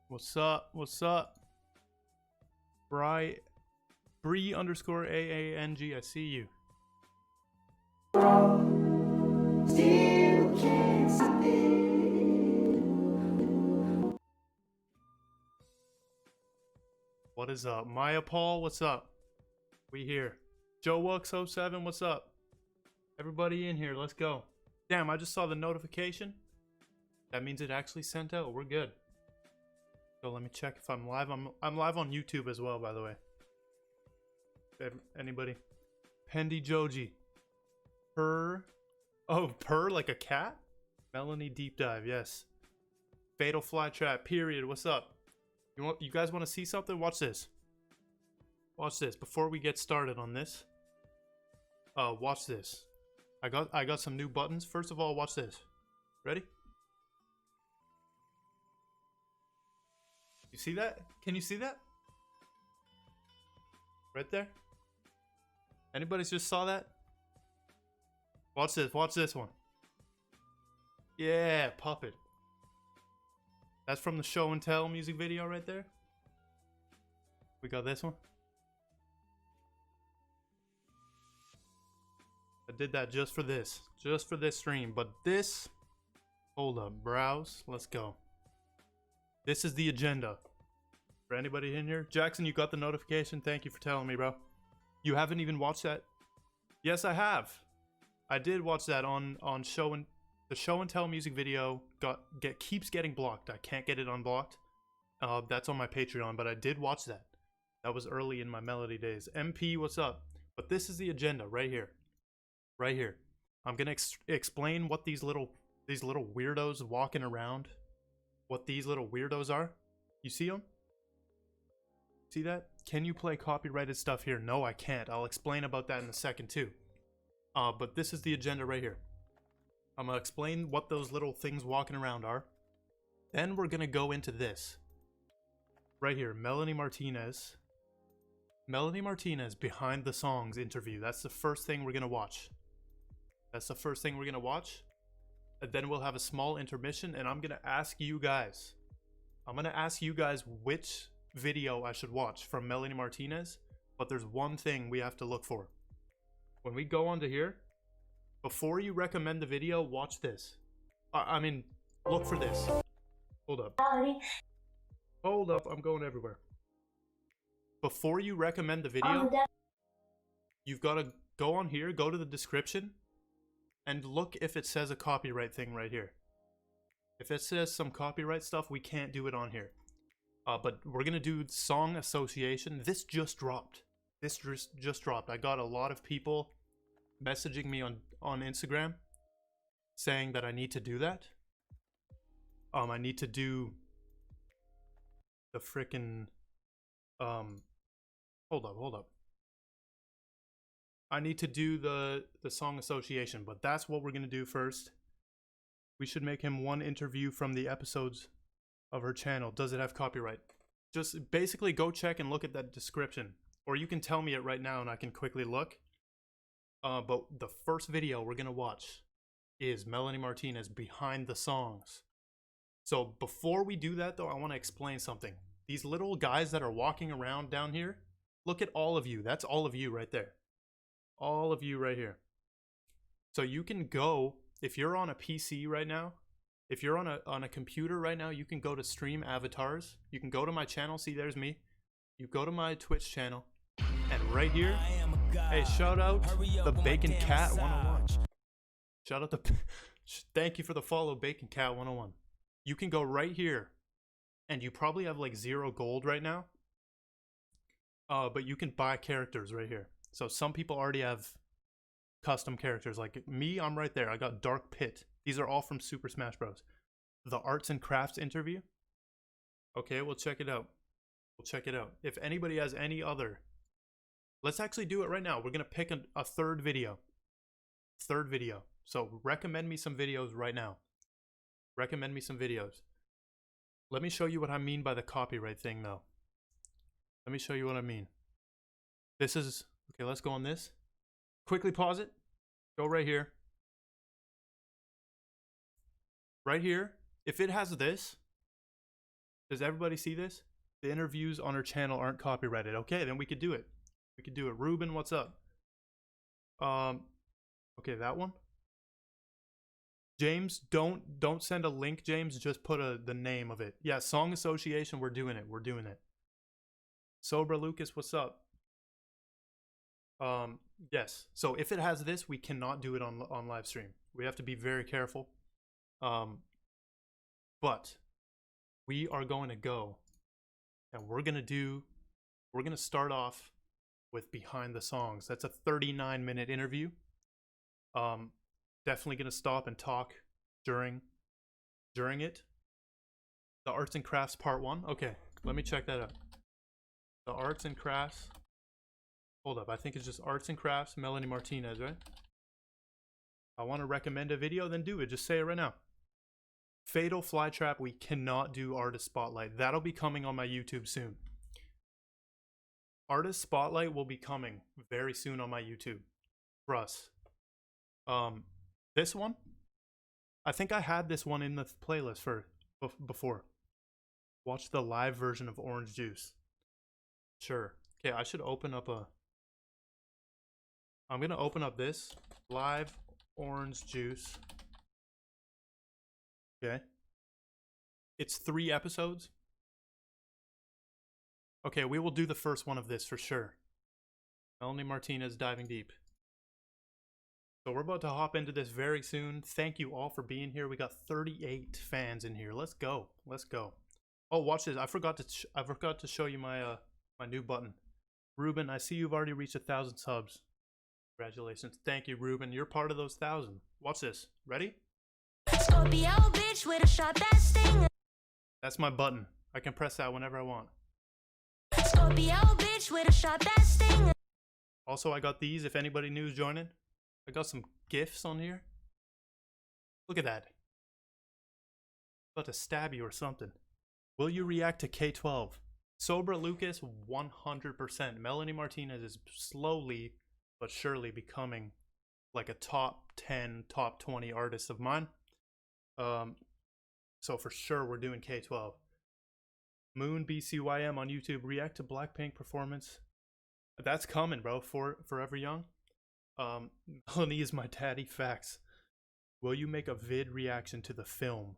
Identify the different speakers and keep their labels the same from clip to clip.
Speaker 1: What's up? What's up? Bree underscore AANG. I see you.
Speaker 2: Still can't stop it.
Speaker 1: What is up? Maya Paul, what's up? We here. Joe Wux 07, what's up? Everybody in here, let's go. Damn, I just saw the notification. That means it actually sent out. We're good. So let me check if I'm live. I'm live on YouTube as well, by the way. Anybody? Pendy Joji. Purr. Oh, purr like a cat? Melanie Deep Dive, yes. Fatal Fly Trap, period. What's up? You guys want to see something? Watch this. Watch this. Before we get started on this. Watch this. I got some new buttons. First of all, watch this. Ready? You see that? Can you see that? Right there? Anybody just saw that? Watch this. Watch this one. Yeah, puppet. That's from the Show and Tell music video right there. We got this one. I did that just for this stream. But this, hold up, browse. Let's go. This is the agenda. For anybody in here, Jackson, you got the notification. Thank you for telling me, bro. You haven't even watched that? Yes, I have. I did watch that on the Show and Tell music video. Keeps getting blocked. I can't get it unblocked. That's on my Patreon, but I did watch that. That was early in my Melody days. MP, what's up? But this is the agenda right here. Right here. I'm gonna explain what these little weirdos walking around. What these little weirdos are. You see them? See that? Can you play copyrighted stuff here? No, I can't. I'll explain about that in a second too. But this is the agenda right here. I'm gonna explain what those little things walking around are. Then we're gonna go into this. Right here, Melanie Martinez. Melanie Martinez behind the songs interview. That's the first thing we're gonna watch. That's the first thing we're gonna watch. And then we'll have a small intermission, and I'm gonna ask you guys. Which video I should watch from Melanie Martinez. But there's one thing we have to look for. When we go onto here, before you recommend the video, watch this. I mean, look for this. Hold up. Hold up, I'm going everywhere. Before you recommend the video, you've got to go on here, go to the description, and look if it says a copyright thing right here. If it says some copyright stuff, we can't do it on here. But we're going to do song association. This just dropped. This just dropped. I got a lot of people messaging me on Instagram saying that I need to do that. I need to do the frickin' hold up. I need to do the song association, but that's what we're gonna do first. We should make him one interview from the episodes of her channel. Does it have copyright? Just basically go check and look at that description, or you can tell me it right now and I can quickly look. But the first video we're gonna watch is Melanie Martinez behind the songs. So before we do that though, I want to explain something. These little guys that are walking around down here, look at all of you. That's all of you right there. All of you right here. So you can go, if you're on a PC right now, if you're on a computer right now, you can go to stream avatars. You can go to my channel. See, there's me. You go to my Twitch channel, and right here, hey, shout out the Bacon Cat 101. Shout out thank you for the follow, Bacon Cat 101. You can go right here, and you probably have like 0 gold right now. But you can buy characters right here. So some people already have custom characters. Like me, I'm right there. I got Dark Pit. These are all from Super Smash Bros. The Arts and Crafts interview. Okay, we'll check it out. We'll check it out. If anybody has any other, let's actually do it right now. We're gonna pick a third video. Third video. So recommend me some videos right now. Recommend me some videos. Let me show you what I mean by the copyright thing though. Let me show you what I mean. This is, okay, let's go on this. Quickly pause it. Go right here. Right here. If it has this, Does everybody see this? The interviews on her channel aren't copyrighted. Okay, then we could do it. We could do it. Ruben, what's up? Okay, that one. James, don't send a link, James. Just put the name of it. Yeah, Song Association, we're doing it. We're doing it. Sobra Lucas, what's up? Yes. So if it has this, we cannot do it on live stream. We have to be very careful. But we are going to go and we're going to start off with Behind the Songs. That's a 39-minute interview. Definitely going to stop and talk during it. The Arts and Crafts Part 1. Okay, let me check that out. The Arts and Crafts. Hold up, I think it's just Arts and Crafts, Melanie Martinez, right? I want to recommend a video, then do it. Just say it right now. Fatal Flytrap, we cannot do Artist Spotlight. That'll be coming on my YouTube soon. Artist Spotlight will be coming very soon on my YouTube. For us. This one, I think I had this one in the playlist for before. Watch the live version of Orange Juice. Sure. Okay, I should open up I'm gonna open up this live Orange Juice. Okay. It's 3 episodes. Okay, we will do the first one of this for sure. Melanie Martinez Diving Deep. So we're about to hop into this very soon. Thank you all for being here. We got 38 fans in here. Let's go. Let's go. Oh, watch this. I forgot to show you my my new button. Ruben, I see you've already reached 1,000 subs. Congratulations. Thank you, Ruben. You're part of those 1,000. Watch this. Ready? Scorpio bitch with a shot that sting. That's my button. I can press that whenever I want. Scorpio bitch with a shot that sting. Also, I got these if anybody new is joining. I got some gifts on here. Look at that. About to stab you or something. Will you react to K12? Sobra Lucas, 100%. Melanie Martinez is slowly but surely becoming like a top 10, top 20 artist of mine. So for sure we're doing K12. Moon BCYM on YouTube. React to Blackpink performance. That's coming, bro. Forever Young. Melanie is my daddy. Facts. Will you make a vid reaction to the film?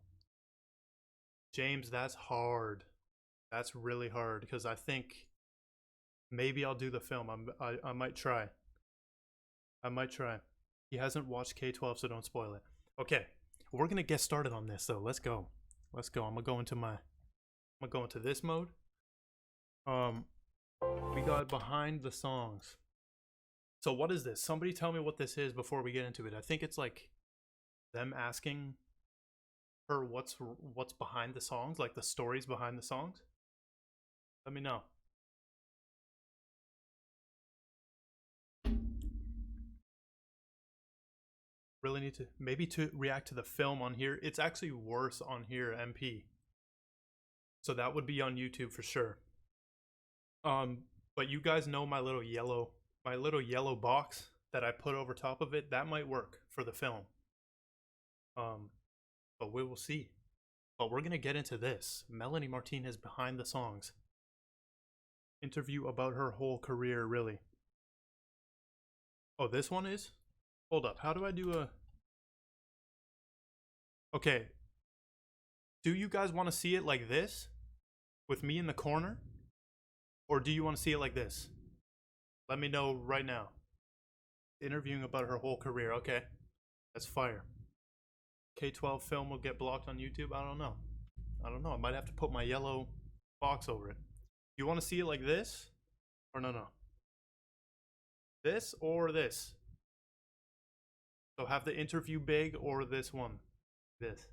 Speaker 1: James, that's hard. That's really hard because I think maybe I'll do the film. I might try. I might try. He hasn't watched K12, so don't spoil it. Okay, we're gonna get started on this though. Let's go. Let's go. I'm gonna go into this mode. We got Behind the Songs. So what is this? Somebody tell me what this is before we get into it. I think it's like them asking her what's behind the songs, like the stories behind the songs. Let me know. Really need to maybe to react to the film on here. It's actually worse on here, MP. So that would be on YouTube for sure. But you guys know my little yellow box that I put over top of it. That might work for the film. But we will see. But we're gonna get into this. Melanie Martinez Behind the Songs. Interview about her whole career, really. Oh, this one is? Hold up, how do I do a... Okay. Do you guys want to see it like this? With me in the corner? Or do you want to see it like this? Let me know right now. Interviewing about her whole career, okay. That's fire. K12 film will get blocked on YouTube? I don't know. I might have to put my yellow box over it. You want to see it like this? Or no. This or this? So have the interview big or this one? This.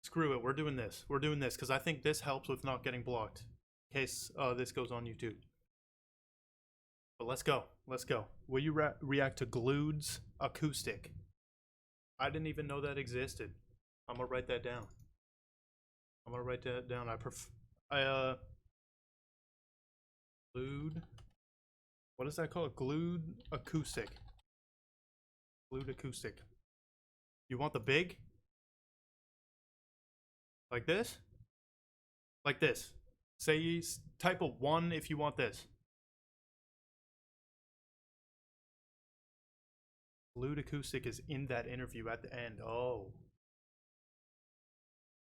Speaker 1: Screw it, we're doing this. We're doing this because I think this helps with not getting blocked. In case this goes on YouTube. But let's go. Let's go. Will you react to Glued's Acoustic? I didn't even know that existed. I'm gonna write that down. Glued. What is that called? Glued Acoustic. Glued Acoustic. You want the big? Like this? Like this. Say, type a 1 if you want this. Lewd Acoustic is in that interview at the end. Oh.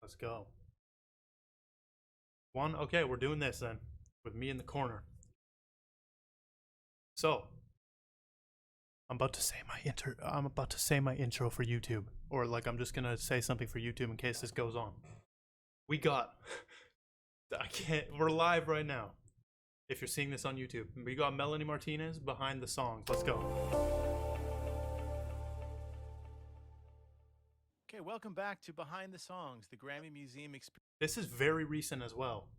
Speaker 1: Let's go. 1. Okay, we're doing this then. With me in the corner. So, I'm about to say my intro for YouTube. Or like I'm just gonna say something for YouTube in case this goes on. We got we're live right now. If you're seeing this on YouTube. We got Melanie Martinez behind the songs. Let's go.
Speaker 2: Okay, welcome back to Behind the Songs, the Grammy Museum experience.
Speaker 1: This is very recent as well.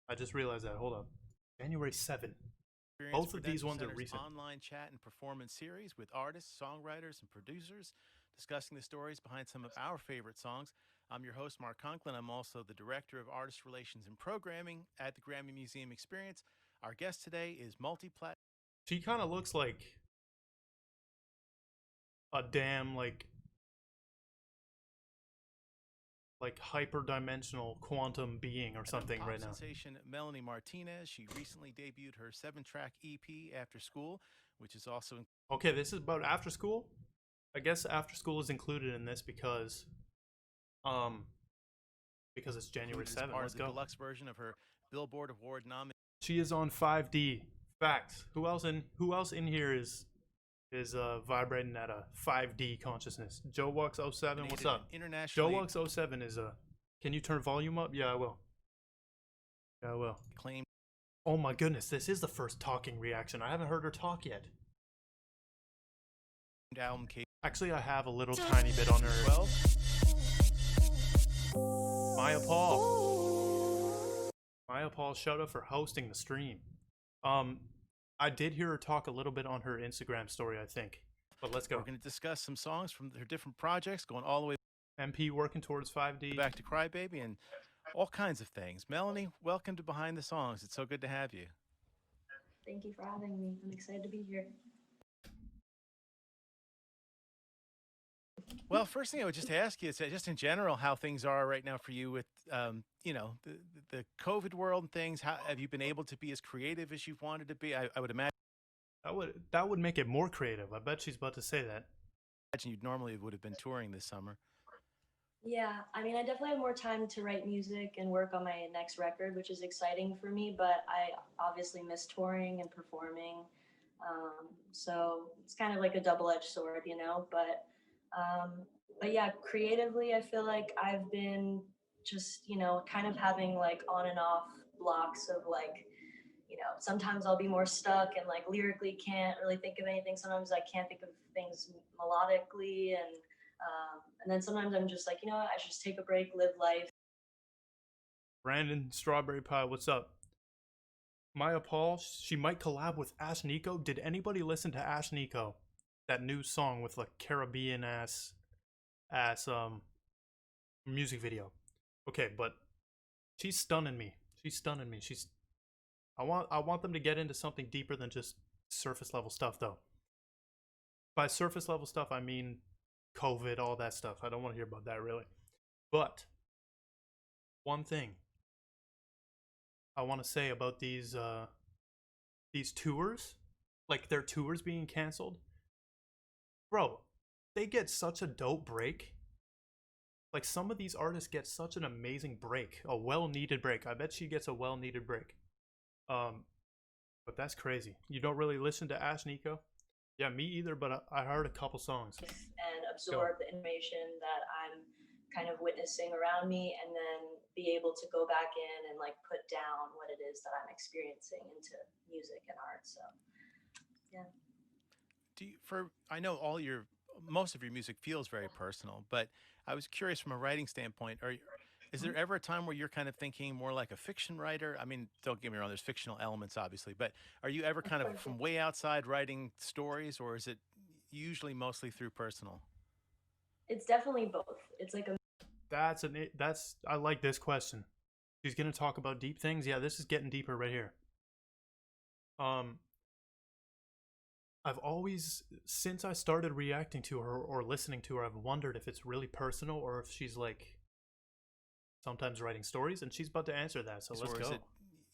Speaker 1: I just realized that. Hold on. January 7th. Both of these ones are recent.
Speaker 2: Online chat and performance series with artists, songwriters, and producers discussing the stories behind some of our favorite songs. I'm your host, Mark Conklin. I'm also the Director of Artist Relations and Programming at the Grammy Museum Experience. Our guest today is multi-plat.
Speaker 1: She kind of looks like a damn like hyper-dimensional quantum being or something right now.
Speaker 2: Sensation Melanie Martinez. She recently debuted her 7-track EP After School, which is also
Speaker 1: okay. This is about After School. I guess After School is included in this because it's January 7th. Let's go.
Speaker 2: Deluxe version of her Billboard Award nominee.
Speaker 1: She is on 5D. Facts. Who else in here is vibrating at a 5D consciousness? Joe Walks 07, what's up? Joe Walks 07 is a. Can you turn volume up? Yeah, I will. Yeah, I will.
Speaker 2: Claim.
Speaker 1: Oh my goodness, this is the first talking reaction. I haven't heard her talk yet. Actually, I have a little tiny bit on her. 12. Maya Paul, shout out for hosting the stream. I did hear her talk a little bit on her Instagram story, I think. But let's go.
Speaker 2: We're going to discuss some songs from her different projects, going all the way
Speaker 1: MP working towards 5D.
Speaker 2: Back to Crybaby and all kinds of things. Melanie, welcome to Behind the Songs. It's so good to have you.
Speaker 3: Thank you for having me. I'm excited to be here.
Speaker 2: Well, first thing I would just ask you is just in general how things are right now for you with, the COVID world and things. How have you been able to be as creative as you've wanted to be? I would imagine.
Speaker 1: That would make it more creative. I bet she's about to say that.
Speaker 2: I imagine you normally would have been touring this summer.
Speaker 3: Yeah, I mean, I definitely have more time to write music and work on my next record, which is exciting for me, but I obviously miss touring and performing. So it's kind of like a double-edged sword, you know, but yeah, creatively, I feel like I've been just, kind of having like on and off blocks of like, sometimes I'll be more stuck and like lyrically can't really think of anything. Sometimes I can't think of things melodically. And then sometimes I'm just like, I should just take a break, live life.
Speaker 1: Brandon Strawberry Pie, what's up? Maya Paul, she might collab with Ash Nico. Did anybody listen to Ash Nico? That new song with like Caribbean ass music video. Okay, but she's stunning me. I want them to get into something deeper than just surface level stuff though. By surface level stuff I mean COVID, all that stuff. I don't want to hear about that really. But one thing I want to say about these tours, like their tours being canceled. Bro, they get such a dope break. Like some of these artists get such an amazing break, a well-needed break. I bet she gets a well-needed break. But that's crazy. You don't really listen to Ash Nico? Yeah, me either, but I heard a couple songs.
Speaker 3: And absorb the information that I'm kind of witnessing around me, and then be able to go back in and like put down what it is that I'm experiencing into music and art. So, yeah.
Speaker 2: I know most of your music feels very personal, but I was curious from a writing standpoint, is there ever a time where you're kind of thinking more like a fiction writer? I mean, don't get me wrong, there's fictional elements obviously, but are you ever kind of from way outside writing stories, or is it usually mostly through personal?
Speaker 3: It's definitely both. It's like
Speaker 1: I like this question. She's gonna talk about deep things. Yeah, this is getting deeper right here. I've always, since I started reacting to her or listening to her, I've wondered if it's really personal or if she's like sometimes writing stories, and she's about to answer that. So let's
Speaker 2: Or is
Speaker 1: go.
Speaker 2: it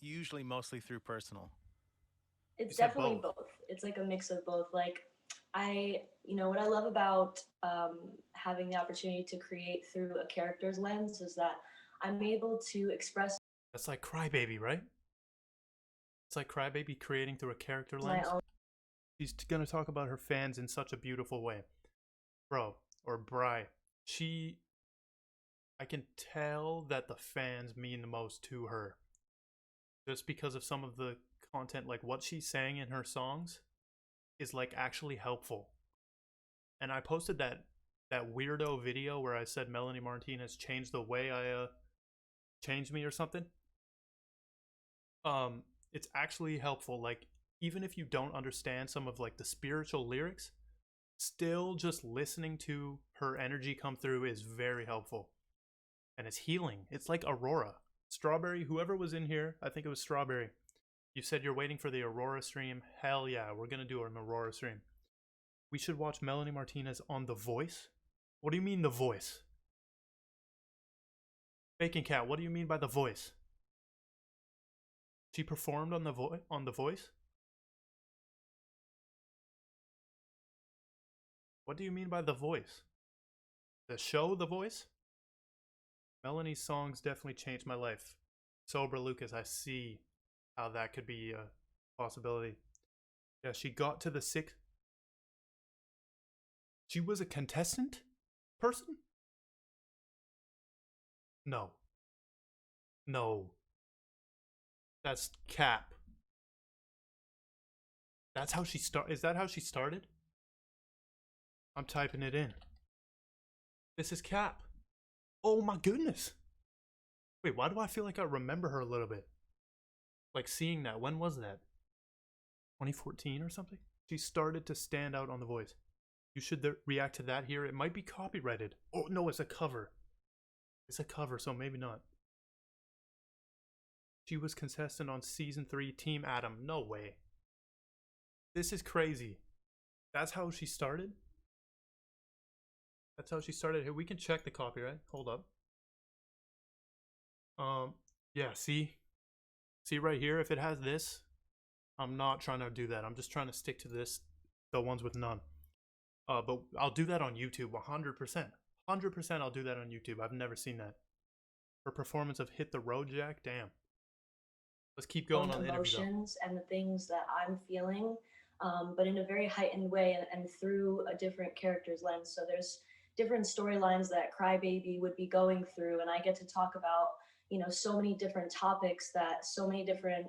Speaker 2: usually mostly through personal?
Speaker 3: It's
Speaker 1: You said
Speaker 3: definitely
Speaker 1: both.
Speaker 3: both. It's like a mix of both. Like what I love about having the opportunity to create through a character's lens is that I'm able to express
Speaker 1: That's like Crybaby, right? It's like Crybaby creating through a character
Speaker 3: my
Speaker 1: lens.
Speaker 3: own.
Speaker 1: She's gonna talk about her fans in such a beautiful way, bro or Bry. She, I can tell that the fans mean the most to her, just because of some of the content, like what she's saying in her songs, is like actually helpful. And I posted that weirdo video where I said Melanie Martinez changed the way I changed me or something. It's actually helpful. Like even if you don't understand some of like the spiritual lyrics, still just listening to her energy come through is very helpful. And it's healing. It's like Aurora. Strawberry, whoever was in here, I think it was Strawberry. You said you're waiting for the Aurora stream. Hell yeah, we're gonna do an Aurora stream. We should watch Melanie Martinez on The Voice. What do you mean The Voice? Bacon Cat, what do you mean by The Voice? She performed on The Voice? What do you mean by The Voice? The show The Voice? Melanie's songs definitely changed my life. Sober Lucas, I see how that could be a possibility. Yeah, she got to the sixth. She was a contestant person? No. No. That's cap. That's how she Is that how she started? I'm typing it in. This is cap. Oh my goodness. Wait, why do I feel like I remember her a little bit? Like seeing that. When was that? 2014 or something? She started to stand out on The Voice. You should react to that here. It might be copyrighted. Oh no, it's a cover. It's a cover, so maybe not. She was contestant on season 3, Team Adam. No way. This is crazy. That's how she started? That's how she started. Hey, we can check the copyright. Hold up. Yeah, see? See right here, if it has this, I'm not trying to do that. I'm just trying to stick to this, the ones with none. But I'll do that on YouTube, 100%. 100% I'll do that on YouTube. I've never seen that. Her performance of Hit the Road Jack, damn. Let's keep going on the interview though.
Speaker 3: Emotions and the things that I'm feeling, but in a very heightened way and through a different character's lens. So there's different storylines that Crybaby would be going through, and I get to talk about so many different topics that so many different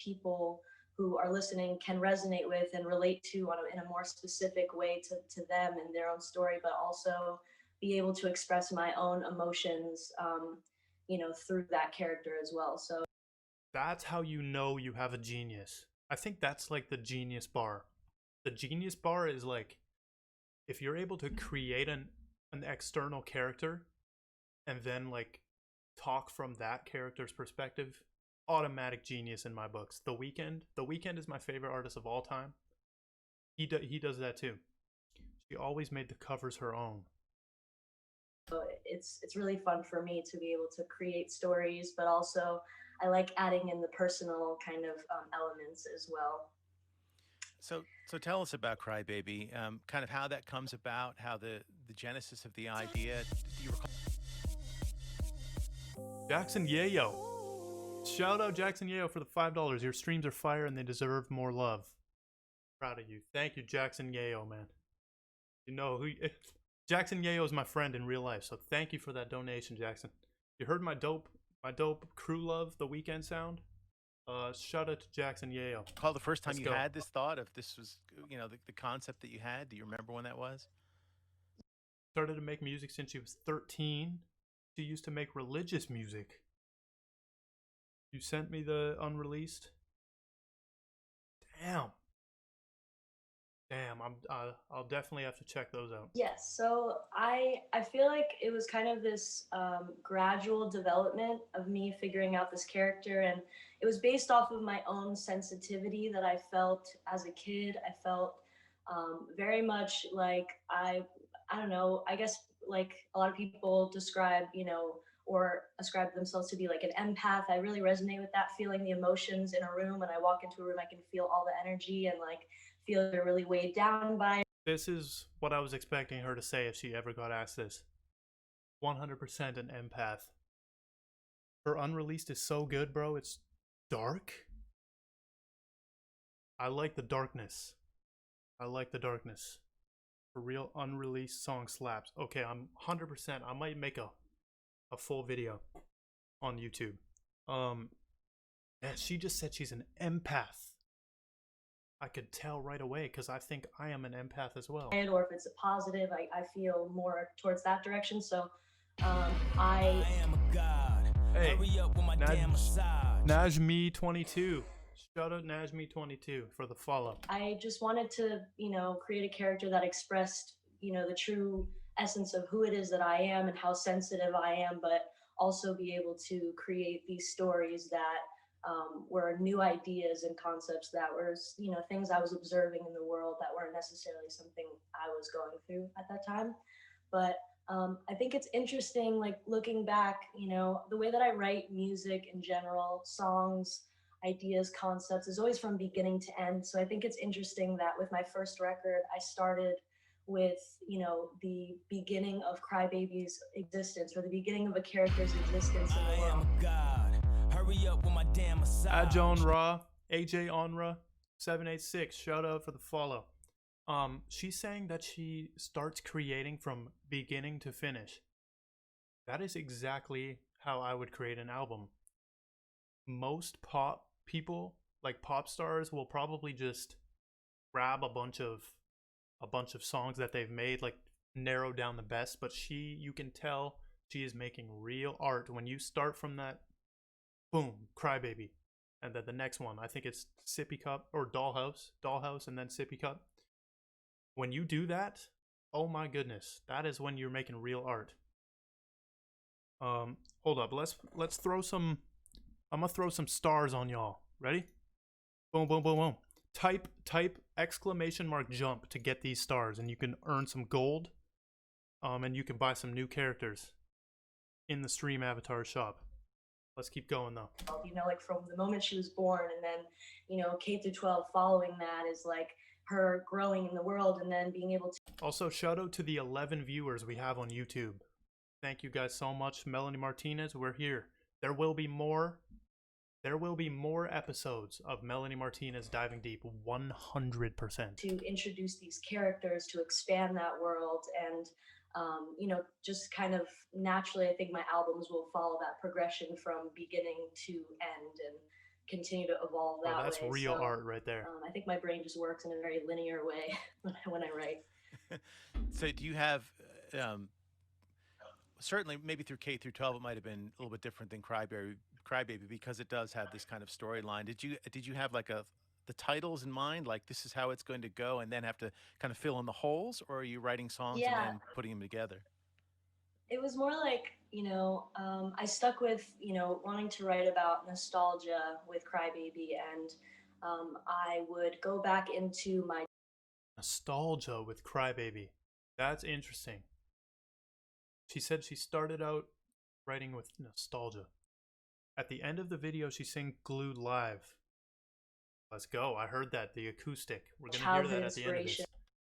Speaker 3: people who are listening can resonate with and relate to in a more specific way to them and their own story, but also be able to express my own emotions, through that character as well. So
Speaker 1: That's how you know you have a genius. I think that's like the genius bar. The genius bar is like if you're able to create an external character and then like talk from that character's perspective, automatic genius in my books. The Weeknd is my favorite artist of all time. He does that too. She always made the covers her own.
Speaker 3: it's really fun for me to be able to create stories, but also I like adding in the personal kind of elements as well.
Speaker 2: So tell us about Crybaby, kind of how that comes about, how the genesis of the idea. Do you recall?
Speaker 1: Jackson Yayo. Shout out Jackson Yayo for the $5. Your streams are fire and they deserve more love. Proud of you. Thank you, Jackson Yayo, man. You know who Jackson Yayo is my friend in real life, so thank you for that donation, Jackson. You heard my dope crew love the Weeknd sound? Shout out to Jackson Yayo.
Speaker 2: Recall the first time
Speaker 1: Let's
Speaker 2: you
Speaker 1: go.
Speaker 2: had this thought of this was, the concept that you had? Do you remember when that was?
Speaker 1: Started to make music since she was 13. She used to make religious music. You sent me the unreleased. Damn. I'll definitely have to check those out.
Speaker 3: Yes, so I feel like it was kind of this gradual development of me figuring out this character, and it was based off of my own sensitivity that I felt as a kid. I felt very much like I don't know. I guess like a lot of people describe, or ascribe themselves to be like an empath. I really resonate with that, feeling the emotions in a room. When I walk into a room, I can feel all the energy and like feel they're really weighed down by.
Speaker 1: This is what I was expecting her to say if she ever got asked this. 100% an empath. Her unreleased is so good, bro. It's dark. I like the darkness. I like the darkness. For real, unreleased song slaps. Okay, I'm 100%. I might make a full video on YouTube. Yeah, she just said she's an empath. I could tell right away because I think I am an empath as well.
Speaker 3: Or if it's a positive, I feel more towards that direction. So I
Speaker 4: am a god.
Speaker 1: Hey,
Speaker 4: Hurry up with my damn massage.
Speaker 1: Najmi22. Shout out Najmi22 for the follow.
Speaker 3: I just wanted to, you know, create a character that expressed, you know, the true essence of who it is that I am and how sensitive I am, but also be able to create these stories that were new ideas and concepts that were, you know, things I was observing in the world that weren't necessarily something I was going through at that time. But I think it's interesting, like looking back, you know, the way that I write music in general, songs, ideas, concepts is always from beginning to end. So I think it's interesting that with my first record, I started with, you know, the beginning of Crybaby's existence, or the beginning of a character's existence in the world.
Speaker 4: God. Hurry up with my damn massage.
Speaker 1: Ajon Ra, AJ Onra, 786. Shout out for the follow. She's saying that she starts creating from beginning to finish. That is exactly how I would create an album. Most pop people, like pop stars, will probably just grab a bunch of songs that they've made, like narrow down the best, but you can tell she is making real art when you start from that boom, Crybaby, and then the next one, I think it's Sippy Cup or Dollhouse and then Sippy Cup. When you do that, oh my goodness, that is when you're making real art. Hold up, let's throw some. I'm gonna throw some stars on y'all. Ready? Boom, boom, boom, boom. Type !jump to get these stars, and you can earn some gold. And you can buy some new characters in the stream avatar shop. Let's keep going though.
Speaker 3: You know, like from the moment she was born, and then, you know, K through 12 following that is like her growing in the world and then being able to.
Speaker 1: Also, shout out to the 11 viewers we have on YouTube. Thank you guys so much. Melanie Martinez, we're here. There will be more episodes of Melanie Martinez diving deep, 100%.
Speaker 3: To introduce these characters, to expand that world, and you know, just kind of naturally, I think my albums will follow that progression from beginning to end and continue to evolve that way.
Speaker 1: That's real art right there.
Speaker 3: I think my brain just works in a very linear way when I write.
Speaker 2: So do you have, certainly maybe through K through 12, it might have been a little bit different than Crybaby because it does have this kind of storyline. Did you have like the titles in mind, like this is how it's going to go, and then have to kind of fill in the holes, or are you writing songs and then putting them together?
Speaker 3: It was more like, you know, I stuck with, you know, wanting to write about nostalgia with Crybaby, and I would go back into my
Speaker 1: nostalgia with Crybaby. That's interesting. She said she started out writing with nostalgia. At the end of the video, she sang Glued Live. Let's go. I heard that, the acoustic. We're going to hear that at the end of this.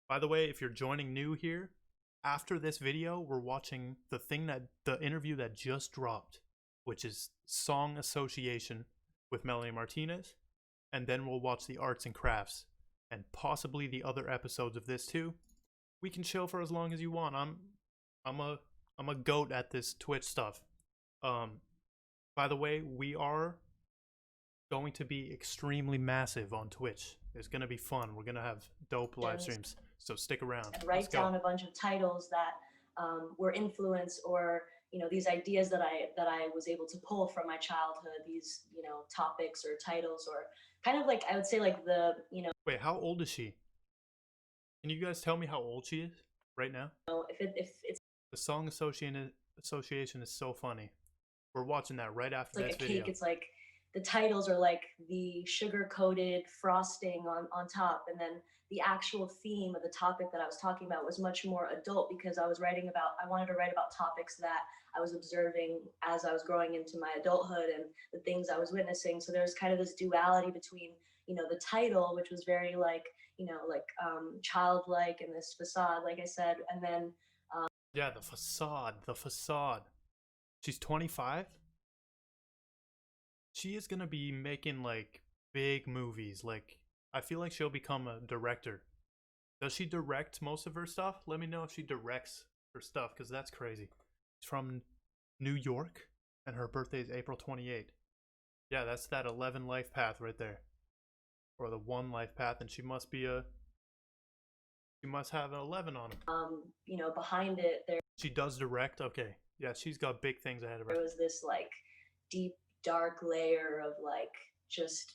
Speaker 1: By the way, if you're joining new here, after this video, we're watching the interview that just dropped, which is Song Association with Melanie Martinez. And then we'll watch the arts and crafts and possibly the other episodes of this too. We can chill for as long as you want. I'm a goat at this Twitch stuff. By the way, we are going to be extremely massive on Twitch. It's going to be fun. We're going to have dope live streams. So stick around.
Speaker 3: And write down a bunch of titles that were influenced, or, you know, these ideas that I was able to pull from my childhood, these, you know, topics or titles, or kind of like, I would say like the, you know.
Speaker 1: Wait, how old is she? Can you guys tell me how old she is right now?
Speaker 3: If it's
Speaker 1: the Song Association is so funny. We're watching that right after
Speaker 3: like
Speaker 1: this
Speaker 3: a
Speaker 1: video.
Speaker 3: cake, it's like the titles are like the sugar coated frosting on top, and then the actual theme of the topic that I was talking about was much more adult, because I wanted to write about topics that I was observing as I was growing into my adulthood and the things I was witnessing. So there's kind of this duality between, the title, which was very like, childlike, and this facade, like I said, and then
Speaker 1: Yeah, the facade, the facade. She's 25. She is gonna be making like big movies. Like, I feel like she'll become a director. Does she direct most of her stuff? Let me know if she directs her stuff, because that's crazy. She's from New York, and her birthday is April 28th. Yeah, that's that 11 life path right there. Or the 1 life path, and she must have an 11 on her.
Speaker 3: behind it
Speaker 1: She does direct? Okay. Yeah, she's got big things ahead of her.
Speaker 3: there was this like deep dark layer of like just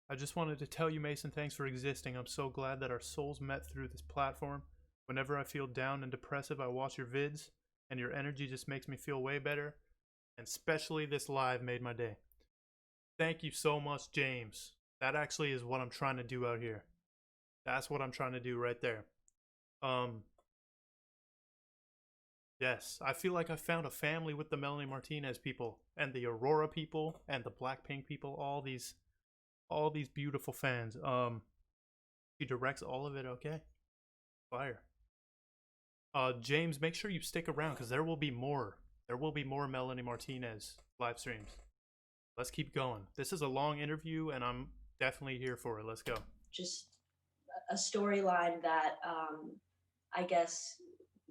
Speaker 1: I just wanted to tell you, Mason, thanks for existing. I'm so glad that our souls met through this platform. Whenever I feel down and depressive, I watch your vids, and your energy just makes me feel way better. And especially this live made my day. Thank you so much, James. That actually is what I'm trying to do out here. That's what I'm trying to do right there. Yes, I feel like I found a family with the Melanie Martinez people, and the Aurora people, and the Blackpink people, all these beautiful fans. He directs all of it, okay? Fire. James, make sure you stick around, because there will be more. There will be more Melanie Martinez live streams. Let's keep going. This is a long interview, and I'm definitely here for it. Let's go.
Speaker 3: just a storyline that I guess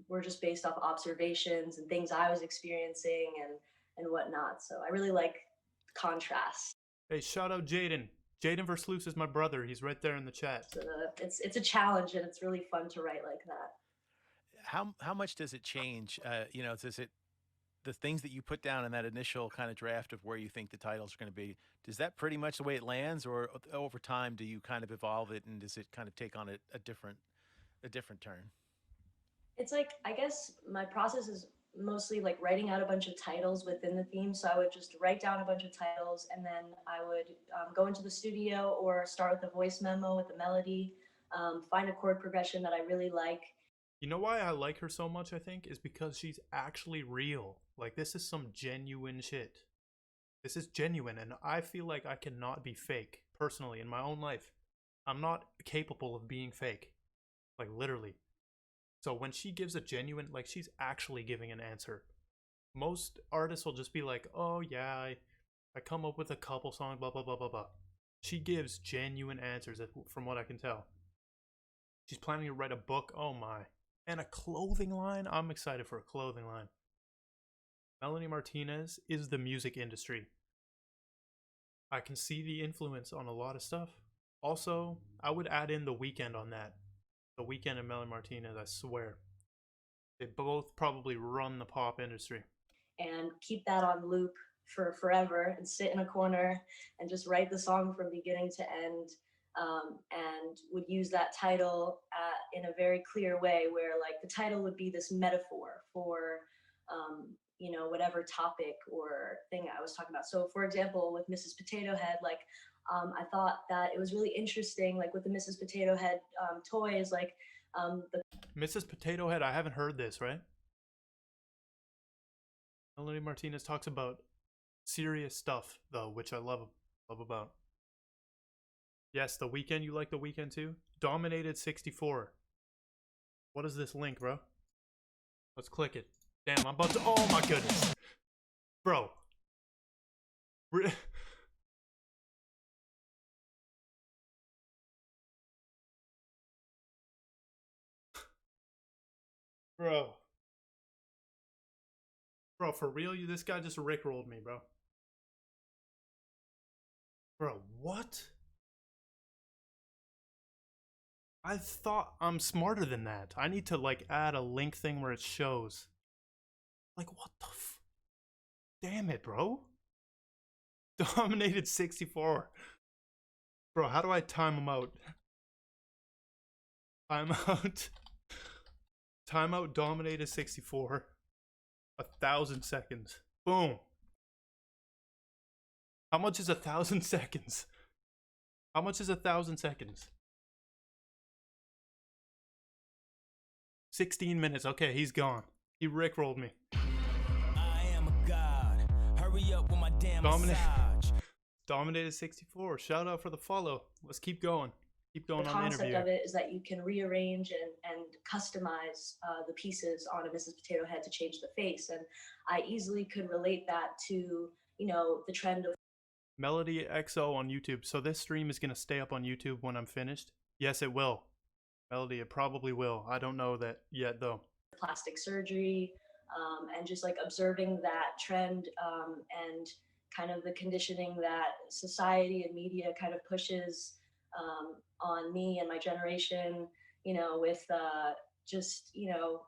Speaker 3: were just based off observations and things I was experiencing and whatnot. So I really like contrast.
Speaker 1: Hey, shout out Jaden. Jaden Versluis is my brother. He's right there in the chat.
Speaker 3: So it's a challenge, and it's really fun to write like that.
Speaker 2: How much does it change? Does it, the things that you put down in that initial kind of draft of where you think the titles are going to be, is that pretty much the way it lands, or over time do you kind of evolve it, and does it kind of take on a different turn?
Speaker 3: It's like, I guess my process is mostly like writing out a bunch of titles within the theme. So I would just write down a bunch of titles, and then I would go into the studio or start with a voice memo with a melody, find a chord progression that I really like.
Speaker 1: You know why I like her so much, I think, is because she's actually real. Like, this is some genuine shit. This is genuine, and I feel like I cannot be fake, personally, in my own life. I'm not capable of being fake. Like, literally. So when she gives a genuine, like, she's actually giving an answer. Most artists will just be like, oh yeah, I come up with a couple songs, blah, blah, blah, blah, blah. She gives genuine answers, from what I can tell. She's planning to write a book, oh my. And a clothing line? I'm excited for a clothing line. Melanie Martinez is the music industry. I can see the influence on a lot of stuff. Also, I would add in The Weeknd on that. The Weeknd and Melanie Martinez, I swear. They both probably run the pop industry.
Speaker 3: And keep that on loop for forever, and sit in a corner and just write the song from beginning to end. And would use that title in a very clear way, where like the title would be this metaphor for whatever topic or thing I was talking about. So for example, with Mrs. Potato Head, like I thought that it was really interesting, like with the Mrs. Potato Head toys, like the
Speaker 1: Mrs. Potato Head, I haven't heard this, right? Melanie Martinez talks about serious stuff, though, which I love about. Yes, The Weeknd, you like The Weeknd too? Dominated 64. What is this link, bro? Let's click it. Damn, I'm about to, oh my goodness. Bro. Bro. Bro, for real, this guy just rickrolled me, bro. Bro, what? I thought I'm smarter than that. I need to like add a link thing where it shows. Like, what the damn it, bro. Dominated 64. Bro, how do I time him out? Timeout. Timeout dominated 64. 1,000 seconds. Boom. How much is 1,000 seconds? How much is 1,000 seconds? 16 minutes. Okay, he's gone. He rickrolled me.
Speaker 4: I am a god. Hurry up with my damn
Speaker 1: Dominic.
Speaker 4: massage.
Speaker 1: Dominated 64. Shout out for the follow. Let's keep going. Keep going
Speaker 3: The
Speaker 1: on the
Speaker 3: concept
Speaker 1: interview.
Speaker 3: of it is that you can rearrange and customize the pieces on a Mrs. Potato Head to change the face. And I easily could relate that to, you know, the trend of
Speaker 1: Melody XO on YouTube. So this stream is going to stay up on YouTube when I'm finished? Yes, it will. Melody, it probably will. I don't know that yet, though.
Speaker 3: plastic surgery, and just like observing that trend, and kind of the conditioning that society and media kind of pushes on me and my generation, you know, with just, you know,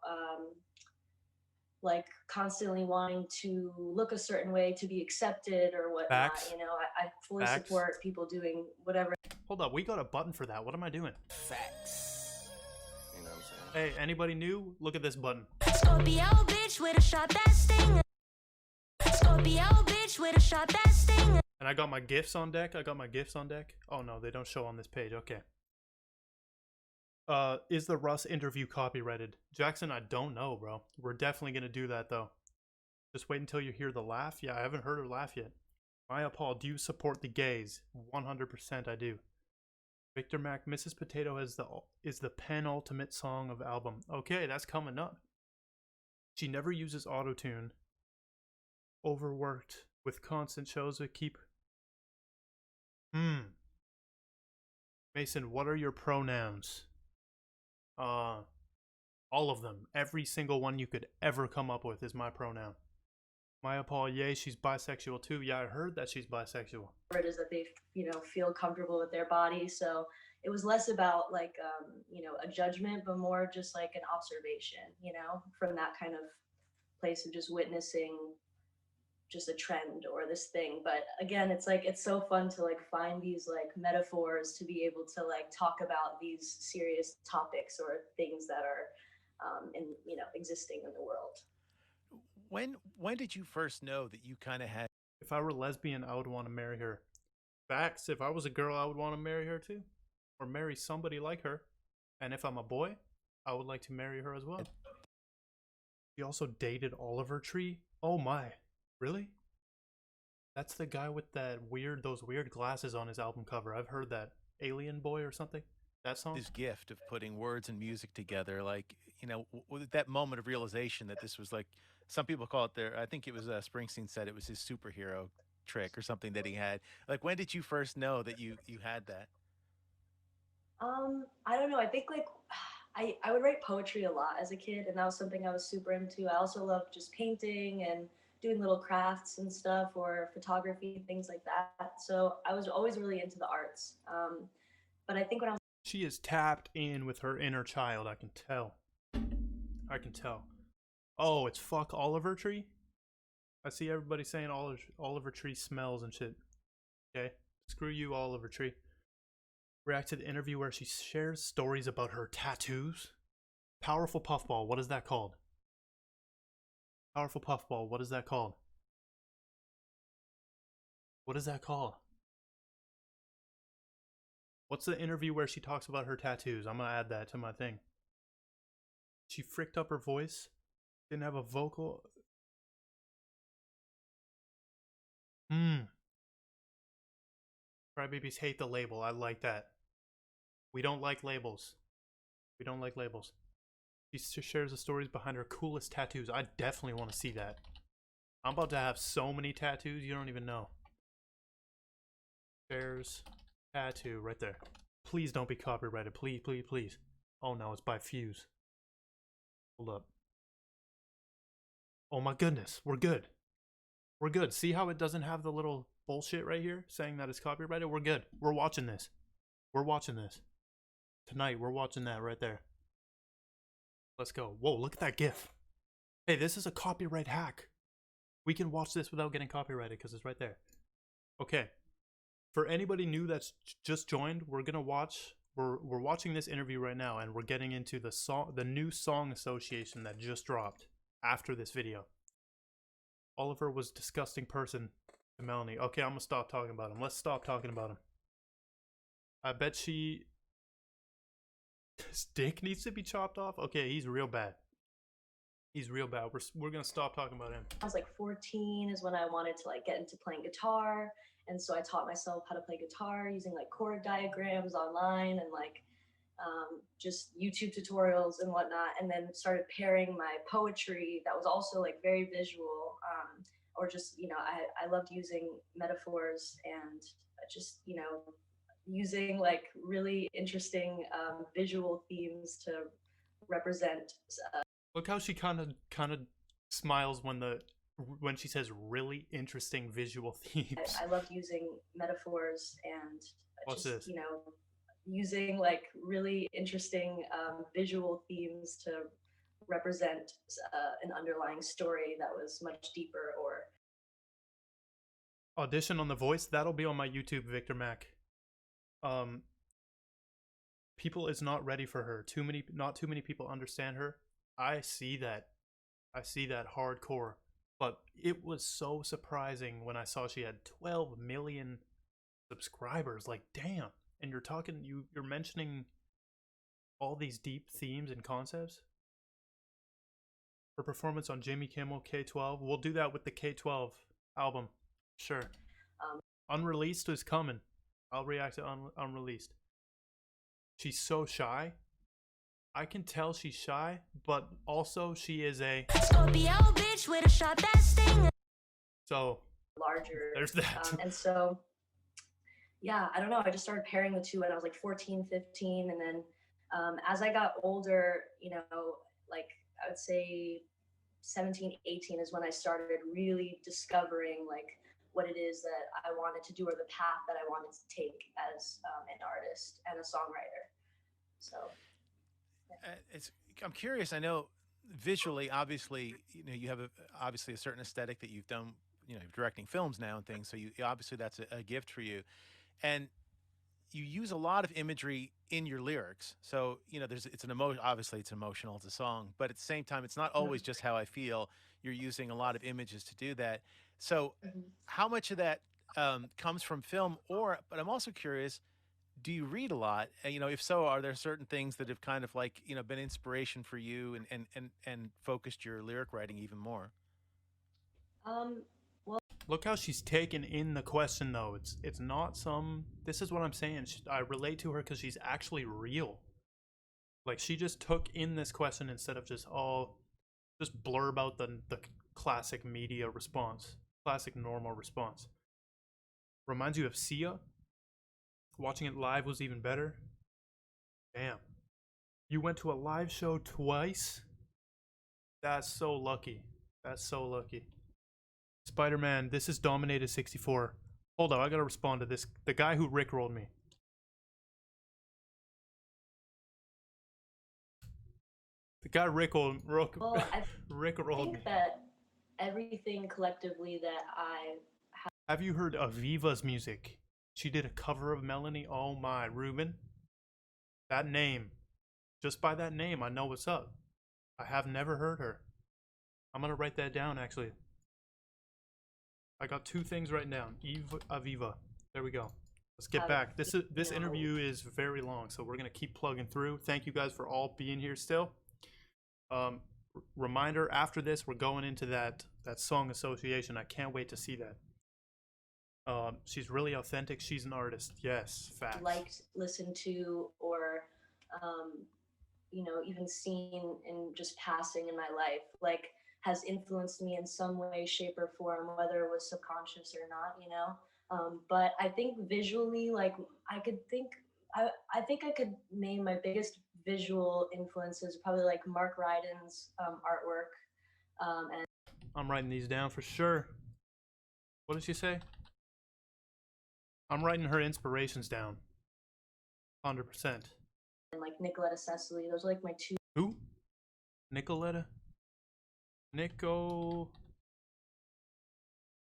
Speaker 3: like constantly wanting to look a certain way to be accepted or whatnot.
Speaker 1: Facts.
Speaker 3: You know, I fully
Speaker 1: Facts.
Speaker 3: support people doing whatever.
Speaker 1: Hold up, we got a button for that. What am I doing?
Speaker 4: Facts.
Speaker 5: You know what I'm saying?
Speaker 1: Hey, anybody new? Look at this button.
Speaker 6: Scorpio bitch with a shot that sting. Scorpio bitch with a shot that sting.
Speaker 1: And I got my GIFs on deck. Oh no, they don't show on this page. Okay. Is the Russ interview copyrighted? Jackson, I don't know, bro. We're definitely gonna do that though. Just wait until you hear the laugh. Yeah, I haven't heard her laugh yet. Maya Paul, do you support the gays? 100% I do. Victor Mac, Mrs. Potato is the penultimate song of album. Okay, that's coming up. She never uses autotune. Overworked with constant shows that keep. Mason, what are your pronouns? All of them. Every single one you could ever come up with is my pronoun. Maya Paul, yay, she's bisexual too. Yeah, I heard that she's bisexual.
Speaker 3: It is that they, you know, feel comfortable with their body. So it was less about like, you know, a judgment, but more just like an observation, you know, from that kind of place of just witnessing just a trend or this thing. But again, it's like, it's so fun to like find these like metaphors to be able to like talk about these serious topics or things that are in, you know, existing in the world.
Speaker 2: When did you first know that you kind of had
Speaker 1: If I were lesbian, I would want to marry her. Facts, if I was a girl, I would want to marry her too. Or marry somebody like her. And if I'm a boy, I would like to marry her as well. She also dated Oliver Tree? Oh my. Really? That's the guy with those weird glasses on his album cover. I've heard that. Alien Boy or something? That song?
Speaker 2: this gift of putting words and music together? Like, you know, with that moment of realization that this was like, some people call it I think it was Springsteen said it was his superhero trick or something that he had. Like, when did you first know that you had that?
Speaker 3: I don't know. I think like I would write poetry a lot as a kid, and that was something I was super into. I also loved just painting and doing little crafts and stuff, or photography, things like that. So I was always really into the arts. But I think when I was
Speaker 1: She is tapped in with her inner child, I can tell. I can tell. Oh, it's fuck Oliver Tree? I see everybody saying Oliver Tree smells and shit. Okay, screw you, Oliver Tree. React to the interview where she shares stories about her tattoos. Powerful puffball, what is that called? Powerful puffball, what is that called? What is that called? What's the interview where she talks about her tattoos? I'm gonna add that to my thing. She fricked up her voice. Didn't have a vocal. Crybabies hate the label. I like that. We don't like labels. We don't like labels. She shares the stories behind her coolest tattoos. I definitely want to see that. I'm about to have so many tattoos you don't even know. Shares tattoo right there. Please don't be copyrighted. Please, please, please. Oh no, it's by Fuse. Hold up. Oh my goodness, we're good. We're good. See how it doesn't have the little bullshit right here saying that it's copyrighted? We're good. We're watching this. We're watching this. Tonight, we're watching that right there. Let's go. Whoa, look at that GIF. Hey, this is a copyright hack. We can watch this without getting copyrighted because it's right there. Okay. For anybody new that's just joined, we're watching this interview right now, and we're getting into the new song association that just dropped after this video. Oliver was a disgusting person. Melanie. Okay, I'm gonna stop talking about him. Let's stop talking about him. I bet his dick needs to be chopped off. Okay, he's real bad. He's real bad. We're gonna stop talking about him.
Speaker 3: I was like 14 is when I wanted to like get into playing guitar, and so I taught myself how to play guitar using like chord diagrams online and like just YouTube tutorials and whatnot, and then started pairing my poetry that was also like very visual, or just I loved using metaphors and just using like really interesting visual themes to represent.
Speaker 1: Look how she kind of smiles when she says really interesting visual themes.
Speaker 3: I loved using metaphors and
Speaker 1: What's
Speaker 3: just
Speaker 1: this?
Speaker 3: using like really interesting visual themes to represent an underlying story that was much deeper. Or
Speaker 1: Audition on The Voice, that'll be on my YouTube, Victor Mac. People is not ready for her. Not too many people understand her. I see that hardcore. But it was so surprising when I saw she had 12 million subscribers. Like, damn. And you're mentioning all these deep themes and concepts. Her performance on Jimmy Kimmel K12. We'll do that with the K12 album. Sure. Unreleased is coming. I'll react to Unreleased. She's so shy. I can tell she's shy, but also she is a
Speaker 6: Scorpio bitch with a shot that sting.
Speaker 1: So
Speaker 3: larger.
Speaker 1: there's that.
Speaker 3: And so, yeah, I don't know. I just started pairing the two when I was like 14, 15. And then as I got older, like I would say 17, 18 is when I started really discovering like what it is that I wanted to do or the path that I wanted to take as an artist and a songwriter. So
Speaker 2: I'm curious. I know visually, obviously, you have obviously a certain aesthetic that you've done. You're directing films now and things. So obviously that's a gift for you, and you use a lot of imagery in your lyrics. So it's an emotion. Obviously, it's emotional. It's a song, but at the same time, it's not always just how I feel. You're using a lot of images to do that. So, how much of that comes from film? But I'm also curious. Do you read a lot? If so, are there certain things that have kind of like been inspiration for you and focused your lyric writing even more?
Speaker 3: well,
Speaker 1: Look how she's taken in the question, though. It's not some. This is what I'm saying. I relate to her because she's actually real. Like, she just took in this question instead of just blurb out the classic media response, classic normal response. Reminds you of Sia. Watching it live was even better. Damn. You went to a live show twice? That's so lucky. That's so lucky. Spider-Man, this is Dominated 64. Hold up, I gotta respond to this. The guy who rickrolled me. The guy rickrolled
Speaker 3: I
Speaker 1: me.
Speaker 3: think that everything collectively that I
Speaker 1: Have you heard Aviva's music? She did a cover of Melanie. Oh my, Ruben. That name. Just by that name, I know what's up. I have never heard her. I'm gonna write that down, actually. I got two things written down. Aviva. There we go. Let's get back. This interview is very long, so we're gonna keep plugging through. Thank you guys for all being here still. Reminder, after this, we're going into that song association. I can't wait to see that. She's really authentic. She's an artist. Yes, facts.
Speaker 3: liked, listened to, or even seen in just passing in my life, like has influenced me in some way, shape, or form, whether it was subconscious or not. But I think visually, like I think I could name my biggest visual influences probably like Mark Ryden's artwork. And
Speaker 1: I'm writing these down for sure. What did she say? I'm writing her inspirations down. 100%.
Speaker 3: like Nicoletta Cecily. Those are like my two.
Speaker 1: Who? Nicoletta? Nico.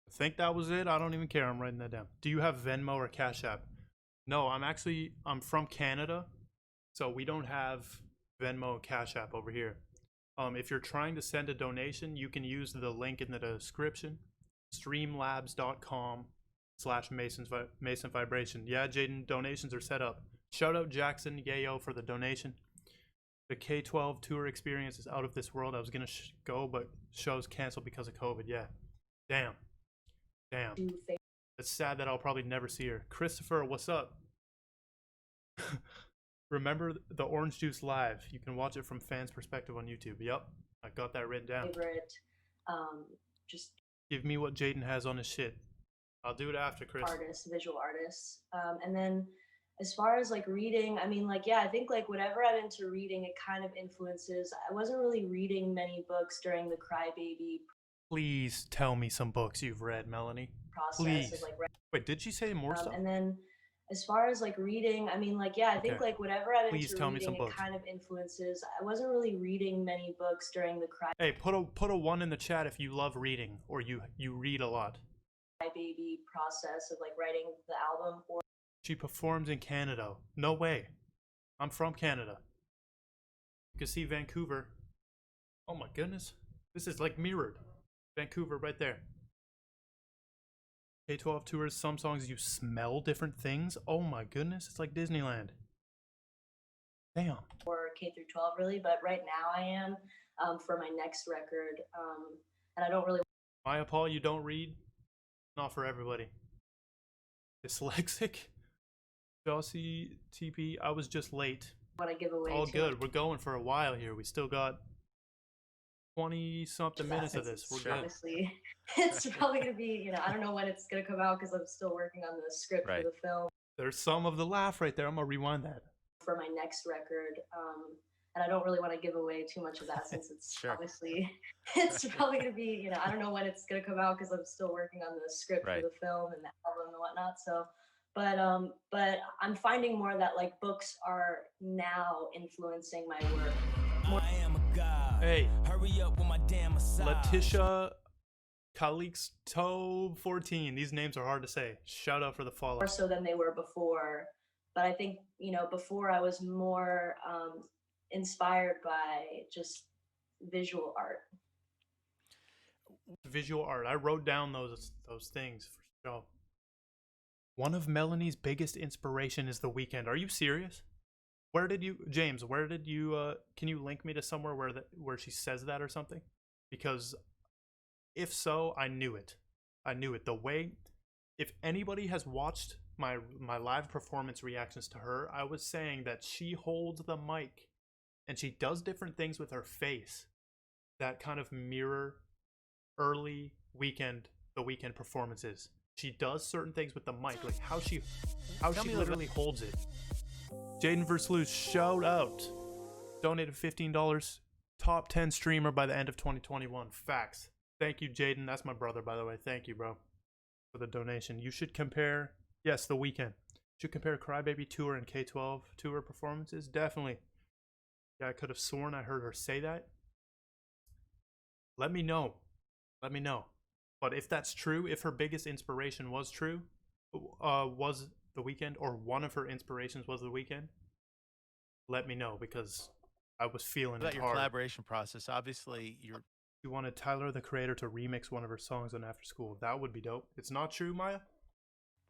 Speaker 1: I think that was it. I don't even care. I'm writing that down. Do you have Venmo or Cash App? No, I'm from Canada, so we don't have Venmo and Cash App over here. If you're trying to send a donation, you can use the link in the description. streamlabs.com/Mason Vibration. Yeah, Jaden, donations are set up. Shout out Jackson Yayo for the donation. The K-12 tour experience is out of this world. I was gonna go, but shows canceled because of COVID. Yeah, damn. It's sad that I'll probably never see her. Christopher, what's up? Remember the Orange Juice Live? You can watch it from fans' perspective on YouTube. Yep, I got that written down.
Speaker 3: Favorite, just
Speaker 1: Give me what Jaden has on his shit. I'll do it after, Chris.
Speaker 3: artists, visual artists. And then as far as like reading, I mean, like, yeah, I think like whatever I'm into reading, it kind of influences. I wasn't really reading many books during the Crybaby
Speaker 1: Please tell me some books you've read, Melanie.
Speaker 3: process
Speaker 1: Please.
Speaker 3: of like
Speaker 1: Wait, did she say more stuff?
Speaker 3: and then as far as like reading, I mean, like, yeah, I think
Speaker 1: Okay.
Speaker 3: like whatever I'm
Speaker 1: Please
Speaker 3: into
Speaker 1: tell me some
Speaker 3: reading, it
Speaker 1: books.
Speaker 3: kind of influences. I wasn't really reading many books during the
Speaker 1: Hey, put a 1 in the chat if you love reading or you read a lot.
Speaker 3: Crybaby process of like writing the album. Or
Speaker 1: She performs in Canada. No way. I'm from Canada. You can see Vancouver. Oh my goodness. This is like mirrored. Vancouver right there. K-12 tours, some songs you smell different things. Oh my goodness, it's like Disneyland. Damn.
Speaker 3: or K through 12 really, but right now I am for my next record. And I don't really
Speaker 1: Maya Paul, you don't read? Not for everybody. Dyslexic? Chelsea TP, I was just late.
Speaker 3: want to give away
Speaker 1: All
Speaker 3: too
Speaker 1: good. We're going for a while here. We still got 20 something minutes of this. We're
Speaker 2: Sure.
Speaker 1: good.
Speaker 3: Obviously, it's probably gonna be, I don't know when it's gonna come out because I'm still working on the script
Speaker 2: Right.
Speaker 3: for the film
Speaker 1: There's some of the laugh right there. I'm gonna rewind that.
Speaker 3: for my next record. And I don't really want to give away too much of that since it's
Speaker 2: Sure.
Speaker 3: obviously it's probably gonna be, I don't know when it's gonna come out because I'm still working on the script
Speaker 2: Right.
Speaker 3: for the film and the album and whatnot. So, but I'm finding more that like books are now influencing my work.
Speaker 4: I am a god.
Speaker 1: Hey,
Speaker 4: Hurry up with my damn massage.
Speaker 1: Letitia Calixto 14. These names are hard to say. Shout out for the follow.
Speaker 3: More so than they were before. But I think, before I was more inspired by just visual art.
Speaker 1: Visual art. I wrote down those things for sure. One of Melanie's biggest inspiration is The Weeknd. Are you serious? James, where did you can you link me to somewhere where she says that or something? Because if so, I knew it. The way, if anybody has watched my live performance reactions to her, I was saying that she holds the mic and she does different things with her face that kind of mirror early The Weeknd performances. She does certain things with the mic, like how she literally holds it. Jaden Versluis, shout out. Donated $15. Top 10 streamer by the end of 2021. Facts. Thank you, Jaden. That's my brother, by the way. Thank you, bro, for the donation. You should compare, yes, The Weeknd. Should compare Crybaby tour and K-12 tour performances. Definitely. Yeah, I could have sworn I heard her say that. Let me know. But if that's true, if her biggest inspiration was true, was The Weeknd, or one of her inspirations was The Weeknd, let me know, because I was feeling
Speaker 2: About
Speaker 1: it
Speaker 2: your
Speaker 1: hard.
Speaker 2: collaboration process, obviously
Speaker 1: You wanted Tyler, the creator, to remix one of her songs on After School. That would be dope. It's not true, Maya?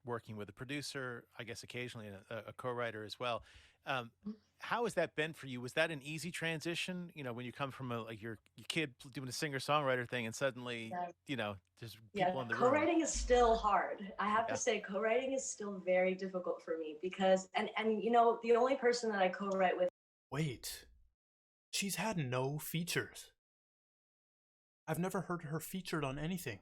Speaker 2: working with a producer, I guess occasionally a co-writer as well. How has that been for you? Was that an easy transition? When you come from your kid doing a singer-songwriter thing, and suddenly, there's people in the room.
Speaker 3: Co-writing is still hard. I have
Speaker 2: Yeah.
Speaker 3: to say, co-writing is still very difficult for me because, and the only person that I co-write with.
Speaker 1: Wait. She's had no features. I've never heard her featured on anything.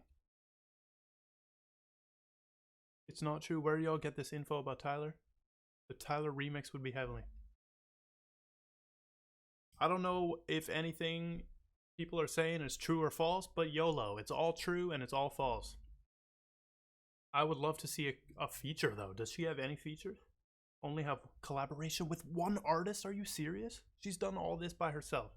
Speaker 1: It's not true. Where do y'all get this info about Tyler? The Tyler remix would be heavenly. I don't know if anything people are saying is true or false, but YOLO. It's all true and it's all false. I would love to see a feature, though. Does she have any features? Only have collaboration with one artist? Are you serious? She's done all this by herself.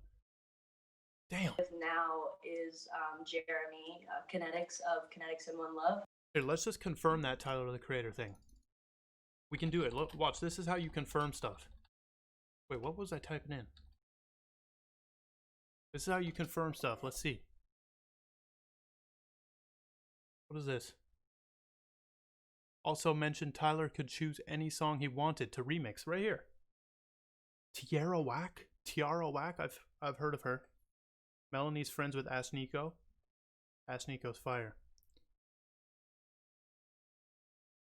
Speaker 1: Damn.
Speaker 3: Now is Jeremy Kinetics of Kinetics and One Love.
Speaker 1: Here, let's just confirm that Tyler the Creator thing. We can do it. Look, watch. This is how you confirm stuff. Wait, what was I typing in? This is how you confirm stuff. Let's see. What is this? Also mentioned Tyler could choose any song he wanted to remix right here. Tiara Whack? Tiara Whack? I've heard of her. Melanie's friends with Ash Nico. Ash Nico's fire.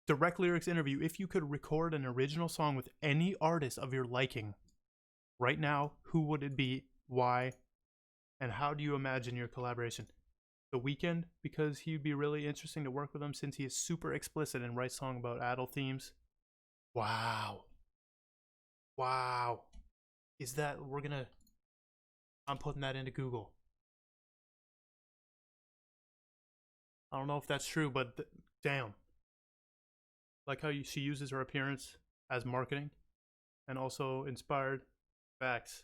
Speaker 1: Direct lyrics interview. If you could record an original song with any artist of your liking right now, who would it be? Why? And how do you imagine your collaboration? The Weeknd, because he'd be really interesting to work with him since he is super explicit and writes songs about adult themes. Wow. Wow. Is that, I'm putting that into Google. I don't know if that's true, but damn. Like how she uses her appearance as marketing and also inspired. Facts.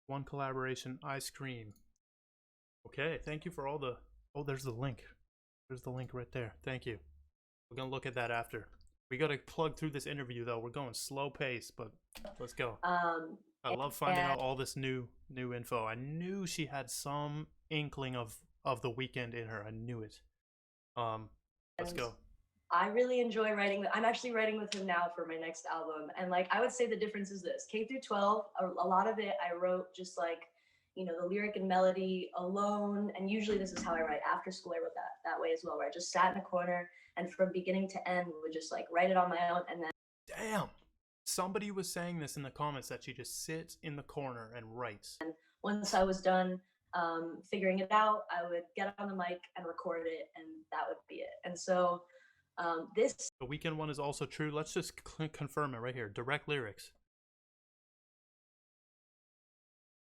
Speaker 1: One collaboration, Ice Cream. Okay, thank you for all the... Oh, there's the link. There's the link right there. Thank you. We're going to look at that after. We got to plug through this interview, though. We're going slow pace, but let's go. I love finding out all this new info. I knew she had some inkling of the Weeknd in her. I knew it. Let's go.
Speaker 3: I really enjoy writing. I'm actually writing with him now for my next album. And like, I would say the difference is this: K through 12, a lot of it I wrote just like, you know, the lyric and melody alone. And usually this is how I write. After school, I wrote that way as well, where I just sat in a corner and from beginning to end would just like write it on my own. And then,
Speaker 1: damn, somebody was saying this in the comments that she just sits in the corner and writes.
Speaker 3: And once I was done figuring it out, I would get on the mic and record it, and that would be it. And so the
Speaker 1: Weeknd one is also true. Let's just confirm it right here. Direct lyrics.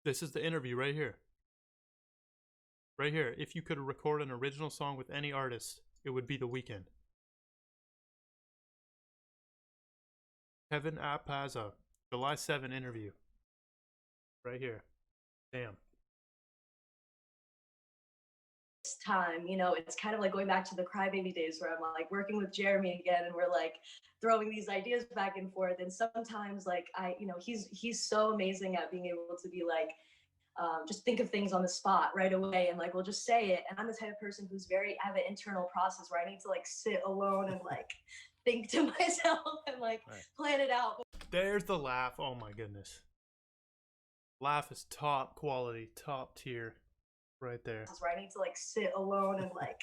Speaker 1: This is the interview right here. Right here. If you could record an original song with any artist, it would be The Weeknd. Kevin Apaza, July 7 interview. Right here. Damn.
Speaker 3: Time, you know, it's kind of like going back to the Crybaby days where I'm like working with Jeremy again, and we're like throwing these ideas back and forth. And sometimes like he's so amazing at being able to be like just think of things on the spot right away, and like we'll just say it. And I'm the type of person who's I have an internal process where I need to like sit alone and like think to myself and like plan it out.
Speaker 1: There's the laugh. Oh my goodness. Laugh is top quality, top tier. Right there.
Speaker 3: Where I need to like sit alone and like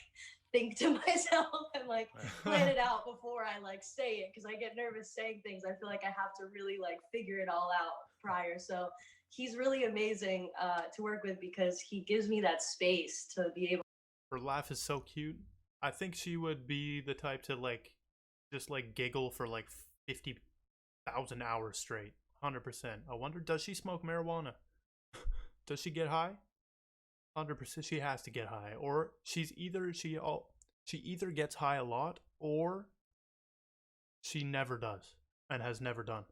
Speaker 3: think to myself and like plan it out before I like say it, because I get nervous saying things. I feel like I have to really like figure it all out prior. So he's really amazing to work with because he gives me that space to be able.
Speaker 1: Her laugh is so cute. I think she would be the type to like just like giggle for like 50,000 hours straight. 100%. I wonder, does she smoke marijuana? Does she get high? 100%. She has to get high, or she either gets high a lot, or she never does and has never done.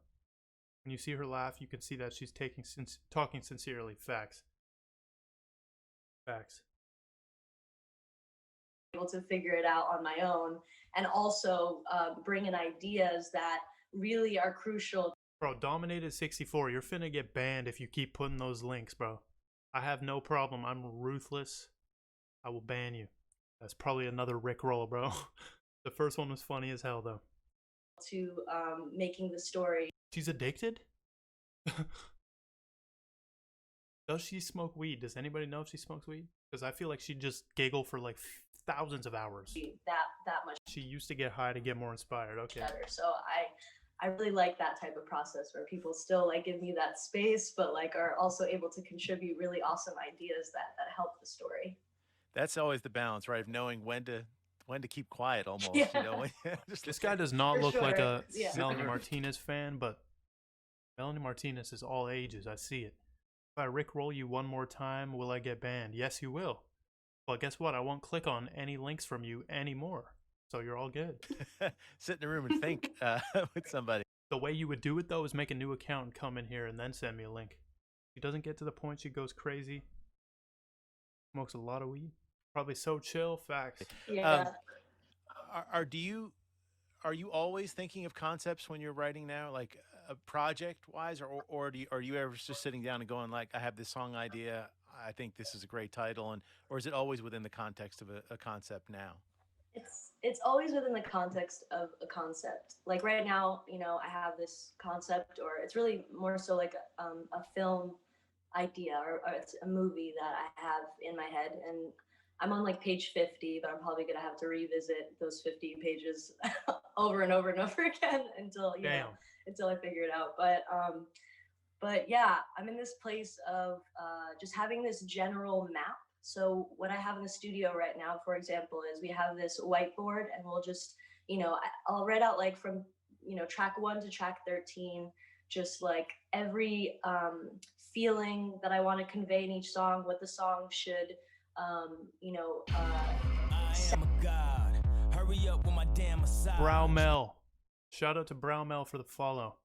Speaker 1: When you see her laugh, you can see that she's talking sincerely. Facts.
Speaker 3: Able to figure it out on my own, and also bring in ideas that really are crucial.
Speaker 1: Bro, Dominated 64, you're finna get banned if you keep putting those links, bro. I have no problem. I'm ruthless. I will ban you. That's probably another Rickroll, bro. The first one was funny as hell, though.
Speaker 3: To making the story.
Speaker 1: She's addicted? Does she smoke weed? Does anybody know if she smokes weed? Because I feel like she'd just giggle for like thousands of hours.
Speaker 3: That much.
Speaker 1: She used to get high to get more inspired. Okay.
Speaker 3: Better. So I really like that type of process where people still like give me that space, but like are also able to contribute really awesome ideas that help the story.
Speaker 2: That's always the balance, right? Of knowing when to keep quiet, almost.
Speaker 3: Yeah.
Speaker 2: You know,
Speaker 1: this guy does not look like a Melanie
Speaker 2: Yeah.
Speaker 1: Martinez fan, but Melanie Martinez is all ages. I see it. If I Rickroll you one more time, will I get banned? Yes, you will. Well, guess what? I won't click on any links from you anymore. So you're all good.
Speaker 2: Sit in a room and think with somebody.
Speaker 1: The way you would do it, though, is make a new account and come in here and then send me a link. She doesn't get to the point she goes crazy. Smokes a lot of weed. Probably so chill. Facts.
Speaker 3: Yeah.
Speaker 2: Are you always thinking of concepts when you're writing now, like project wise, or are you ever just sitting down and going like, I have this song idea, I think this is a great title, and or is it always within the context of a concept now?
Speaker 3: It's always within the context of a concept. Like right now, you know, I have this concept, or it's really more so like a film idea, or it's a movie that I have in my head, and I'm on like page 50, but I'm probably gonna have to revisit those 50 pages over and over and over again until
Speaker 1: Damn.
Speaker 3: until I figure it out. But yeah, I'm in this place of just having this general map. So what I have in the studio right now, for example, is we have this whiteboard, and we'll just, you know, I'll write out like from, you know, track 1 to track 13, just like every feeling that I want to convey in each song, what the song should, you know.
Speaker 4: I am a god. Hurry up with my damn massage.
Speaker 1: Browmel. Shout out to Browmel for the follow.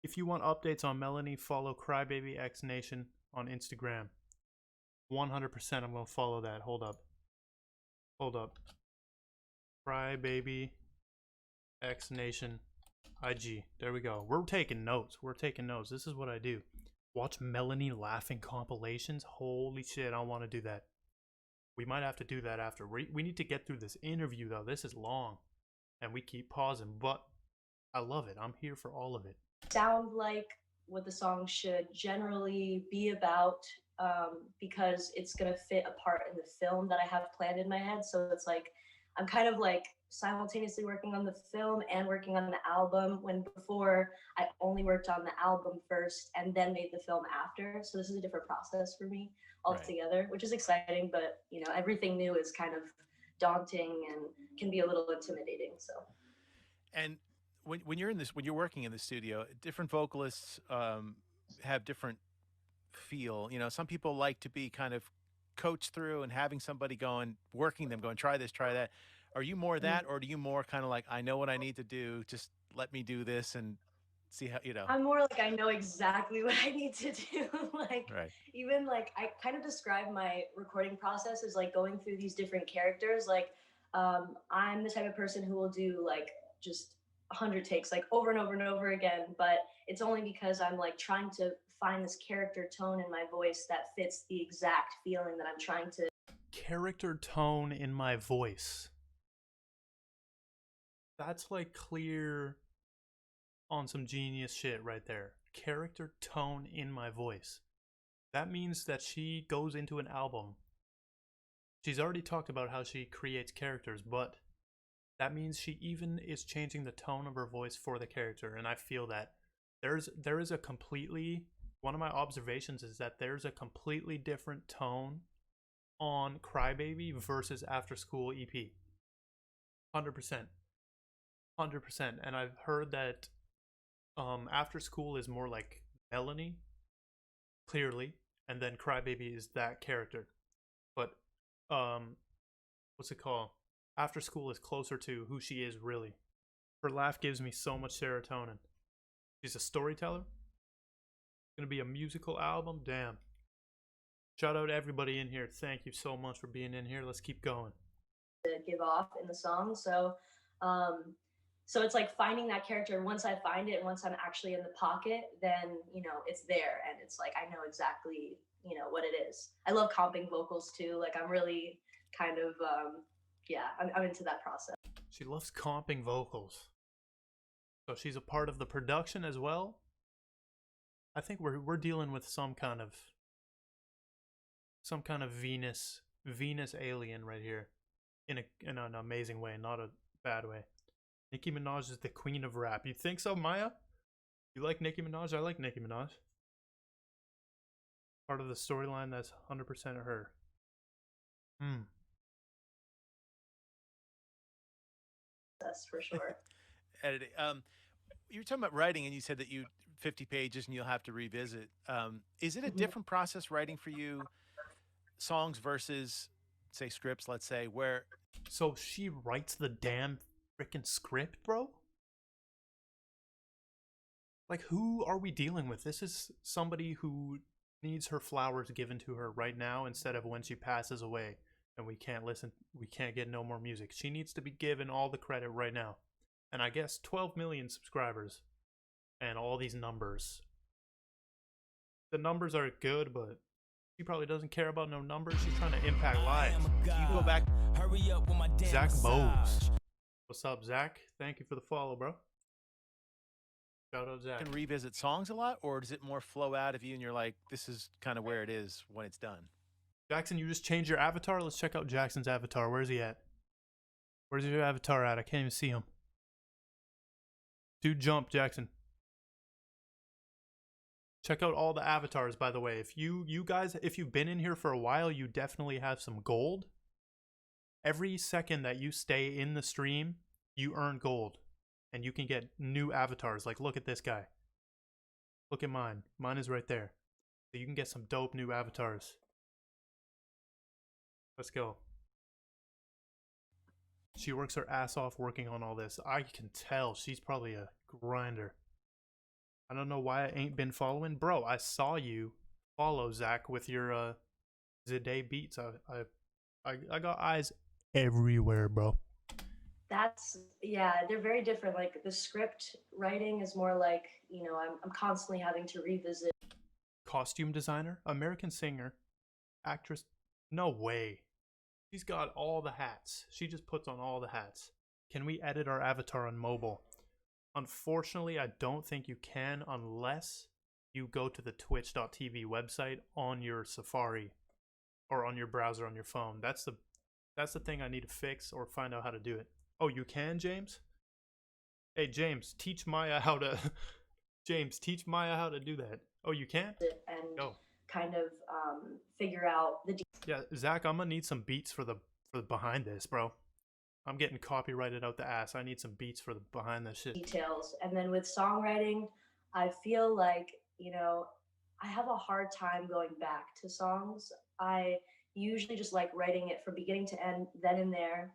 Speaker 1: If you want updates on Melanie, follow Crybaby X Nation on Instagram. 100% I'm going to follow that. Hold up. Crybaby X Nation IG. There we go. We're taking notes. This is what I do. Watch Melanie laughing compilations. Holy shit, I want to do that. We might have to do that after. We need to get through this interview, though. This is long. And we keep pausing, but I love it. I'm here for all of it.
Speaker 3: Sound like what the song should generally be about, because it's gonna fit a part in the film that I have planned in my head. So it's like I'm kind of like simultaneously working on the film and working on the album, when before I only worked on the album first and then made the film after. So this is a different process for me altogether, which is exciting, but you know, everything new is kind of daunting and can be a little intimidating. So
Speaker 2: And when you're in this, when you're working in the studio, different vocalists have different feel. You know, some people like to be kind of coached through and having somebody going, working them, going, try this, try that. Are you more that, or do you more kind of like, I know what I need to do, just let me do this and see how, you know?
Speaker 3: I'm more like I know exactly what I need to do. Like
Speaker 2: Right.
Speaker 3: even like I kind of describe my recording process as like going through these different characters. Like I'm the type of person who will do like just 100 takes like over and over and over again, but it's only because I'm like trying to find this character tone in my voice that fits the exact feeling that I'm trying to.
Speaker 1: Character tone in my voice. That's like clear on some genius shit right there. Character tone in my voice. That means that she goes into an album. She's already talked about how she creates characters, but that means she even is changing the tone of her voice for the character. And I feel that there is a completely, one of my observations is that there's a completely different tone on Crybaby versus After School EP. 100%. And I've heard that After School is more like Melanie, clearly, and then Crybaby is that character. But what's it called? After School is closer to who she is really. Her laugh gives me so much serotonin. She's a storyteller. It's gonna be a musical album. Damn. Shout out to everybody in here. Thank you so much for being in here. Let's keep going.
Speaker 3: To give off in the song. So so it's like finding that character, and once I find it, and once I'm actually in the pocket, then you know it's there, and it's like I know exactly, you know, what it is. I love comping vocals too. Like I'm really kind of yeah, I'm into that process.
Speaker 1: She loves comping vocals. So she's a part of the production as well. I think we're dealing with some kind of Venus alien right here, in an amazing way, not a bad way. Nicki Minaj is the queen of rap. You think so, Maya? You like Nicki Minaj? I like Nicki Minaj. Part of the storyline that's 100% of her.
Speaker 3: That's for sure.
Speaker 2: Editing. You were talking about writing, and you said that you 50 pages and you'll have to revisit. Is it a different process writing for you, songs versus, say, scripts? Let's say where.
Speaker 1: So she writes the damn freaking script, bro? Like, who are we dealing with? This is somebody who needs her flowers given to her right now instead of when she passes away and we can't get no more music. She needs to be given all the credit right now. And I guess 12 million subscribers and all these numbers. The numbers are good, but She probably doesn't care about no numbers. She's trying to impact lives.
Speaker 2: Can you go back?
Speaker 4: Hurry up with my damn
Speaker 1: Zach
Speaker 4: massage.
Speaker 1: Bowes. What's up, Zach? Thank you for the follow, bro. Shout out, Zach.
Speaker 2: And revisit songs a lot, or does it more flow out of you and you're like, this is kind of where it is when it's done?
Speaker 1: Jackson, you just changed your avatar? Let's check out Jackson's avatar. Where's he at? Where's your avatar at? I can't even see him. Dude, jump, Jackson. Check out all the avatars, by the way. If you guys, if you've been in here for a while, you definitely have some gold. Every second that you stay in the stream, you earn gold. And you can get new avatars. Like, look at this guy. Look at mine. Mine is right there. So you can get some dope new avatars. Let's go. She works her ass off working on all this. I can tell she's probably a grinder. I don't know why I ain't been following. Bro, I saw you follow Zach with your Zday beats. I got eyes everywhere, bro.
Speaker 3: That's, yeah, they're very different. Like the script writing is more like, you know, I'm constantly having to revisit.
Speaker 1: Costume designer, American singer, actress. No way. She's got all the hats. She just puts on all the hats. Can we edit our avatar on mobile? Unfortunately, I don't think you can unless you go to the twitch.tv website on your Safari or on your browser on your phone. That's the thing I need to fix or find out how to do it. Oh, you can, James? Hey, James, teach Maya how to James, teach Maya how to do that. Oh, you can?
Speaker 3: And
Speaker 1: Go.
Speaker 3: kind of figure out the
Speaker 1: Yeah, Zach, I'm gonna need some beats for the behind this, bro. I'm getting copyrighted out the ass. I need some beats for the behind this shit.
Speaker 3: details. And then with songwriting, I feel like, you know, I have a hard time going back to songs. I usually just like writing it from beginning to end, then and there,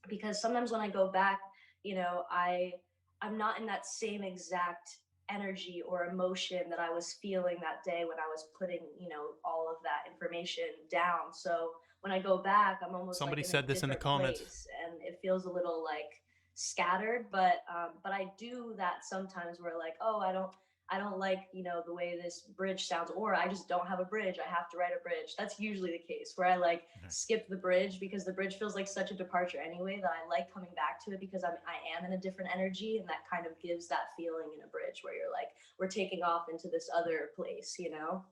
Speaker 3: because sometimes when I go back, you know, I'm not in that same exact energy or emotion that I was feeling that day when I was putting, you know, all of that information down. So when I go back, I'm almost
Speaker 1: Somebody
Speaker 3: like
Speaker 1: said this in the comments.
Speaker 3: place, and it feels a little like scattered. But I do that sometimes where like, oh, I don't like, you know, the way this bridge sounds, or I just don't have a bridge. I have to write a bridge. That's usually the case where I like skip the bridge because the bridge feels like such a departure anyway that I like coming back to it because I am in a different energy, and that kind of gives that feeling in a bridge where you're like, we're taking off into this other place, you know?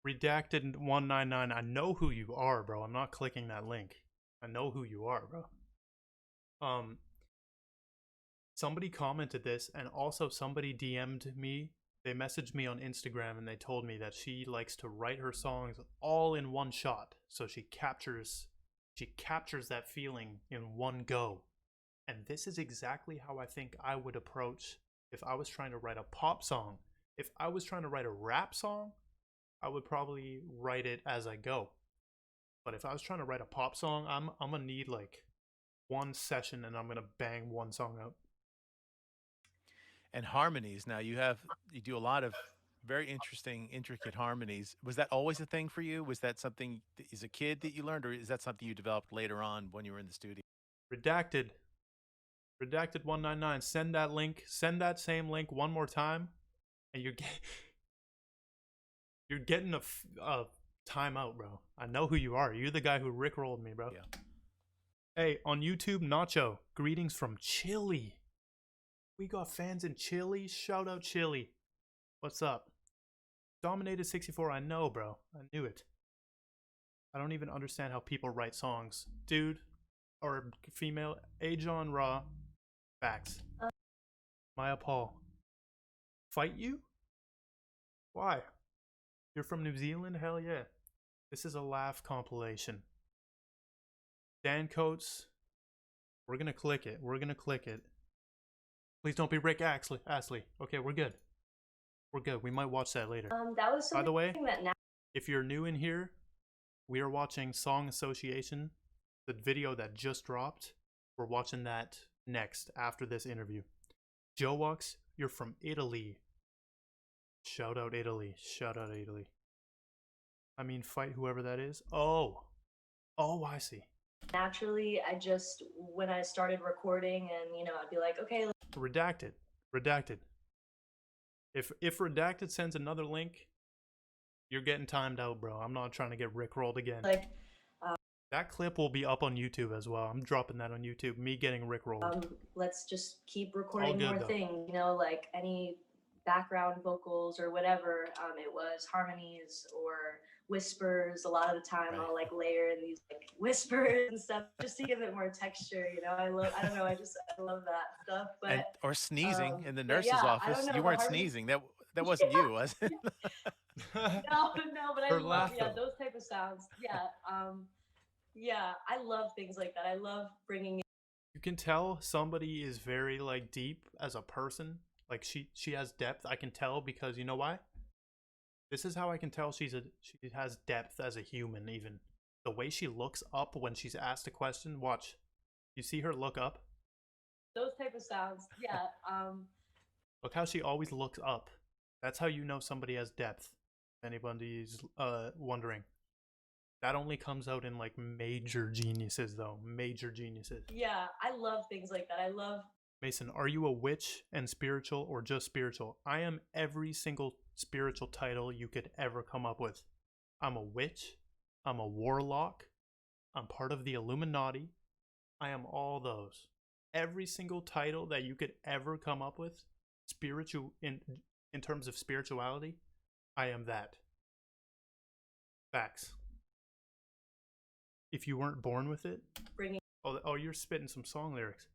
Speaker 1: Redacted 199. I know who you are, bro. I'm not clicking that link. I know who you are, bro. Somebody commented this, and also somebody DM'd me. They messaged me on Instagram and they told me that she likes to write her songs all in one shot. So she captures that feeling in one go. And this is exactly how I think I would approach if I was trying to write a pop song. If I was trying to write a rap song, I would probably write it as I go. But if I was trying to write a pop song, I'm gonna need like one session and I'm gonna bang one song out.
Speaker 2: And harmonies. Now you do a lot of very interesting, intricate harmonies. Was that always a thing for you? Was that something as a kid that you learned, or is that something you developed later on when you were in the studio?
Speaker 1: Redacted 199. Send that link. Send that same link one more time, and you're getting a timeout, bro. I know who you are. You're the guy who rickrolled me, bro.
Speaker 2: Yeah.
Speaker 1: Hey, on YouTube, Nacho. Greetings from Chile. We got fans in Chile. Shout out Chile. What's up? Dominated 64. I know, bro. I knew it. I don't even understand how people write songs. Dude, or female, Ajon Ra. Facts. Maya Paul. Fight you? Why? You're from New Zealand? Hell yeah. This is a laugh compilation. Dan Coates. We're gonna click it. We're gonna click it. Please don't be Rick Astley. Okay, we're good. We're good. We might watch that later.
Speaker 3: That was something
Speaker 1: By the way,
Speaker 3: that now
Speaker 1: if you're new in here, we are watching Song Association, the video that just dropped. We're watching that next after this interview. Joe Wux, you're from Italy. Shout out Italy. Shout out Italy. I mean, fight whoever that is. Oh, I see.
Speaker 3: naturally, when I started recording and, you know, I'd be like, okay,
Speaker 1: Redacted. If Redacted sends another link, You're getting timed out, bro. I'm not trying to get rickrolled again.
Speaker 3: Like,
Speaker 1: that clip will be up on YouTube as well. I'm dropping that on YouTube. Me getting rickrolled.
Speaker 3: let's just keep recording
Speaker 1: good,
Speaker 3: more
Speaker 1: though.
Speaker 3: things, you know, like any background vocals or whatever. It was harmonies or whispers. A lot of the time
Speaker 2: Right.
Speaker 3: I'll like layer in these like whispers and stuff just to give it more texture, you know. I don't know, I love that stuff. But
Speaker 2: or sneezing in the
Speaker 3: but
Speaker 2: nurse's
Speaker 3: yeah, I
Speaker 2: office.
Speaker 3: don't know,
Speaker 2: You
Speaker 3: the
Speaker 2: weren't
Speaker 3: hardest-
Speaker 2: sneezing. That wasn't you, was it?
Speaker 3: no, but I
Speaker 1: Her
Speaker 3: love
Speaker 1: laugh,
Speaker 3: yeah,
Speaker 1: though.
Speaker 3: those type of sounds. Yeah. Yeah, I love things like that. I love bringing
Speaker 1: You can tell somebody is very like deep as a person. Like she has depth. I can tell because you know why? This is how I can tell she has depth as a human. Even the way she looks up when she's asked a question. Watch, you see her look up.
Speaker 3: those type of sounds. Yeah.
Speaker 1: Look how she always looks up. That's how you know somebody has depth. If anybody's wondering. That only comes out in like major geniuses though. Major geniuses.
Speaker 3: Yeah, I love things like that. I love
Speaker 1: Mason, are you a witch and spiritual or just spiritual? I am every single spiritual title you could ever come up with. I'm a witch. I'm a warlock. I'm part of the Illuminati. I am all those. Every single title that you could ever come up with, spiritual in terms of spirituality, I am that. Facts. If you weren't born with it,
Speaker 3: bringing
Speaker 1: oh, you're spitting some song lyrics.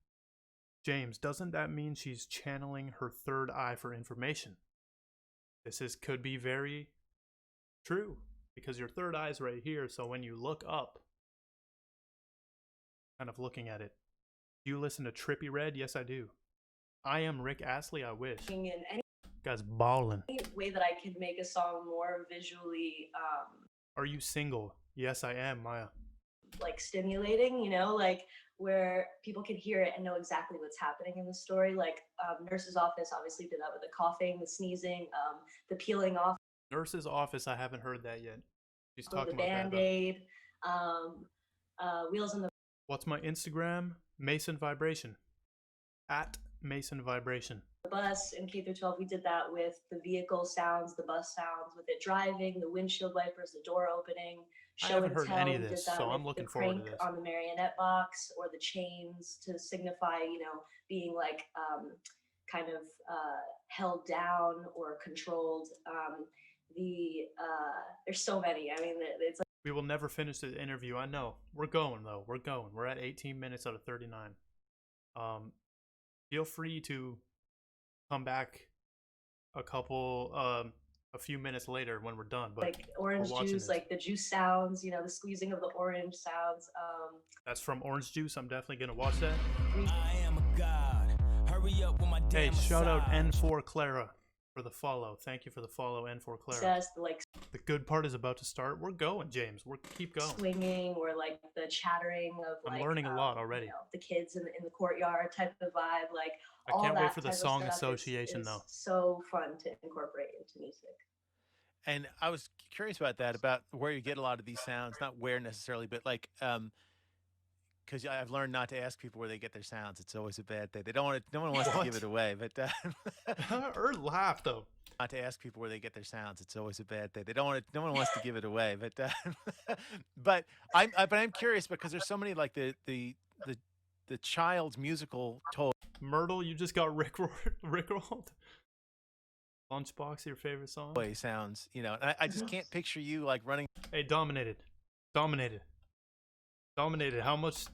Speaker 1: James, doesn't that mean she's channeling her third eye for information? Could be very true because your third eye is right here. So when you look up, kind of looking at it, do you listen to Trippy Red? Yes, I do. I am Rick Astley. I wish.
Speaker 3: in any
Speaker 1: Guy's balling.
Speaker 3: way that I could make a song more visually
Speaker 1: Are you single? Yes, I am, Maya.
Speaker 3: like stimulating, you know, like where people can hear it and know exactly what's happening in the story. Like Nurse's Office obviously did that with the coughing, the sneezing, the peeling off
Speaker 1: Nurse's Office. I haven't heard that yet. She's
Speaker 3: of the
Speaker 1: talking about that.
Speaker 3: Band-Aid, Wheels in the
Speaker 1: What's my Instagram? Mason Vibration. At Mason Vibration.
Speaker 3: Bus in K through 12. We did that with the vehicle sounds, the bus sounds, with it driving, the windshield wipers, the door opening.
Speaker 1: I
Speaker 3: Show
Speaker 1: haven't
Speaker 3: and
Speaker 1: heard
Speaker 3: tell.
Speaker 1: any of
Speaker 3: We did
Speaker 1: this,
Speaker 3: that
Speaker 1: so
Speaker 3: with
Speaker 1: I'm looking
Speaker 3: the
Speaker 1: forward to
Speaker 3: crank
Speaker 1: this.
Speaker 3: on the marionette box or the chains to signify, you know, being like kind of held down or controlled. There's so many. I mean, it's like
Speaker 1: We will never finish the interview. I know. We're going though. We're going. We're at 18 minutes out of 39. Feel free to come back a few minutes later when we're done. But
Speaker 3: like orange
Speaker 1: watching
Speaker 3: juice,
Speaker 1: this.
Speaker 3: like the juice sounds, you know, the squeezing of the orange sounds.
Speaker 1: That's from Orange Juice. I'm definitely gonna watch that.
Speaker 4: I am a god. Hurry up with my
Speaker 1: Hey,
Speaker 4: damn
Speaker 1: shout out
Speaker 4: massage.
Speaker 1: N4 Clara for the follow. Thank you for the follow, N4 Clara.
Speaker 3: Says the like
Speaker 1: The good part is about to start. We're going, James. We're keep going.
Speaker 3: swinging or like the chattering of
Speaker 1: I'm
Speaker 3: like
Speaker 1: learning a lot already.
Speaker 3: you know, the kids in the courtyard type of vibe, like
Speaker 1: I
Speaker 3: all
Speaker 1: can't
Speaker 3: that
Speaker 1: wait for the
Speaker 3: type of
Speaker 1: song
Speaker 3: stuff
Speaker 1: association
Speaker 3: is
Speaker 1: though.
Speaker 3: so fun to incorporate into music.
Speaker 2: And I was curious about that, about where you get a lot of these sounds, not where necessarily, but like, because I've learned not to ask people where they get their sounds. It's always a bad thing. They don't want it, no one wants to give
Speaker 1: What?
Speaker 2: it away, but
Speaker 1: Or laugh though.
Speaker 2: not to ask people where they get their sounds. It's always a bad thing. They don't want it, no one wants to give it away, but but I'm curious because there's so many like the child's musical toy
Speaker 1: Myrtle, you just got rickrolled. Lunchbox, your favorite song?
Speaker 2: sounds, you know. And I just can't picture you like running.
Speaker 1: Hey, dominated. How much?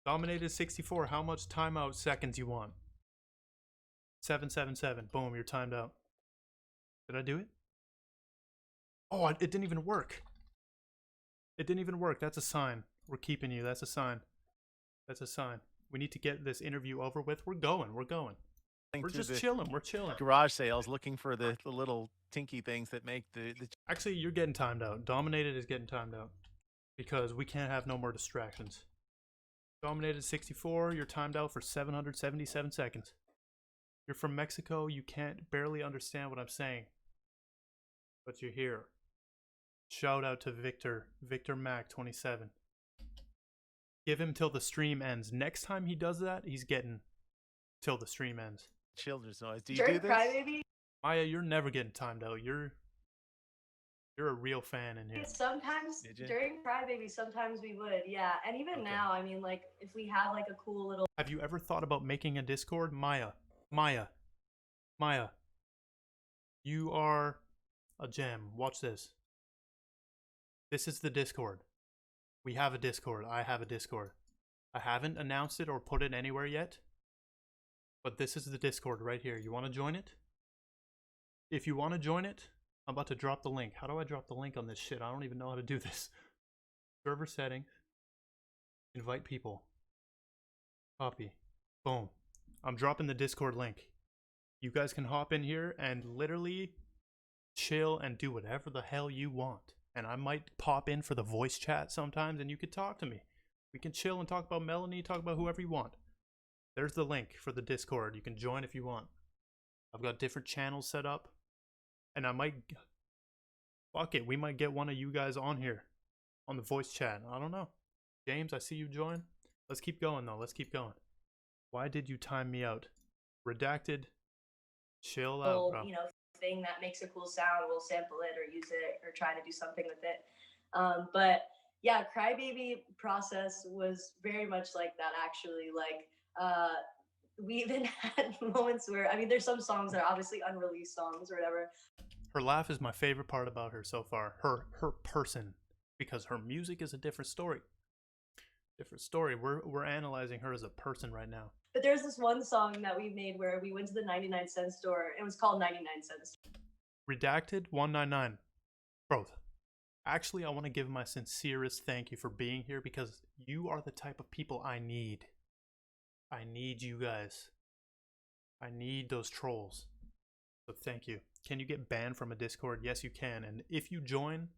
Speaker 1: Dominated 64. How much timeout seconds you want? 777. Boom, you're timed out. Did I do it? Oh, it didn't even work. It didn't even work. That's a sign. We're keeping you. That's a sign. That's a sign. We need to get this interview over with. We're going. We're
Speaker 2: through
Speaker 1: just
Speaker 2: the
Speaker 1: chilling. We're chilling.
Speaker 2: garage sales looking for the little tinky things that make the
Speaker 1: Actually, you're getting timed out. Dominated is getting timed out because we can't have no more distractions. Dominated 64, you're timed out for 777 seconds. You're from Mexico, you can't barely understand what I'm saying. But you're here. Shout out to Victor Mac 27. Give him till the stream ends. Next time he does that, he's getting till the stream ends.
Speaker 2: children's noise. Do you
Speaker 3: Sure,
Speaker 2: do this?
Speaker 3: Crybaby.
Speaker 1: Maya, you're never getting timed out. You're You're a real fan in here.
Speaker 3: Sometimes
Speaker 2: Did ya?
Speaker 3: during Crybaby, sometimes we would, yeah. And even
Speaker 2: Okay.
Speaker 3: now, I mean, like if we have like a cool little
Speaker 1: Have you ever thought about making a Discord? Maya, you are a gem. Watch this. This is the Discord. We have a Discord. I have a Discord. I haven't announced it or put it anywhere yet, but this is the Discord right here. You want to join it? If you want to join it, I'm about to drop the link. How do I drop the link on this shit? I don't even know how to do this. Server settings. Invite people. Copy. Boom. I'm dropping the Discord link. You guys can hop in here and literally chill and do whatever the hell you want. And I might pop in for the voice chat sometimes and you could talk to me. We can chill and talk about Melanie, talk about whoever you want. There's the link for the Discord. You can join if you want. I've got different channels set up. And I might... Fuck it, we might get one of you guys on here. On the voice chat. I don't know. James, I see you join. Let's keep going though. Let's keep going. Why did you time me out? Redacted. Chill out, bro.
Speaker 3: you know, thing that makes a cool sound. We'll sample it or use it or try to do something with it. But yeah, Crybaby process was very much like that actually. Like we even had moments where, I mean, there's some songs that are obviously unreleased songs or whatever.
Speaker 1: Her laugh is my favorite part about her so far. Her person, because her music is a different story. Different story. We're analyzing her as a person right now.
Speaker 3: But there's this one song that we made where we went to the 99-cent store. It was called 99 cents.
Speaker 1: Redacted 199. Bro, actually, I want to give my sincerest thank you for being here because you are the type of people I need. I need you guys. I need those trolls. So thank you. Can you get banned from a Discord? Yes, you can. And if you join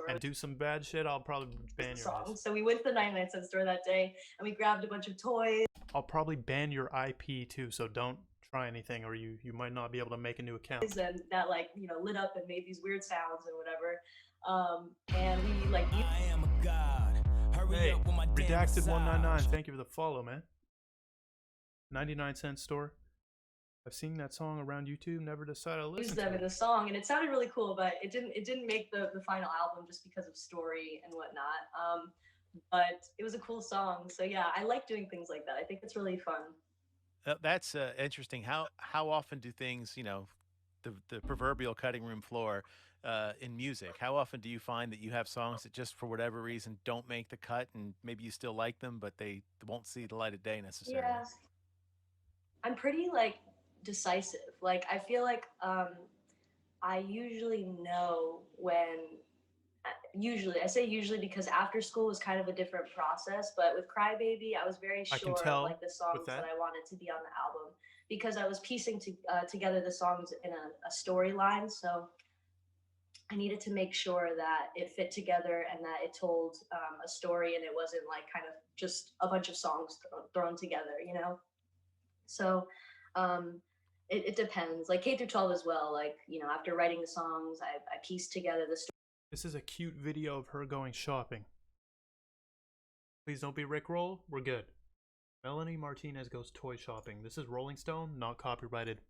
Speaker 1: and do some bad shit, I'll probably ban your ass.
Speaker 3: So we went to the 99-cent store that day and we grabbed a bunch of toys.
Speaker 1: I'll probably ban your IP too, so don't try anything or you might not be able to make a new account.
Speaker 3: And that, like, you know, lit up and made these weird sounds and whatever. And we like
Speaker 4: I am a god. Hurry
Speaker 1: Hey,
Speaker 4: up with my damn
Speaker 1: Redacted 199,
Speaker 4: massage.
Speaker 1: thank you for the follow, man. 99-cent store. I've seen that song around YouTube, never decided to
Speaker 3: used
Speaker 1: listen
Speaker 3: them
Speaker 1: to
Speaker 3: in the
Speaker 1: it.
Speaker 3: song, and it sounded really cool, but it didn't make the final album just because of story and whatnot. But it was a cool song, so yeah, I like doing things like that. I think it's really fun.
Speaker 2: That's interesting. How often do things, you know, the proverbial cutting room floor in music? How often do you find that you have songs that just for whatever reason don't make the cut, and maybe you still like them, but they won't see the light of day necessarily?
Speaker 3: Yeah, I'm pretty like decisive. Like I feel like I usually know when. Usually, I say usually because after school was kind of a different process, but with Crybaby, I was very
Speaker 1: I can
Speaker 3: sure
Speaker 1: tell
Speaker 3: of like the songs
Speaker 1: with
Speaker 3: that
Speaker 1: that.
Speaker 3: I wanted to be on the album because I was piecing together the songs in a storyline. So I needed to make sure that it fit together and that it told a story and it wasn't like kind of just a bunch of songs thrown together, you know? So it depends. Like K through 12 as well. Like, you know, after writing the songs, I pieced together the story.
Speaker 1: This is a cute video of her going shopping. Please don't be Rickroll. We're good. Melanie Martinez goes toy shopping. This is Rolling Stone, not copyrighted.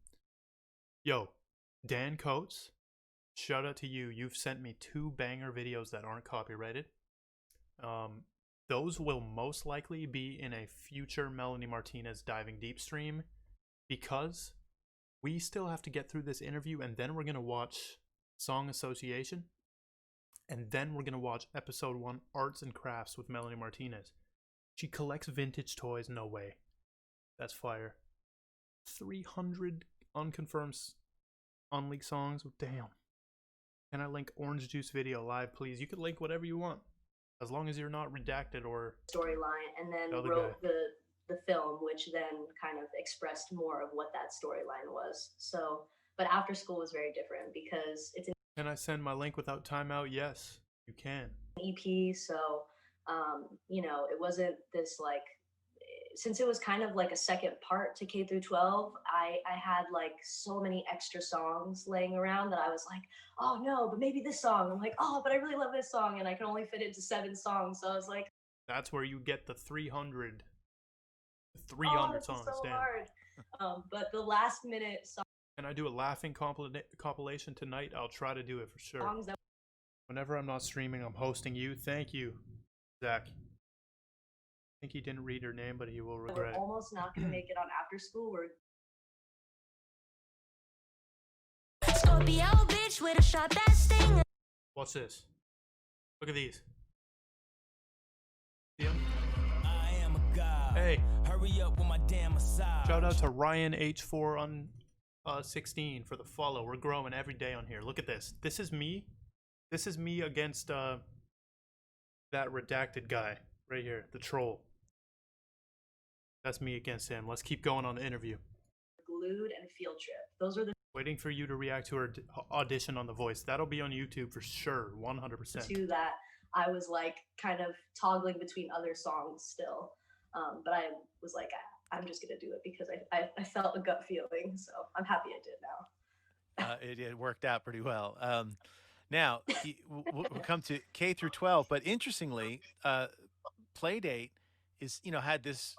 Speaker 1: Yo, Dan Coates, shout out to you. You've sent me 2 banger videos that aren't copyrighted. Those will most likely be in a future Melanie Martinez Diving Deep stream because we still have to get through this interview and then we're going to watch Song Association. And then we're going to watch episode 1, Arts and Crafts with Melanie Martinez. She collects vintage toys, no way. That's fire. 300 unconfirmed, unleaked songs, damn. Can I link Orange Juice video live, please? You can link whatever you want. As long as you're not redacted or...
Speaker 3: storyline, and then wrote the film, which then kind of expressed more of what that storyline was. So, but after school was very different because it's
Speaker 1: Can I send my link without timeout? Yes, you can.
Speaker 3: EP, so you know, it wasn't this like, since it was kind of like a second part to K through 12, I had like so many extra songs laying around that I was like, oh no, but maybe this song. I'm like, oh, but I really love this song, and I can only fit it into 7 songs. So I was like,
Speaker 1: that's where you get the 300
Speaker 3: this
Speaker 1: songs.
Speaker 3: is so
Speaker 1: Damn.
Speaker 3: hard. But the last minute
Speaker 1: Can I do a laughing compilation tonight? I'll try to do it for sure.
Speaker 3: songs that
Speaker 1: Whenever I'm not streaming, I'm hosting you. Thank you, Zach. I think he didn't read her name, but he will
Speaker 3: We're
Speaker 1: regret it.
Speaker 3: almost not going to make it on after school. We're
Speaker 6: Scorpio bitch with a shot that sting.
Speaker 1: Watch this. Look at these. See 'em?
Speaker 4: I am a god.
Speaker 1: Hey,
Speaker 4: Hurry up with my damn massage.
Speaker 1: shout out to Ryan H4 on 16 for the follow. We're growing every day on here. Look at this. This is me. This is me against that redacted guy right here, the troll. That's me against him. Let's keep going on the interview.
Speaker 3: Glued and Field Trip. Those are the
Speaker 1: Waiting for you to react to her audition on The Voice. That'll be on YouTube for sure, 100%.
Speaker 3: two that I was like kind of toggling between other songs still. But I was like, I'm just going to do it because I felt a gut feeling. So I'm happy I did now.
Speaker 2: It worked out pretty well. Now we'll come to K through 12, but interestingly, Playdate is had this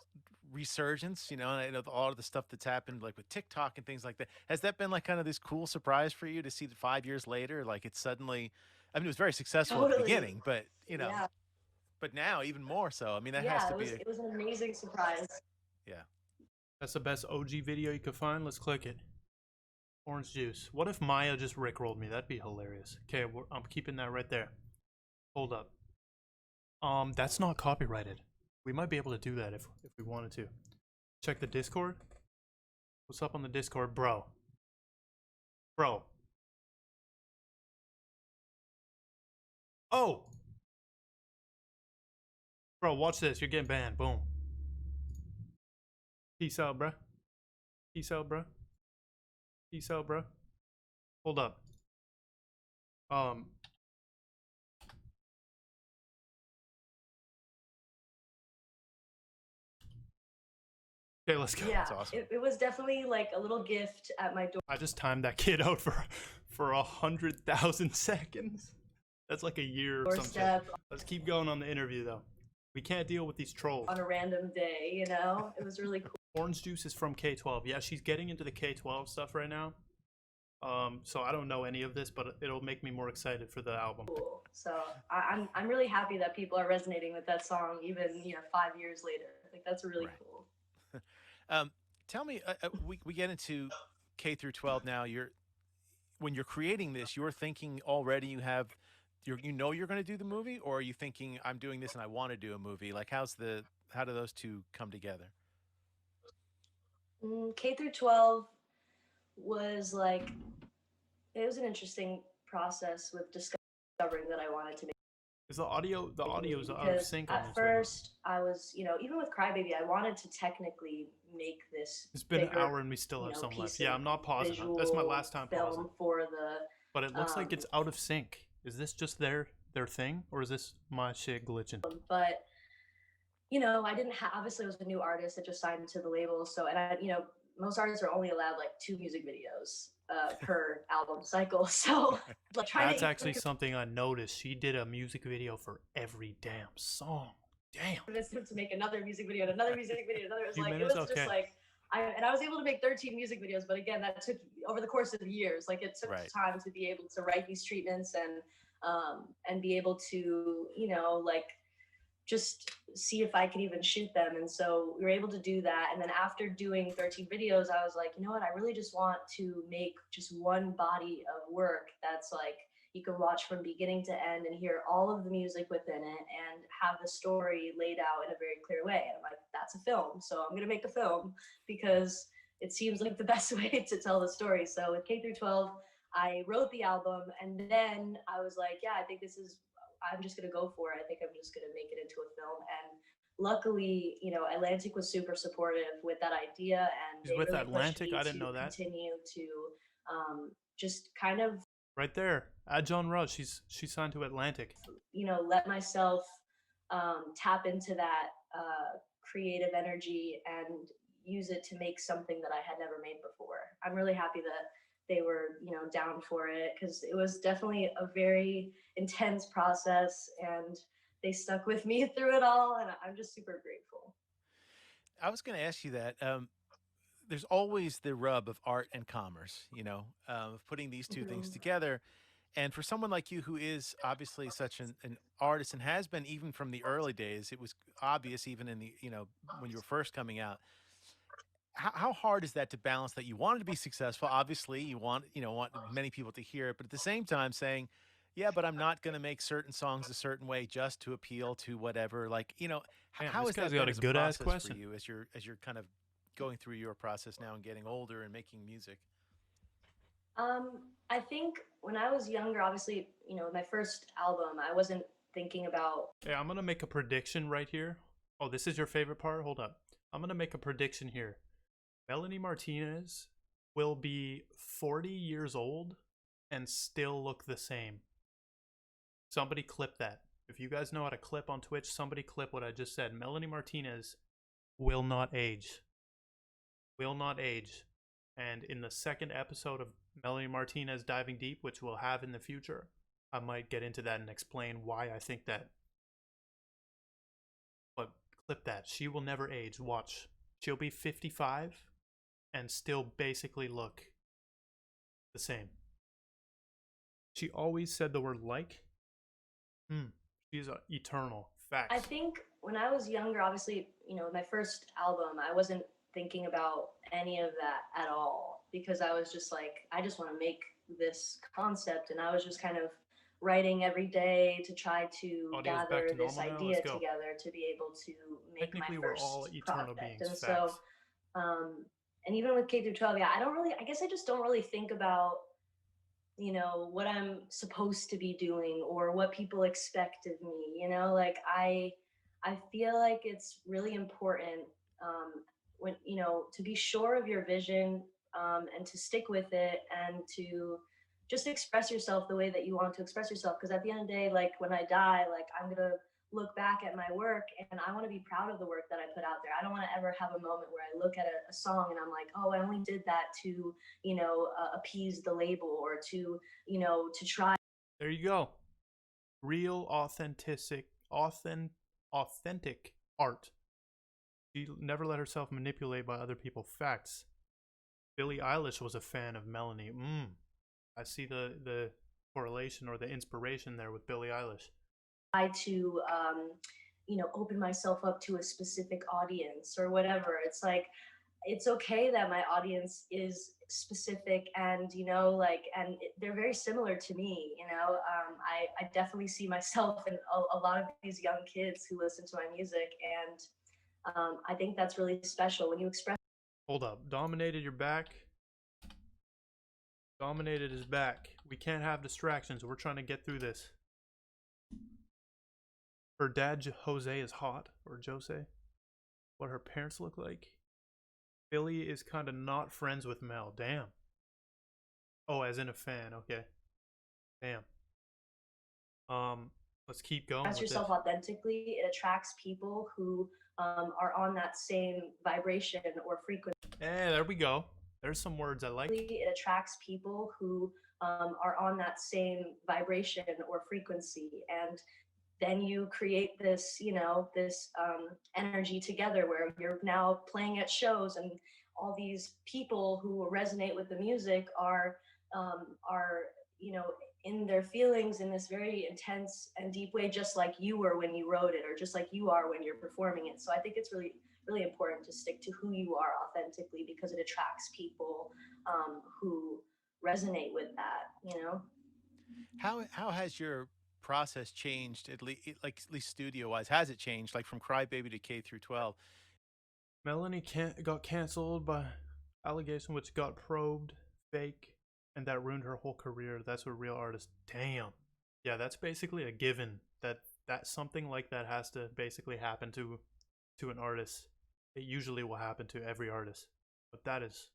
Speaker 2: resurgence, and I know all of the stuff that's happened like with TikTok and things like that. Has that been like kind of this cool surprise for you to see that 5 years later, like it's suddenly, I mean, it was very successful at the
Speaker 3: Totally.
Speaker 2: beginning, but
Speaker 3: Yeah.
Speaker 2: but now even more so. I mean, that
Speaker 3: Yeah,
Speaker 2: has to be,
Speaker 3: it was an amazing surprise.
Speaker 2: yeah.
Speaker 1: That's the best OG video you could find. Let's click it. Orange juice. What if Maya just rickrolled me? That'd be hilarious. Okay, I'm keeping that right there. Hold up. That's not copyrighted. We might be able to do that if we wanted to. Check the Discord. What's up on the Discord, bro? Bro. Oh! Bro, watch this. You're getting banned. Boom. Peace out, bruh. Peace out, bruh. Peace out, bruh. Hold up. Okay, let's go.
Speaker 3: Yeah,
Speaker 2: That's awesome.
Speaker 3: it was definitely like a little gift at my door.
Speaker 1: I just timed that kid out for 100,000 seconds. That's like a year or something.
Speaker 3: Doorstep
Speaker 1: Let's keep going on the interview though. We can't deal with these trolls.
Speaker 3: on a random day, It was really cool.
Speaker 1: Orange Juice is from K12. Yeah, she's getting into the K12 stuff right now. So I don't know any of this, but it'll make me more excited for the album.
Speaker 3: So I'm really happy that people are resonating with that song, even 5 years later. Like that's really
Speaker 2: Right.
Speaker 3: cool.
Speaker 2: Tell me, we get into K through 12 now. When you're creating this, you're thinking already you're going to do the movie, or are you thinking I'm doing this and I want to do a movie? Like how do those two come together?
Speaker 3: K through 12 was like, it was an interesting process with discovering that I wanted to make.
Speaker 1: Is the audio's out of
Speaker 3: Because
Speaker 1: sync on
Speaker 3: at
Speaker 1: this
Speaker 3: first I was, even with Crybaby, I wanted to technically make this.
Speaker 1: It's been an
Speaker 3: bigger,
Speaker 1: hour and we still have some
Speaker 3: piece
Speaker 1: left. Yeah,
Speaker 3: of
Speaker 1: I'm not pausing. That's my last time
Speaker 3: film
Speaker 1: pausing.
Speaker 3: for the.
Speaker 1: But it looks like it's out of sync. Is this just their thing, or is this my shit glitching?
Speaker 3: But I didn't have. Obviously, I was a new artist that just signed to the label, so most artists are only allowed like 2 music videos per album cycle. So like
Speaker 1: That's actually something I noticed. She did a music video for every damn song. Damn.
Speaker 3: convince him to make another music video and another music video and another. It was
Speaker 1: Few
Speaker 3: like
Speaker 1: minutes?
Speaker 3: it was
Speaker 1: Okay.
Speaker 3: just like I was able to make 13 music videos, but again, that took over the course of years. Like it took
Speaker 2: Right.
Speaker 3: time to be able to write these treatments and be able to like just see if I could even shoot them. And so we were able to do that. And then after doing 13 videos, I was like, you know what? I really just want to make just one body of work that's like you can watch from beginning to end and hear all of the music within it and have the story laid out in a very clear way. And I'm like, that's a film. So I'm going to make a film because it seems like the best way to tell the story. So with K through 12, I wrote the album and then I was like, yeah, I think I'm just going to go for it. I think I'm just going to make it into a film. And luckily, Atlantic was super supportive with that idea. And
Speaker 1: She's
Speaker 3: they
Speaker 1: with
Speaker 3: really pushed
Speaker 1: Atlantic?
Speaker 3: me
Speaker 1: I didn't
Speaker 3: to
Speaker 1: know that.
Speaker 3: Continue to just kind of,
Speaker 1: Right there. Add John Rudd. She's signed to Atlantic.
Speaker 3: let myself tap into that creative energy and use it to make something that I had never made before. I'm really happy that they were, down for it because it was definitely a very intense process and they stuck with me through it all. And I'm just super grateful.
Speaker 2: I was going to ask you that. There's always the rub of art and commerce, of putting these two things together. And for someone like you who is obviously such an artist and has been even from the early days, it was obvious even in the, when you were first coming out. How hard is that to balance that you wanted to be successful? Obviously, you want many people to hear it, but at the same time saying, yeah, but I'm not going to make certain songs a certain way just to appeal to whatever. Like,
Speaker 1: Damn,
Speaker 2: how
Speaker 1: this
Speaker 2: has
Speaker 1: guy's
Speaker 2: that
Speaker 1: got
Speaker 2: been
Speaker 1: a
Speaker 2: as a
Speaker 1: good ass
Speaker 2: process for
Speaker 1: question.
Speaker 2: you as you're kind of going through your process now and getting older and making music?
Speaker 3: I think when I was younger, obviously, my first album, I wasn't thinking about.
Speaker 1: Hey, I'm gonna make a prediction right here. Oh, this is your favorite part? Hold up. I'm gonna make a prediction here. Melanie Martinez will be 40 years old and still look the same. Somebody clip that. If you guys know how to clip on Twitch, somebody clip what I just said. Melanie Martinez will not age. Will not age. And in the second episode of Melanie Martinez Diving Deep, which we'll have in the future, I might get into that and explain why I think that. But clip that. She will never age. Watch. She'll be 55 and still basically look the same. She always said the word like. She's eternal. Facts.
Speaker 3: I think when I was younger, obviously, my first album, I wasn't thinking about any of that at all because I was just like, I just want to make this concept, and I was just kind of writing every day to try to
Speaker 1: Audio's back
Speaker 3: gather
Speaker 1: to
Speaker 3: this
Speaker 1: normal now.
Speaker 3: idea
Speaker 1: Let's go.
Speaker 3: together to be able to make
Speaker 1: Technically,
Speaker 3: my
Speaker 1: we're
Speaker 3: first
Speaker 1: all eternal
Speaker 3: project.
Speaker 1: beings.
Speaker 3: And
Speaker 1: Facts.
Speaker 3: so, and even with K through 12, yeah, I guess I just don't really think about what I'm supposed to be doing or what people expect of me. Like I feel like it's really important, when to be sure of your vision, and to stick with it, and to just express yourself the way that you want to express yourself, because at the end of the day, like when I die, like I'm gonna look back at my work and I want to be proud of the work that I put out there. I don't want to ever have a moment where I look at a song and I'm like, oh, I only did that to appease the label, or to try.
Speaker 1: There you go. Real, authentic art. She never let herself manipulate by other people. Facts. Billie Eilish was a fan of Melanie. I see the correlation or the inspiration there with Billie Eilish.
Speaker 3: To open myself up to a specific audience or whatever. It's like, it's okay that my audience is specific, and they're very similar to me. I definitely see myself in a lot of these young kids who listen to my music, and I think that's really special when you express.
Speaker 1: Hold up. Dominated, you're back. Dominated is back. We can't have distractions. We're trying to get through this. Her dad, Jose, is hot. Or Jose. What her parents look like. Billy is kind of not friends with Mel. Damn. Oh, as in a fan. Okay. Damn. Let's keep going.
Speaker 3: Express yourself authentically. It attracts people who are on that same vibration or frequency.
Speaker 1: Hey, there we go. There's some words I like.
Speaker 3: It attracts people who are on that same vibration or frequency, and then you create this, this energy together where you're now playing at shows, and all these people who resonate with the music are in their feelings in this very intense and deep way, just like you were when you wrote it, or just like you are when you're performing it. So I think it's really, really important to stick to who you are authentically, because it attracts people who resonate with that.
Speaker 2: How has your process changed, at least studio wise? Has it changed, like from Crybaby to K through 12?
Speaker 1: Melanie got canceled by allegation which got probed, fake, and that ruined her whole career. That's a real artist. Damn. Yeah, that's basically a given that something like that has to basically happen to an artist. It usually will happen to every artist, but that's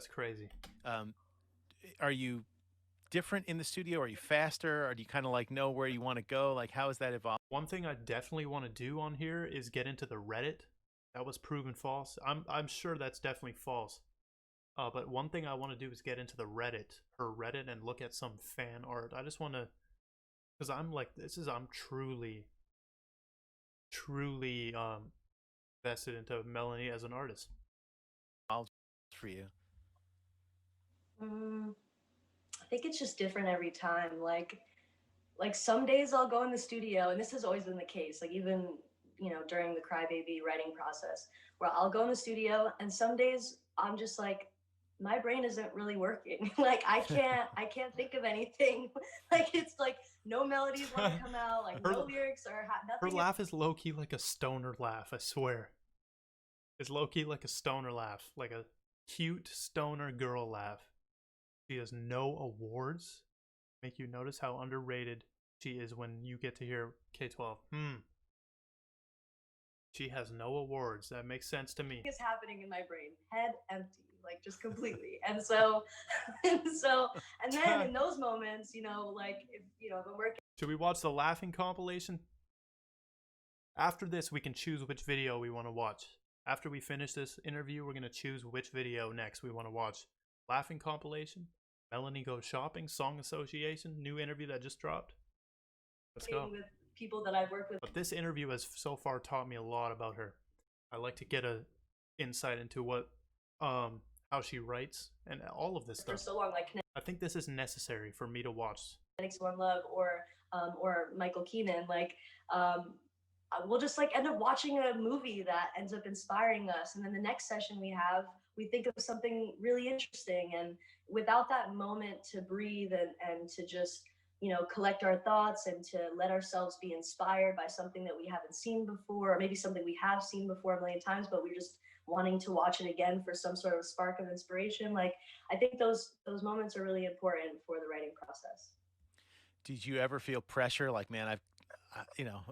Speaker 1: crazy.
Speaker 2: Are you different in the studio? Are you faster? Or do you kind of like know where you want to go? Like, how has that evolved?
Speaker 1: One thing I definitely want to do on here is get into the Reddit. That was proven false. I'm sure that's definitely false. But one thing I want to do is get into the Reddit, her Reddit, and look at some fan art. I just want to, because I'm like, I'm truly vested into Melanie as an artist.
Speaker 2: For you.
Speaker 3: think it's just different every time. Like some days I'll go in the studio, and this has always been the case. Like even during the Crybaby writing process, where I'll go in the studio, and some days I'm just like, my brain isn't really working. Like I can't think of anything. Like it's like no melodies want to come out. Like
Speaker 1: Her-
Speaker 3: no lyrics or
Speaker 1: Her
Speaker 3: nothing.
Speaker 1: laugh is low key like a stoner laugh, I swear. It's low key like a stoner laugh, like a cute stoner girl laugh. She has no awards. Make you notice how underrated she is when you get to hear K12. She has no awards. That makes sense to me.
Speaker 3: Is happening in my brain, head empty, like just completely. And so and then in those moments, like if I'm working.
Speaker 1: Should we watch the laughing compilation? After this, we can choose which video we want to watch. After we finish this interview, we're going to choose which video next we want to watch. Laughing compilation, Melanie Goes Shopping, Song Association, new interview that just dropped. Let's go.
Speaker 3: With people that I've worked with.
Speaker 1: But this interview has so far taught me a lot about her. I like to get a insight into what how she writes and all of this
Speaker 3: for
Speaker 1: stuff.
Speaker 3: so long, like
Speaker 1: I think this is necessary for me to watch.
Speaker 3: One Love or Michael Keenan, like we'll just like end up watching a movie that ends up inspiring us, and then the next session we think of something really interesting, and without that moment to breathe and to just collect our thoughts and to let ourselves be inspired by something that we haven't seen before, or maybe something we have seen before a million times, but we're just wanting to watch it again for some sort of spark of inspiration. Like I think those moments are really important for the writing process.
Speaker 2: Did you ever feel pressure? Like, man,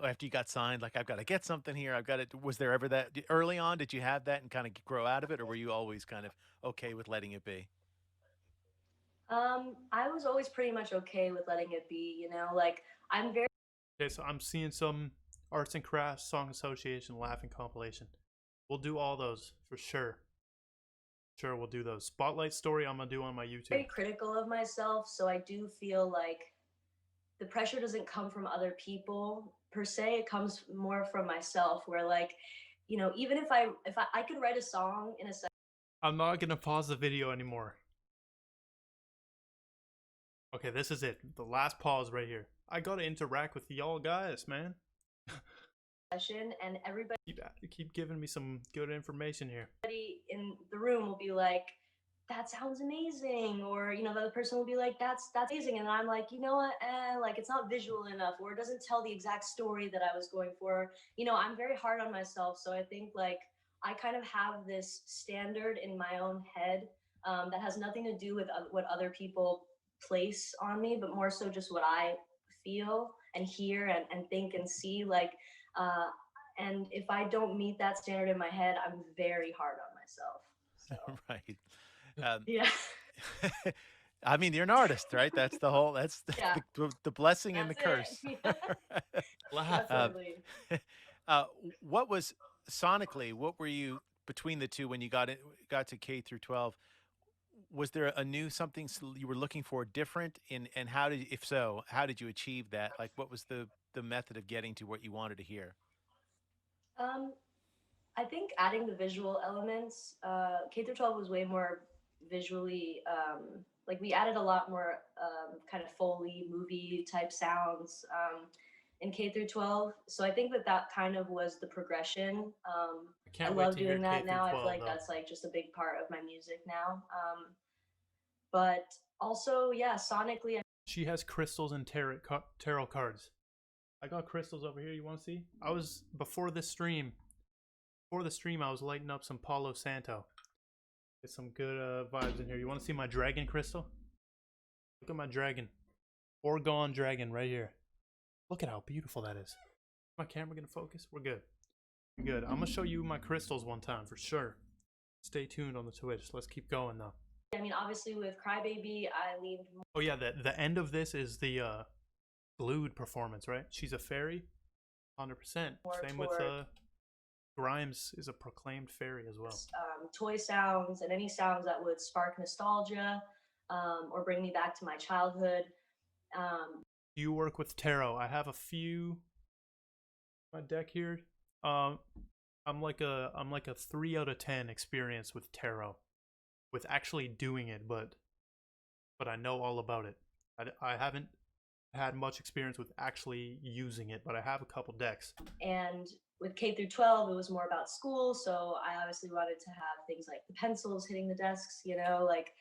Speaker 2: after you got signed, like I've got to get something here. I've got it. Was there ever that early on? Did you have that and kind of grow out of it, or were you always kind of okay with letting it be?
Speaker 3: I was always pretty much okay with letting it be. Like I'm very.
Speaker 1: Okay, so I'm seeing some Arts and Crafts, Song Association, Laughing compilation. We'll do all those for sure. Sure, we'll do those. Spotlight Story I'm gonna do on my YouTube.
Speaker 3: Very critical of myself, so I do feel like the pressure doesn't come from other people per se. It comes more from myself, where like, even if I could write a song in a second.
Speaker 1: I'm not gonna pause the video anymore. Okay, this is it. The last pause right here. I gotta interact with y'all guys, man.
Speaker 3: Session, and everybody
Speaker 1: keep giving me some good information here.
Speaker 3: in the room will be like, that sounds amazing, or the other person will be like, that's amazing, and I'm like, you know what, like it's not visual enough, or it doesn't tell the exact story that I was going for. I'm very hard on myself, so I think like I kind of have this standard in my own head that has nothing to do with what other people place on me, but more so just what I feel and hear and think and see. Like and if I don't meet that standard in my head, I'm very hard on myself. So.
Speaker 2: Right.
Speaker 3: Yeah.
Speaker 2: I mean, you're an artist, right? That's the whole. That's
Speaker 3: Yeah.
Speaker 2: the blessing and the curse.
Speaker 3: Definitely.
Speaker 2: What was sonically? What were you between the two when you got to K through 12? Was there a new something you were looking for different in, and if so, how did you achieve that? Like, what was the method of getting to what you wanted to hear?
Speaker 3: I think adding the visual elements, K through 12 was way more visually, like we added a lot more kind of Foley movie type sounds in K through 12. So I think that kind of was the progression. I love doing that now. I feel like that's like just a big part of my music now. But also, yeah, sonically.
Speaker 1: She has crystals and tarot cards. I got crystals over here. You want to see? I was before the stream. I was lighting up some Palo Santo. Get some good vibes in here. You want to see my dragon crystal? Look at my dragon. Orgone dragon right here. Look at how beautiful that is. My camera gonna focus? We're good. We're good. I'm gonna show you my crystals one time for sure. Stay tuned on the Twitch. Let's keep going though.
Speaker 3: I mean, obviously with Crybaby, I leaned more.
Speaker 1: Oh yeah, the end of this is the glued performance, right? She's a fairy, 100%. Same with Grimes is a proclaimed fairy as well.
Speaker 3: Toy sounds and any sounds that would spark nostalgia or bring me back to my childhood.
Speaker 1: You work with tarot. I have a few on my deck here. I'm like a 3 out of 10 experience with tarot, with actually doing it, but but I know all about it. I haven't had much experience with actually using it, but I have a couple decks.
Speaker 3: And with K through 12, it was more about school, so I obviously wanted to have things like the pencils hitting the desks, you know, like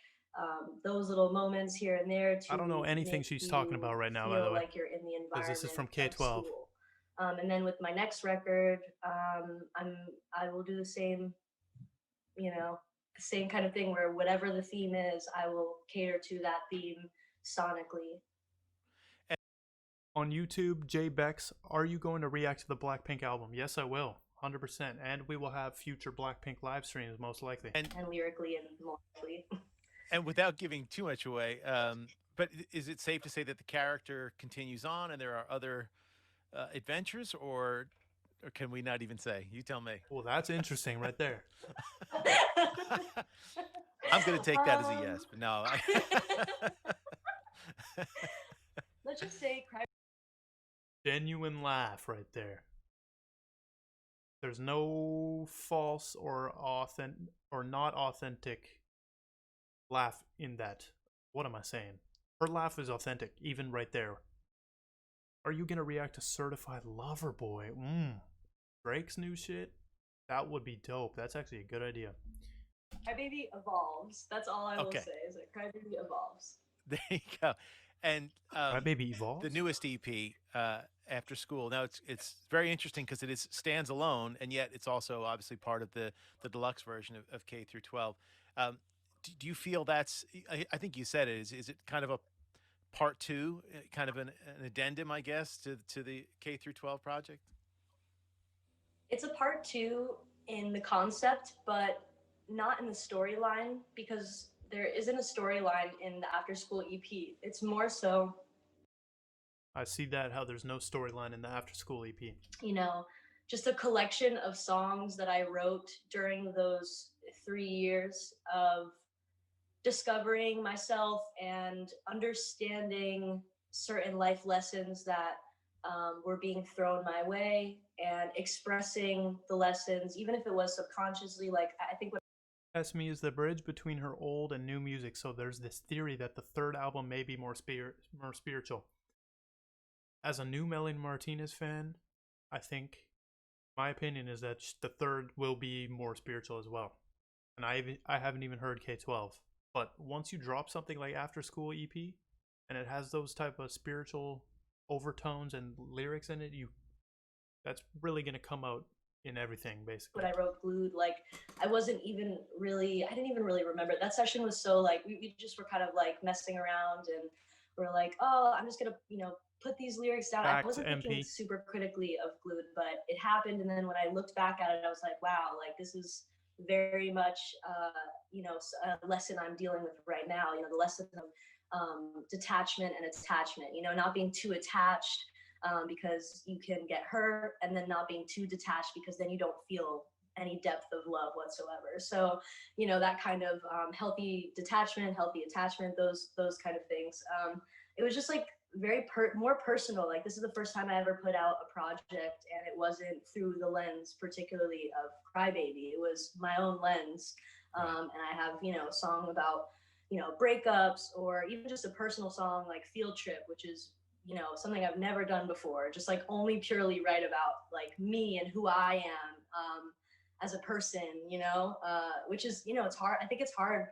Speaker 3: those little moments here and there to
Speaker 1: I don't know anything
Speaker 3: make
Speaker 1: she's talking
Speaker 3: you
Speaker 1: about right now, by the
Speaker 3: feel
Speaker 1: way,
Speaker 3: like you're in the
Speaker 1: because this is from
Speaker 3: environment of
Speaker 1: K-12.
Speaker 3: school. And then with my next record, I will do the same, you know, the same kind of thing where whatever the theme is, I will cater to that theme sonically.
Speaker 1: On YouTube, Jay Bex, are you going to react to the Blackpink album? Yes, I will, 100%. And we will have future Blackpink live streams, most likely.
Speaker 3: And lyrically and musically.
Speaker 2: And without giving too much away, but is it safe to say that the character continues on and there are other adventures, or can we not even say? You tell me.
Speaker 1: Well, that's interesting right there.
Speaker 2: I'm going to take that as a yes, but no.
Speaker 3: Let's just say
Speaker 1: Genuine laugh right there. There's no false or not authentic laugh in that. What am I saying? Her laugh is authentic, even right there. Are you gonna react to Certified Lover Boy? Drake's new shit? That would be dope. That's actually a good idea.
Speaker 3: Crybaby evolves. That's all I will say is that Crybaby evolves.
Speaker 2: There you go. And
Speaker 1: Crybaby evolves.
Speaker 2: The newest EP, After School. Now it's very interesting because it stands alone, and yet it's also obviously part of the deluxe version of K through 12. Do you feel that's? I think you said it. Is it kind of a part two, kind of an addendum, I guess, to the K through 12 project?
Speaker 3: It's a part two in the concept, but not in the storyline, because there isn't a storyline in the After School EP. It's more so,
Speaker 1: I see that, how there's no storyline in the After School EP.
Speaker 3: You know, just a collection of songs that I wrote during those 3 years of discovering myself and understanding certain life lessons that were being thrown my way, and expressing the lessons, even if it was subconsciously. Like, I think what
Speaker 1: Me is the bridge between her old and new music, so there's this theory that the third album may be more spiritual. As a new Melanie Martinez fan, I think my opinion is that the third will be more spiritual as well. And I haven't even heard K12, but once you drop something like After School EP and it has those type of spiritual overtones and lyrics in it, that's really gonna come out in everything, basically.
Speaker 3: I wrote Glued, like, I didn't even really remember. That session was so, like, we just were kind of like messing around, and we're like, oh, I'm just gonna, put these lyrics down. I wasn't thinking super critically of Glued, but it happened, and then when I looked back at it, I was like, wow, like, this is very much a lesson I'm dealing with right now, the lesson of detachment and attachment, not being too attached because you can get hurt, and then not being too detached because then you don't feel any depth of love whatsoever. So, that kind of healthy detachment, healthy attachment, those kind of things. It was just like very more personal. Like, this is the first time I ever put out a project, and it wasn't through the lens particularly of Crybaby. It was my own lens. And I have, a song about, breakups, or even just a personal song like Field Trip, which is, something I've never done before, just like only purely write about like me and who I am as a person, which is, it's hard. I think it's hard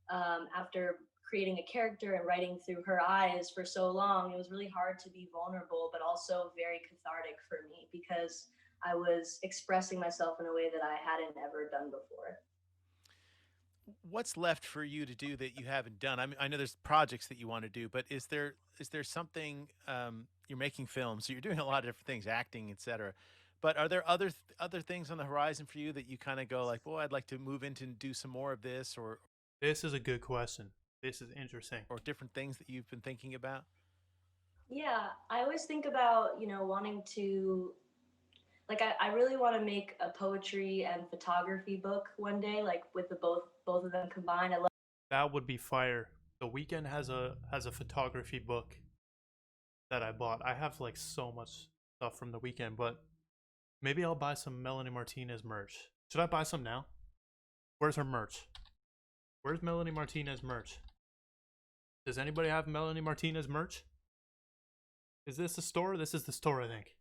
Speaker 3: after creating a character and writing through her eyes for so long. It was really hard to be vulnerable, but also very cathartic for me, because I was expressing myself in a way that I hadn't ever done before.
Speaker 2: What's left for you to do that you haven't done? I mean, I know there's projects that you want to do, but is there something? You're making films, so you're doing a lot of different things, acting, etc. But are there other things on the horizon for you that you kind of go like, "Boy, I'd like to move into and do some more of this," or
Speaker 1: this is a good question. This is interesting.
Speaker 2: Or different things that you've been thinking about?
Speaker 3: Yeah, I always think about, wanting to, like, I really want to make a poetry and photography book one day, like with the both of them combined.
Speaker 1: That would be fire. The Weeknd has a photography book that I bought. I have like so much stuff from the Weeknd, but maybe I'll buy some Melanie Martinez merch. Should I buy some now? Where's her merch? Where's Melanie Martinez merch? Does anybody have Melanie Martinez merch? Is this the store? This is the store, I think.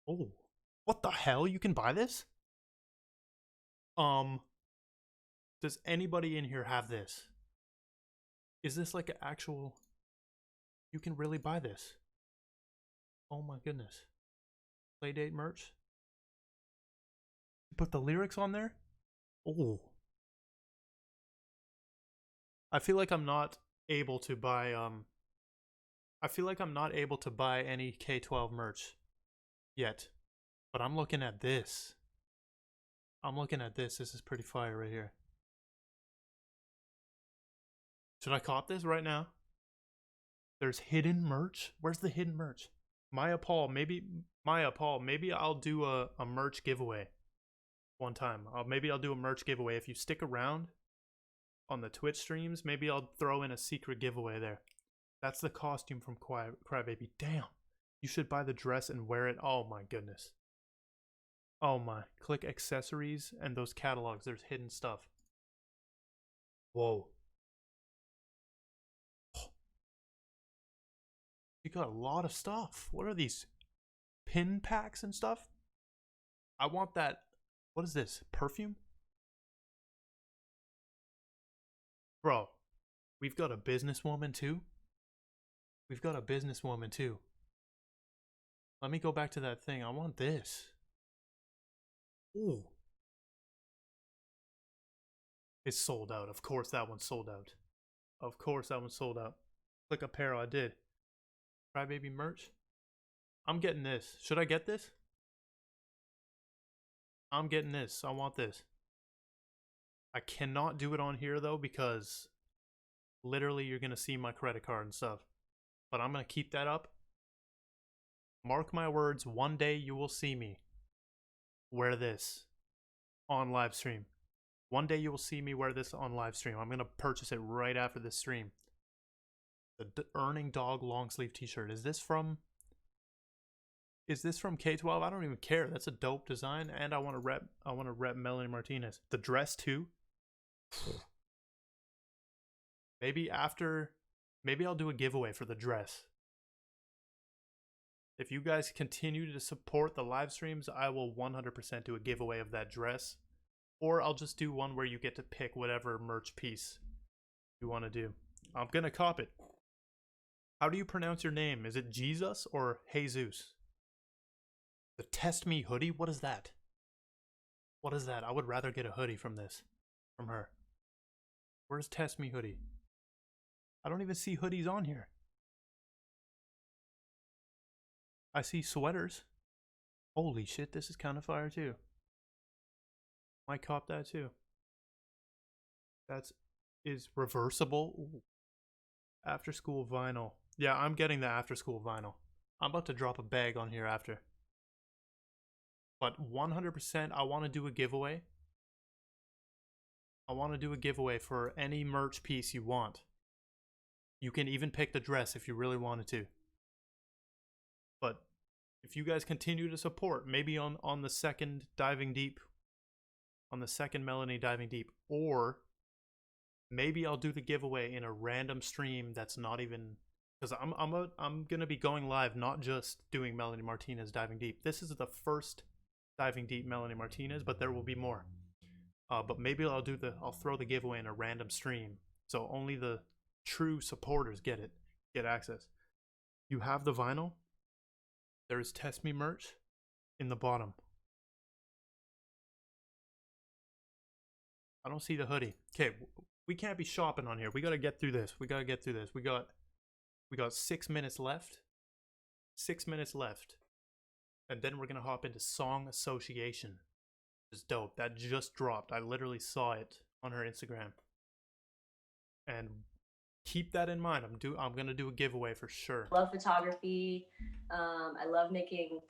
Speaker 1: Oh, what the hell? You can buy this? Does anybody in here have this? Is this like an actual... You can really buy this. Oh my goodness. Playdate merch? Put the lyrics on there? Oh. I feel like I'm not able to buy any K-12 merch yet. But I'm looking at this. This is pretty fire right here. Should I cop this right now? There's hidden merch? Where's the hidden merch? Maya Paul, maybe I'll do a merch giveaway one time. Maybe I'll do a merch giveaway. If you stick around on the Twitch streams, maybe I'll throw in a secret giveaway there. That's the costume from Crybaby. Damn. You should buy the dress and wear it. Oh my goodness. Oh my. Click accessories and those catalogs. There's hidden stuff. Whoa. You got a lot of stuff. What are these? Pin packs and stuff? I want that. What is this? Perfume? Bro, we've got a businesswoman too? We've got a businesswoman too. Let me go back to that thing. I want this. Ooh. It's sold out. Of course that one's sold out. Of course that one's sold out. Click apparel. I did. Crybaby merch. I'm getting this. Should I get this? I'm getting this. I want this. I cannot do it on here though because literally you're going to see my credit card and stuff. But I'm going to keep that up. Mark my words, one day you will see me wear this on live stream. One day you will see me wear this on live stream. I'm going to purchase it right after this stream. The Earning Dog long sleeve t-shirt. Is this from K-12? I don't even care. That's a dope design and I want to rep Melanie Martinez. The dress too. Maybe I'll do a giveaway for the dress. If you guys continue to support the live streams, I will 100% do a giveaway of that dress. Or I'll just do one where you get to pick whatever merch piece you want to do. I'm going to cop it. How do you pronounce your name? Is it Jesus or Jesus? The Test Me hoodie? What is that? What is that? I would rather get a hoodie from her. Where's Test Me hoodie? I don't even see hoodies on here. I see sweaters. Holy shit, this is kind of fire too. Might cop that too. Is reversible. Ooh. After school vinyl. Yeah, I'm getting the after school vinyl. I'm about to drop a bag on here after. But 100% I want to do a giveaway. I want to do a giveaway for any merch piece you want. You can even pick the dress if you really wanted to. But if you guys continue to support, maybe on the second Diving Deep, on the second Melanie Diving Deep, or maybe I'll do the giveaway in a random stream that's not even, because I'm gonna be going live, not just doing Melanie Martinez Diving Deep. This is the first Diving Deep Melanie Martinez, but there will be more. But maybe I'll throw the giveaway in a random stream, so only the true supporters get access. You have the vinyl. There is Test Me merch in the bottom. I don't see the hoodie. Okay, we can't be shopping on here. We gotta get through this. We got 6 minutes left. 6 minutes left. And then we're gonna hop into Song Association. It's dope. That just dropped. I literally saw it on her Instagram. And keep that in mind. I'm gonna do a giveaway for sure.
Speaker 3: Love photography. I love making,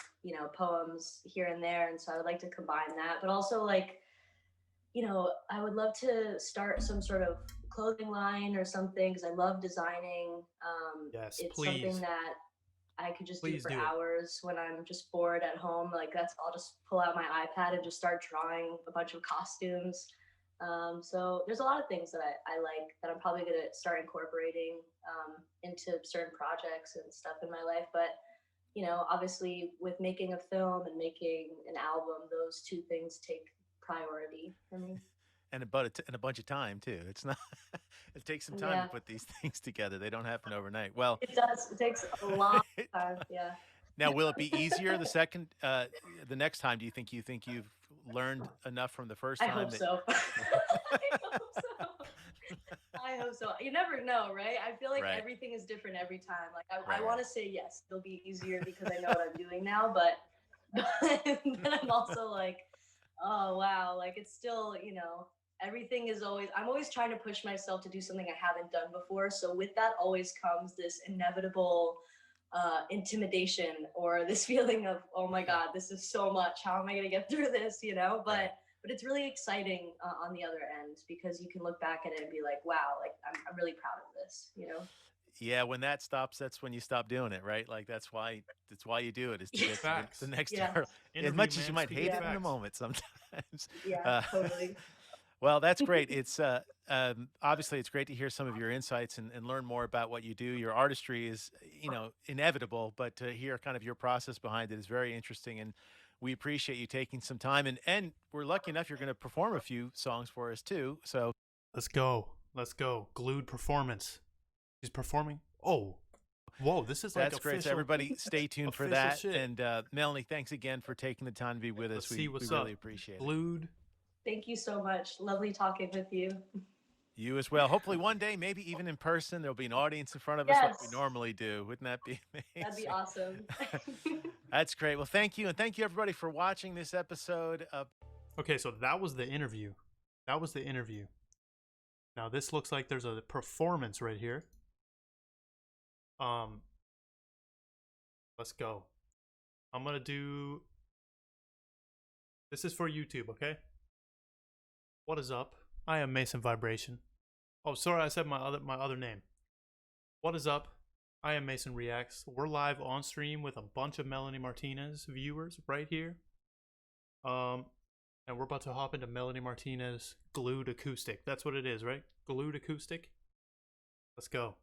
Speaker 3: poems here and there, and so I would like to combine that. But also, I would love to start some sort of clothing line or something because I love designing.
Speaker 1: Yes,
Speaker 3: it's
Speaker 1: please.
Speaker 3: something that I could just
Speaker 1: Please
Speaker 3: do for
Speaker 1: do it.
Speaker 3: hours when I'm just bored at home. I'll just pull out my iPad and just start drawing a bunch of costumes. So there's a lot of things that I like that I'm probably gonna start incorporating into certain projects and stuff in my life. But you know, obviously with making a film and making an album, those two things take priority for me.
Speaker 2: And and a bunch of time too. It's not. It takes some time to
Speaker 3: Yeah,
Speaker 2: put these things together. They don't happen overnight. Well,
Speaker 3: it does. It takes a long time. Yeah.
Speaker 2: now will it be easier the next time? Do you think you've learned enough from the first
Speaker 3: I
Speaker 2: time
Speaker 3: hope
Speaker 2: that?
Speaker 3: so. I hope so. I hope so. You never know, right? I feel like
Speaker 2: Right,
Speaker 3: everything is different every time. Like I
Speaker 2: right,
Speaker 3: want
Speaker 2: right.
Speaker 3: to say yes, it'll be easier because I know what I'm doing now, but then I'm also like, oh wow, like it's still, you know, everything is always I'm always trying to push myself to do something I haven't done before. So with that always comes this inevitable intimidation or this feeling of, oh my God, this is so much. How am I going to get through this? You know,
Speaker 2: Right.
Speaker 3: but it's really exciting on the other end because you can look back at it and be like, wow, like I'm really proud of this, you know?
Speaker 2: Yeah, when that stops, that's when you stop doing it, right? Like that's why you do it is to get to the
Speaker 1: Facts.
Speaker 2: next
Speaker 3: Yeah,
Speaker 2: hurdle. As
Speaker 1: Interview,
Speaker 2: much as you
Speaker 1: man.
Speaker 2: might
Speaker 1: Speaking
Speaker 2: hate it in the
Speaker 1: facts.
Speaker 2: moment sometimes.
Speaker 3: yeah,
Speaker 2: Uh,
Speaker 3: totally.
Speaker 2: well, that's great. It's obviously it's great to hear some of your insights and learn more about what you do. Your artistry is, inevitable, but to hear kind of your process behind it is very interesting. And we appreciate you taking some time. And we're lucky enough you're going to perform a few songs for us too. So
Speaker 1: Let's go. Let's go. Glued performance. He's performing. Oh, whoa! This is like
Speaker 2: that's great. So
Speaker 1: official,
Speaker 2: everybody, stay tuned for
Speaker 1: official
Speaker 2: that.
Speaker 1: shit.
Speaker 2: And Melanie, thanks again for taking the time to be with
Speaker 1: Let's
Speaker 2: us.
Speaker 1: see
Speaker 2: We
Speaker 1: what's
Speaker 2: really
Speaker 1: up.
Speaker 2: appreciate it.
Speaker 1: Glued.
Speaker 3: Thank you so much. Lovely talking with you.
Speaker 2: You as well. Hopefully one day, maybe even in person, there'll be an audience in front of us like we
Speaker 3: Yes,
Speaker 2: normally do. Wouldn't that be
Speaker 3: that'd be
Speaker 2: amazing?
Speaker 3: awesome.
Speaker 2: That's great. Well, thank you. And thank you everybody for watching this episode of
Speaker 1: Okay, so that was the interview. That was the interview. Now this looks like there's a performance right here. Um, let's go. I'm gonna do. This is for YouTube, okay? What is up? I am Mason Vibration. Oh, sorry, I said my other name. What is up? I am Mason Reacts. We're live on stream with a bunch of Melanie Martinez viewers right here. And we're about to hop into Melanie Martinez Glued Acoustic. That's what it is, right? Glued Acoustic. Let's go.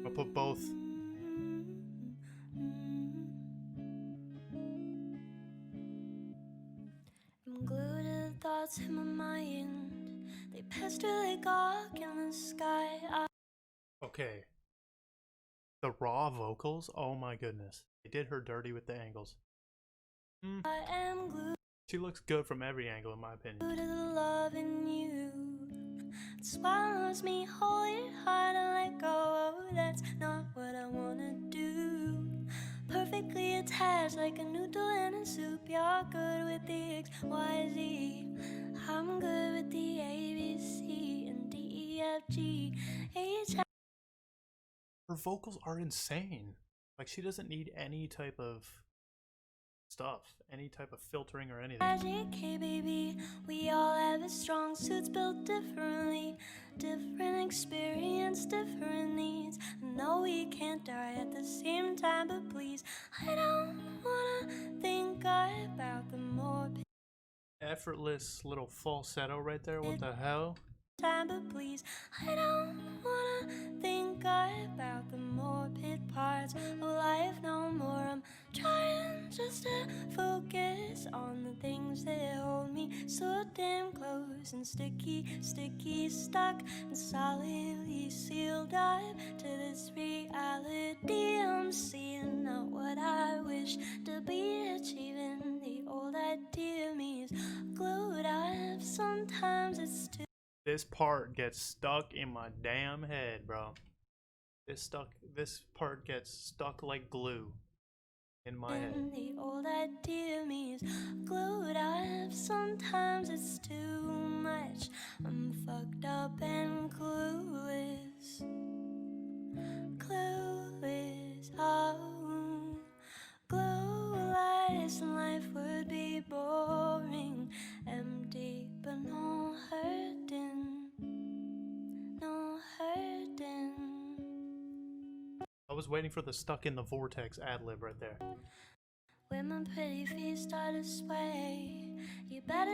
Speaker 1: I'll put both.
Speaker 6: I'm glued to the thoughts in my mind. They pester like hawk in the sky.
Speaker 1: Okay. The raw vocals, oh my goodness. They did her dirty with the angles.
Speaker 6: I am glued
Speaker 1: She looks good from every angle in my opinion.
Speaker 6: to the love in you. It swallows me whole, it hard to let go. Oh, that's not what I wanna do. Perfectly attached like a noodle in a soup. You're good with the X, Y, Z. I'm good with the A, B, C, and D, E, F, G, H, I.
Speaker 1: Her vocals are insane. Like she doesn't need any type of stuff, any type of filtering or anything.
Speaker 6: Magic, hey baby, we all have a strong suits built differently. Different experience, different needs. I know we can't die at the same time, but please, I don't wanna think about the more
Speaker 1: Effortless little falsetto right there. What the hell?
Speaker 6: time, but please, I don't wanna think about the morbid parts of life no more. I'm trying just to focus on the things that hold me so damn close and sticky, stuck and solidly sealed up to this reality. I'm seeing not what I wish to be achieving. The old idea of me is glued up. Sometimes it's too.
Speaker 1: This part gets stuck in my damn head, bro. This part gets stuck like glue in my head.
Speaker 6: The old idea of me is glued up. Sometimes it's too much. I'm fucked up and clueless. Oh, clueless, and life would be boring, empty, but no hurting, no hurting.
Speaker 1: I was waiting for the stuck in the vortex ad lib right there.
Speaker 6: When my pretty feet start to sway,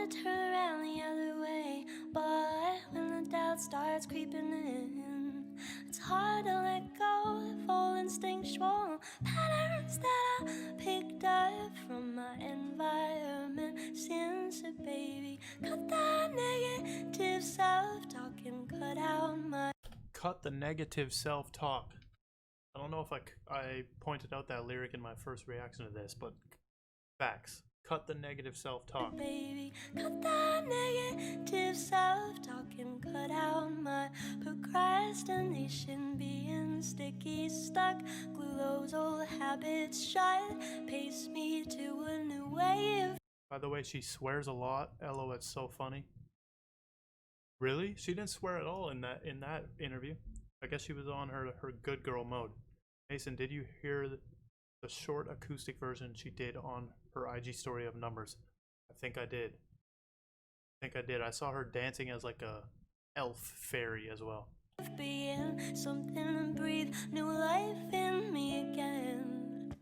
Speaker 6: wanna turn around the other way, but when the doubt starts creeping in, it's hard to let go of all instinctual patterns that I picked up from my environment. Since a baby, cut that negative self-talk and cut out my
Speaker 1: Cut the negative self-talk. I don't know if I pointed out that lyric in my first reaction to this, but facts. Cut the negative self-talk.
Speaker 6: baby, cut that negative self-talk and cut out my procrastination. Being sticky, stuck, glue those old habits shut, pace me to a new way of.
Speaker 1: By the way, she swears a lot. LO, it's so funny. Really? She didn't swear at all in that interview. I guess she was on her good girl mode. Mason, did you hear the short acoustic version she did on her IG story of Numbers? I think I did. I saw her dancing as like a elf fairy as well.
Speaker 6: Being something to breathe new life in me again.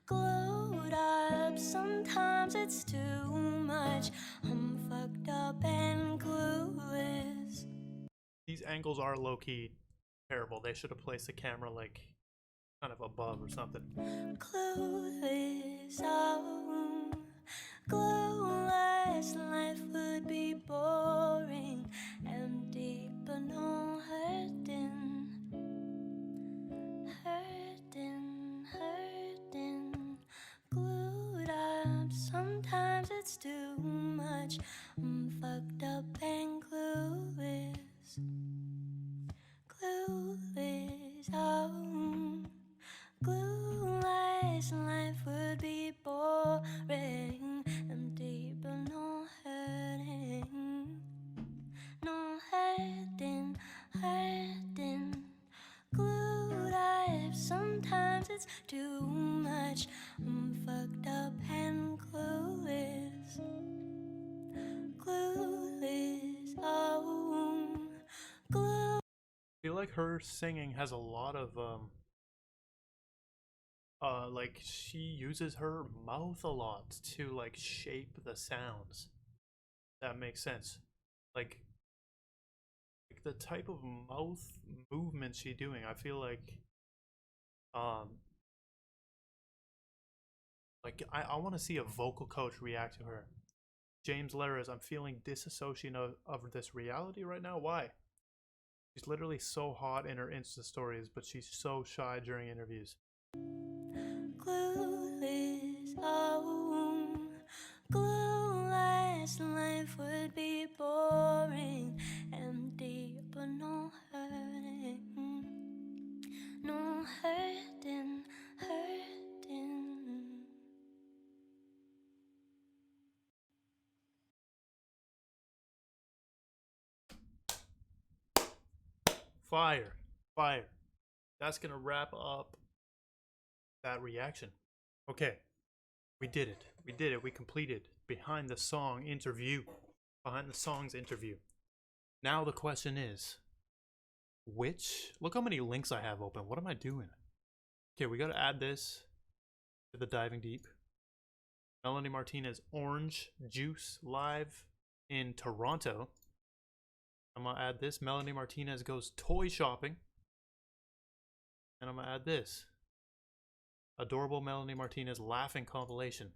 Speaker 6: Glued up, sometimes it's too much. I'm fucked up and clueless.
Speaker 1: These angles are low-key terrible. They should have placed the camera like kind of above or something.
Speaker 6: Clueless, oh, clueless. Life would be boring, empty, but no hurting, hurting. Glued up, sometimes it's too much. I'm fucked up and clueless, clueless, oh. Clueless, life would be boring, empty, but no hurting, no hurting, hurting. Glued up, sometimes it's too much. I'm fucked up and clueless, clueless, oh, clueless.
Speaker 1: I feel like her singing has a lot of like she uses her mouth a lot to like shape the sounds. That makes sense. Like the type of mouth movement she's doing, I feel like I want to see a vocal coach react to her. James Laras, I'm feeling disassociation of this reality right now. Why? She's literally so hot in her Insta stories, but she's so shy during interviews.
Speaker 6: Clueless, oh, clueless. Life would be boring, empty, but no hurting, no hurting, hurting.
Speaker 1: Fire, fire. That's gonna wrap up that reaction. Okay, we did it. We did it. We completed behind the song interview. Behind the songs interview. Now the question is, look how many links I have open. What am I doing? Okay, we gotta add this to the diving deep. Melanie Martinez Orange Juice live in Toronto. I'm gonna add this. Melanie Martinez goes toy shopping. And I'm gonna add this. Adorable Melanie Martinez laughing compilation.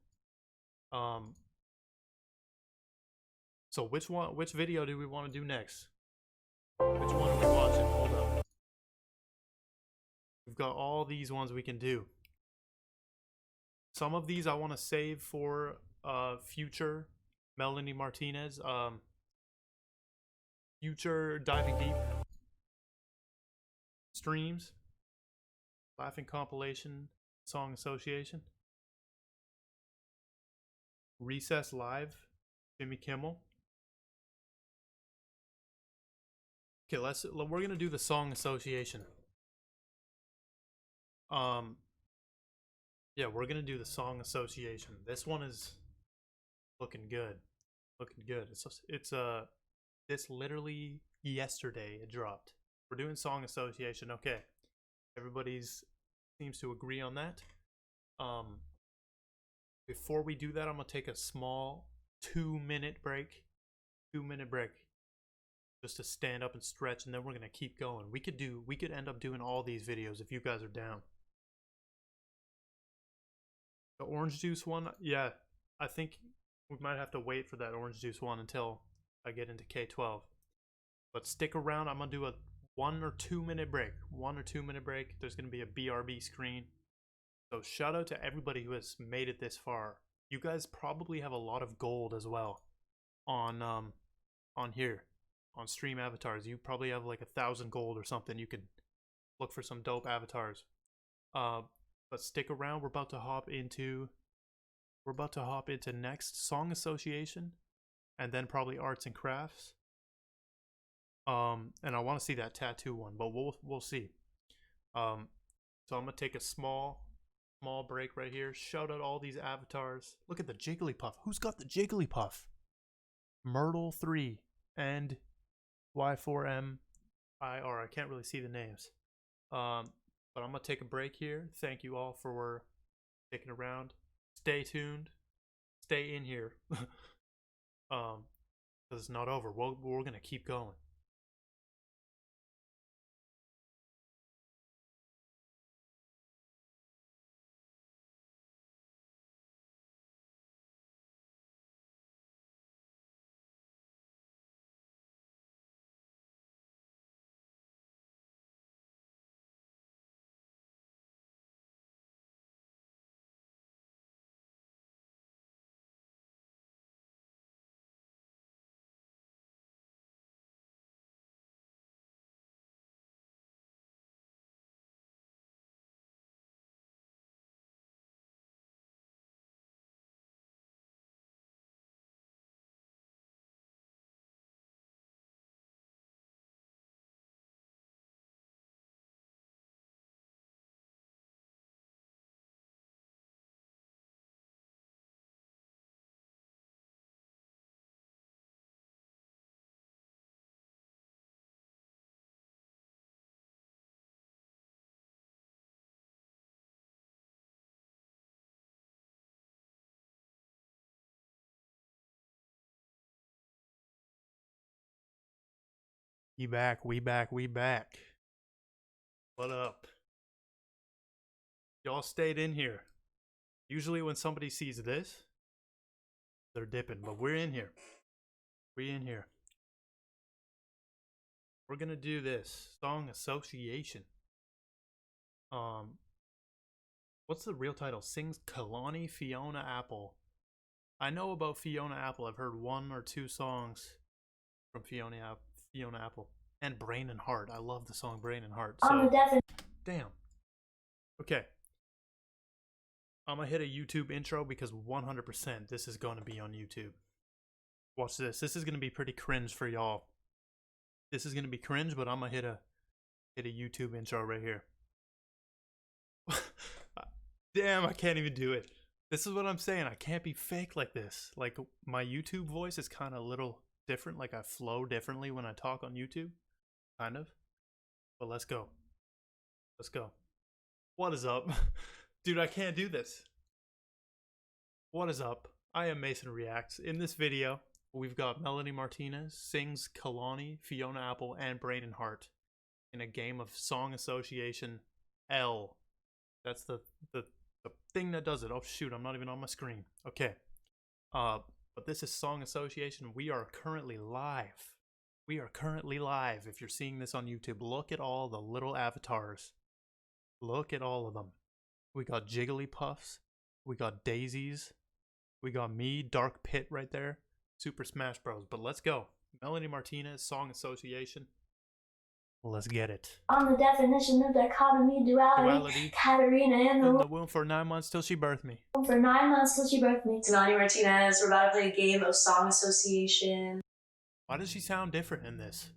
Speaker 1: So which video do we want to do next? Which one are we watching? Hold up. We've got all these ones we can do. Some of these I want to save for future Melanie Martinez, future diving deep streams, laughing compilation, song association, recess live, Jimmy Kimmel. Okay, we're gonna do the song association. Yeah, we're gonna do the song association. This one is looking good, looking good. It's this literally yesterday it dropped. We're doing song association. Okay, everybody's seems to agree on that. Before we do that, I'm gonna take a small 2-minute break. 2-minute break. Just to stand up and stretch, and then we're gonna keep going. We could end up doing all these videos if you guys are down. The orange juice one, yeah, I think we might have to wait for that orange juice one until I get into K12. But stick around. I'm gonna do a 1 or 2 minute break. 1 or 2 minute break. There's gonna be a BRB screen. So shout out to everybody who has made it this far. You guys probably have a lot of gold as well on here on stream avatars. You probably have like 1,000 gold or something. You can look for some dope avatars. But stick around. We're about to hop into next Song Association, and then probably Arts and Crafts. And I want to see that tattoo one, but we'll see. So I'm gonna take a small break right here. Shout out all these avatars. Look at the Jigglypuff. Who's got the Jigglypuff? Myrtle 3 and Y4MIR. I can't really see the names. But I'm gonna take a break here. Thank you all for sticking around. Stay tuned. Stay in here. Because it's not over. We're gonna keep going. We back. What up? Y'all stayed in here. Usually when somebody sees this, they're dipping, but we're in here. We in here. We're gonna do this Song Association. What's the real title? Sings Kalani Fiona Apple. I know about Fiona Apple. I've heard 1 or 2 songs from Fiona Apple. And Brain and Heart. I love the song Brain and Heart. So, damn. Okay. I'm gonna hit a YouTube intro because 100% this is gonna be on YouTube. Watch this. This is gonna be pretty cringe for y'all. This is gonna be cringe, but I'm gonna hit a YouTube intro right here. Damn, I can't even do it. This is what I'm saying. I can't be fake like this. Like, my YouTube voice is kind of a little different. Like, I flow differently when I talk on YouTube. Kind of. But let's go. Let's go. What is up? Dude, I can't do this. What is up? I am Mason Reacts. In this video, we've got Melanie Martinez sings Kalani, Fiona Apple, and Brain and Heart in a game of Song Association L. That's the thing that does it. Oh shoot, I'm not even on my screen. Okay. But this is Song Association. We are currently live. We are currently live. If you're seeing this on YouTube, look at all the little avatars. Look at all of them. We got Jigglypuffs. We got Daisies. We got me, Dark Pit right there. Super Smash Bros. But let's go. Melanie Martinez, Song Association. Let's get it.
Speaker 3: On the definition of dichotomy, duality. Katarina
Speaker 1: in the womb for 9 months till she birthed me.
Speaker 3: For 9 months till she birthed me. It's Melanie Martinez. We're about to play a game of Song Association.
Speaker 1: Why does she sound different in this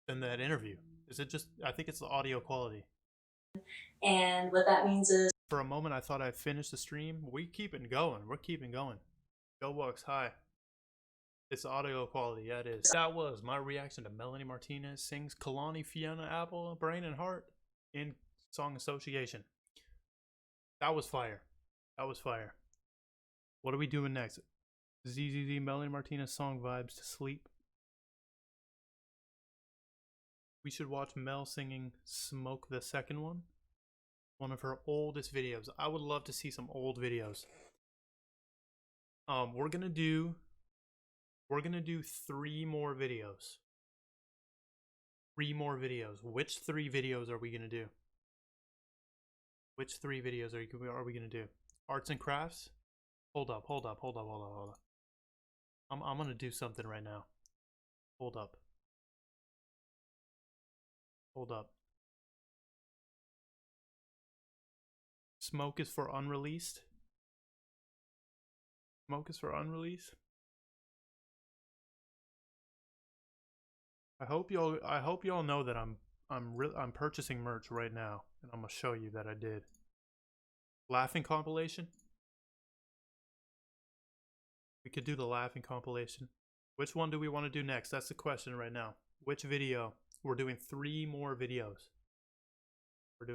Speaker 1: than that interview? Is it just, I think it's the audio quality.
Speaker 3: And what that means is,
Speaker 1: for a moment I thought I'd finished the stream. We keeping going. We're keeping going. Go Bucks, hi. It's the audio quality, yeah it is. That was my reaction to Melanie Martinez sings Kalani, Fiona Apple, Brain and Heart in Song Association. That was fire. That was fire. What are we doing next? ZZZ Melanie Martinez song vibes to sleep. We should watch Mel singing Smoke, the second one of her oldest videos. I would love to see some old videos. We're gonna do 3 more videos. 3 more videos. Which 3 videos are we gonna do? Which 3 videos are we gonna do? Arts and crafts? Hold up. I'm gonna do something right now. Hold up. Smoke is for unreleased. I hope y'all know that I'm purchasing merch right now, and I'm gonna show you that I did. Laughing compilation. We could do the laughing compilation. Which one do we want to do next? That's the question right now. Which video? We're doing 3 more videos. Which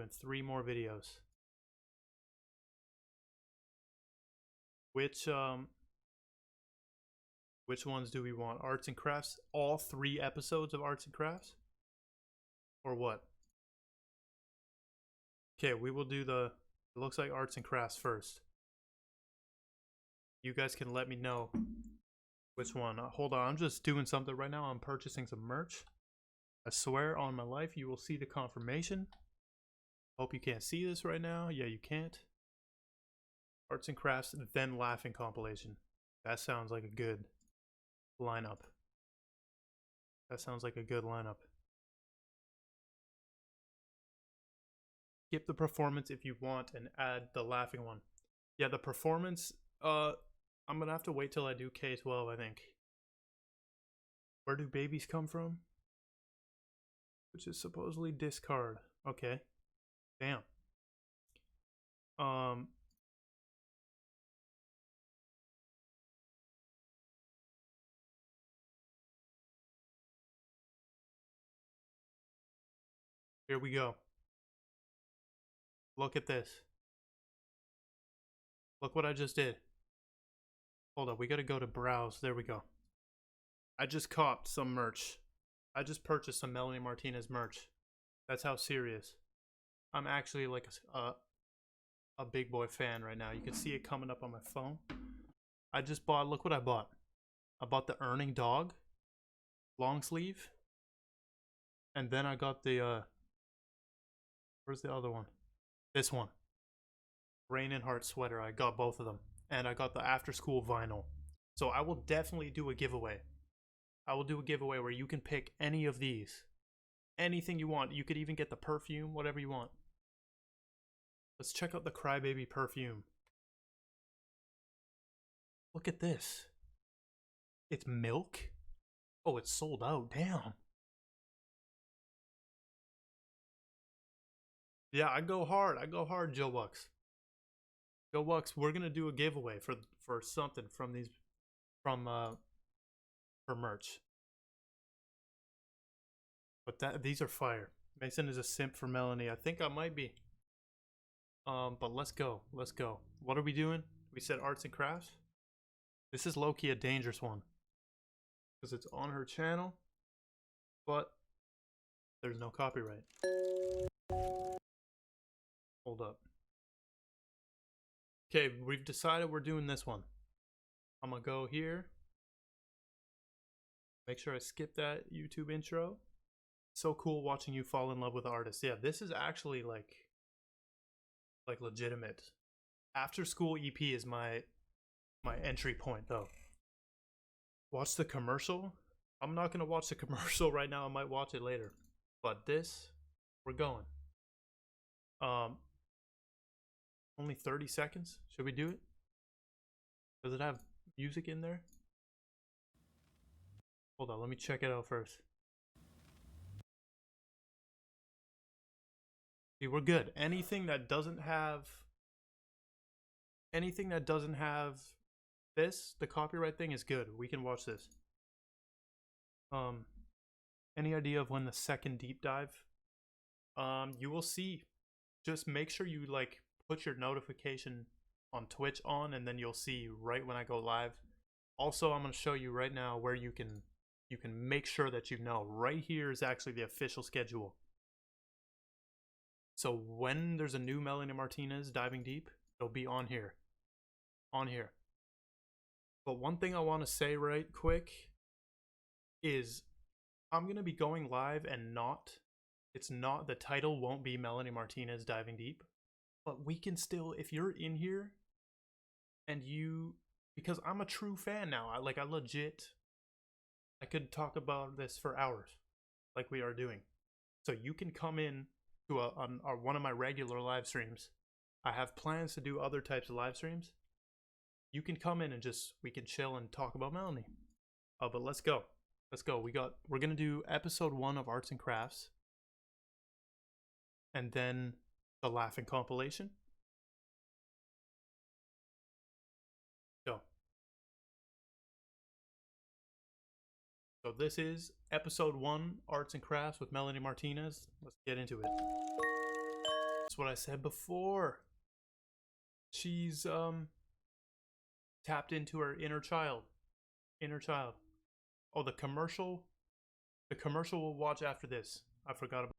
Speaker 1: ones do we want? Arts and crafts? All 3 episodes of arts and crafts? Or what? Okay, we will do it looks like arts and crafts first. You guys can let me know which one. Hold on, I'm just doing something right now. I'm purchasing some merch. I swear on my life you will see the confirmation. Hope you can't see this right now. Yeah, you can't. Arts and crafts, then laughing compilation. That sounds like a good lineup. Skip the performance if you want and add the laughing one. Yeah, the performance, I'm gonna have to wait till I do K-12, I think. Where do babies come from? Which is supposedly discard. Okay. Damn. Here we go. Look at this. Look what I just did. Hold up, we gotta go to browse. There we go. I just copped some merch. I just purchased some Melanie Martinez merch. That's how serious. I'm actually like a big boy fan right now. You can see it coming up on my phone. I just bought, look what I bought. I bought the Earning Dog long sleeve. And then I got the, where's the other one? This one. Rain and Heart sweater. I got both of them. And I got the After School vinyl. So I will definitely do a giveaway. I will do a giveaway where you can pick any of these. Anything you want. You could even get the perfume, whatever you want. Let's check out the Crybaby Perfume. Look at this. It's milk? Oh, it's sold out. Damn. Yeah, I go hard, Joe Bucks. Joe Bucks, we're gonna do a giveaway for something from these, for merch. But these are fire. Mason is a simp for Melanie. I think I might be. But let's go. What are we doing? We said arts and crafts. This is low-key a dangerous one because it's on her channel, but there's no copyright. Hold up. Okay, we've decided we're doing this one. I'm gonna go here. Make sure I skip that YouTube intro. So cool watching you fall in love with artists. Yeah, this is actually like legitimate. After School EP is my entry point though. Watch the commercial. I'm not gonna watch the commercial right now. I might watch it later. But this, we're going. Only 30 seconds. Should we do it? Does it have music in there? Hold on, let me check it out first. See, we're good. Anything that doesn't have this, the copyright thing, is good. We can watch this. Any idea of when the second deep dive? You will see. Just make sure you put your notification on Twitch on, and then you'll see right when I go live Also, I'm going to show you right now where you can make sure that you know. Right here is actually the official schedule. So when there's a new Melanie Martinez Diving Deep, it'll be on here. On here. But one thing I want to say right quick is I'm going to be going live and the title won't be Melanie Martinez Diving Deep. But we can still, if you're in here and because I'm a true fan now, I could talk about this for hours like we are doing. So you can come in to one of my regular live streams. I have plans to do other types of live streams. You can come in and we can chill and talk about Melanie. But let's go. Let's go. We're going to do episode 1 of Arts and Crafts. And then the Laughing Compilation. Go. So this is episode 1, Arts and Crafts with Melanie Martinez. Let's get into it. That's what I said before. She's tapped into her inner child. Oh, the commercial we'll watch after this. I forgot about.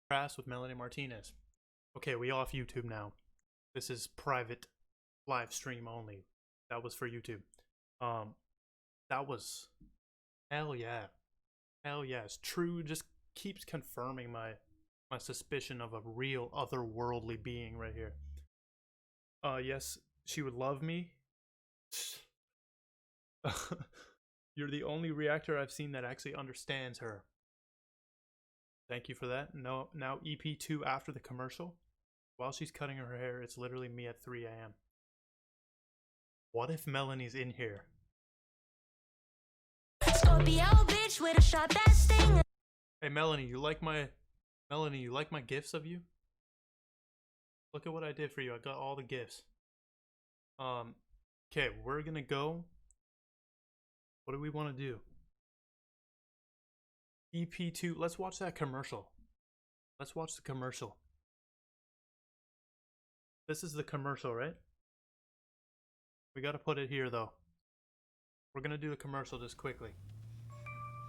Speaker 1: Crafts with Melanie Martinez. Okay, we off YouTube now. This is private live stream only. That was for YouTube. That was hell yeah. Hell yes. True just keeps confirming my suspicion of a real otherworldly being right here. Yes, she would love me. You're the only reactor I've seen that actually understands her. Thank you for that. No, now EP2 after the commercial. While she's cutting her hair, it's literally me at 3 a.m. What if Melanie's in here?
Speaker 6: Scorpio bitch with a shot that sting.
Speaker 1: Hey Melanie, you like my gifts of you? Look at what I did for you. I got all the gifts. Okay, we're gonna go What do we want to do? EP2. Let's watch that commercial. Let's watch the commercial. This is the commercial, right? We got to put it here though. We're gonna do the commercial just quickly.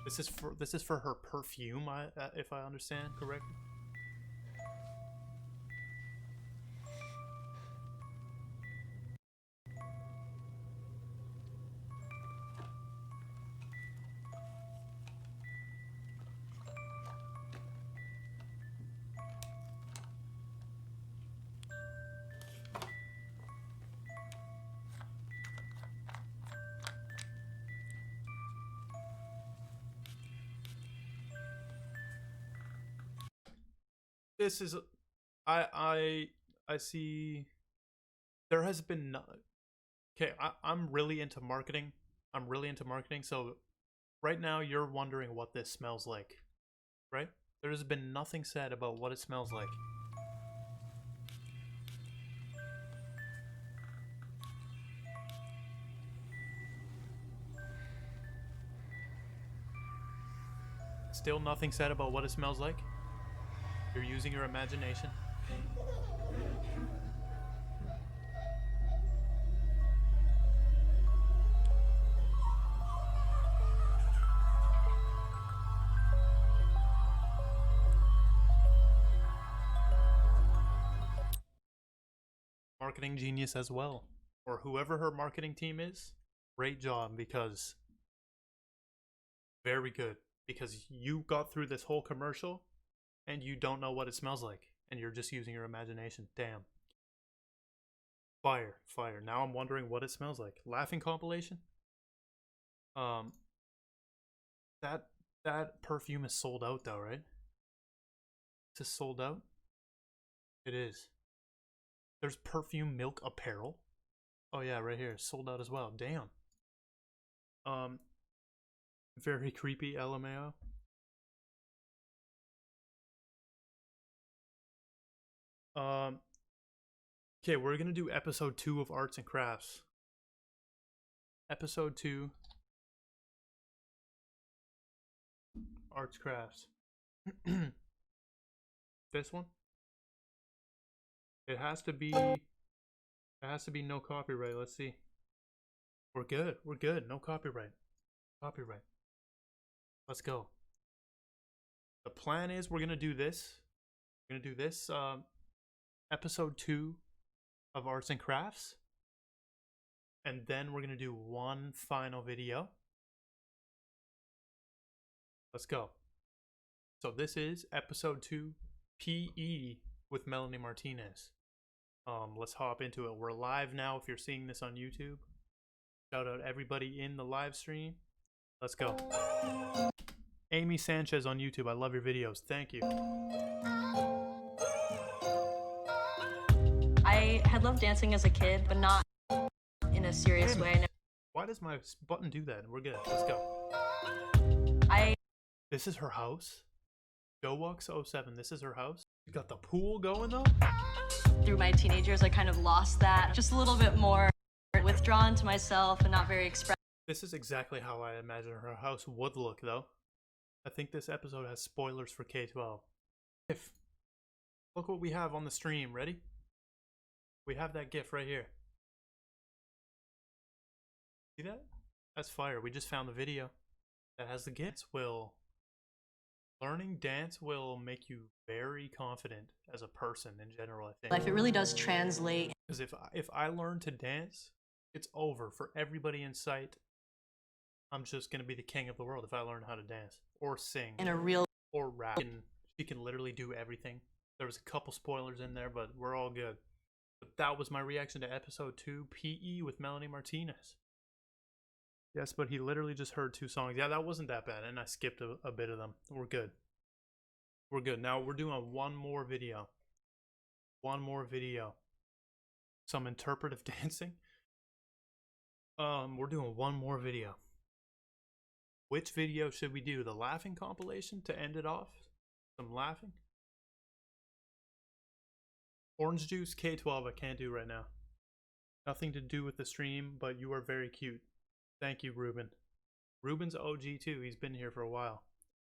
Speaker 1: This is for her perfume, if I understand correctly. This is, I see. There has been no. Okay, I'm really into marketing. I'm really into marketing. So, right now you're wondering what this smells like, right? There has been nothing said about what it smells like. Still nothing said about what it smells like. You're using your imagination. Marketing genius as well. Or whoever her marketing team is, great job, because very good. Because you got through this whole commercial and you don't know what it smells like, and you're just using your imagination. Damn. Fire, fire. Now I'm wondering what it smells like. Laughing compilation? That perfume is sold out though, right? Is this sold out? It is. There's perfume milk apparel. Oh yeah, right here. Sold out as well. Damn. Very creepy, LMAO. Okay, we're gonna do episode 2 of Arts and Crafts. Episode 2. Arts Crafts. This one? It has to be no copyright. Let's see. We're good. We're good. No copyright. Copyright. Let's go. The plan is we're gonna do this. We're gonna do this episode 2 of Arts and Crafts, and then we're gonna do one final video. Let's go. So this is episode 2 PE with Melanie Martinez. Let's hop into it. We're live now if you're seeing this on YouTube. Shout out everybody in the live stream. Let's go. Amy Sanchez on YouTube. I love your videos. Thank you.
Speaker 3: I had loved dancing as a kid, but not in a serious way.
Speaker 1: Why does my button do that? We're good. Let's go. This is her house. Joe Walks 07. This is her house. You got the pool going though?
Speaker 3: Through my teenage years, I kind of lost that. Just a little bit more withdrawn to myself and not very expressive.
Speaker 1: This is exactly how I imagine her house would look though. I think this episode has spoilers for K-12. Look what we have on the stream. Ready? We have that GIF right here. See that? That's fire. We just found the video that has the GIFs. Learning dance will make you very confident as a person in general, I think.
Speaker 3: Life, it really does translate.
Speaker 1: Because if I learn to dance, it's over for everybody in sight. I'm just gonna be the king of the world if I learn how to dance or sing
Speaker 3: In a real
Speaker 1: or rap. She can literally do everything. There was a couple spoilers in there, but we're all good. But that was my reaction to episode 2 PE with Melanie Martinez. Yes, but he literally just heard 2 songs. Yeah, that wasn't that bad, and I skipped a bit of them. We're good. We're good. Now we're doing one more video. One more video. Some interpretive dancing. We're doing one more video. Which video should we do? The laughing compilation to end it off? Some laughing? Orange juice K-12 I can't do right now. Nothing to do with the stream, but you are very cute. Thank you, Ruben. Ruben's OG too. He's been here for a while.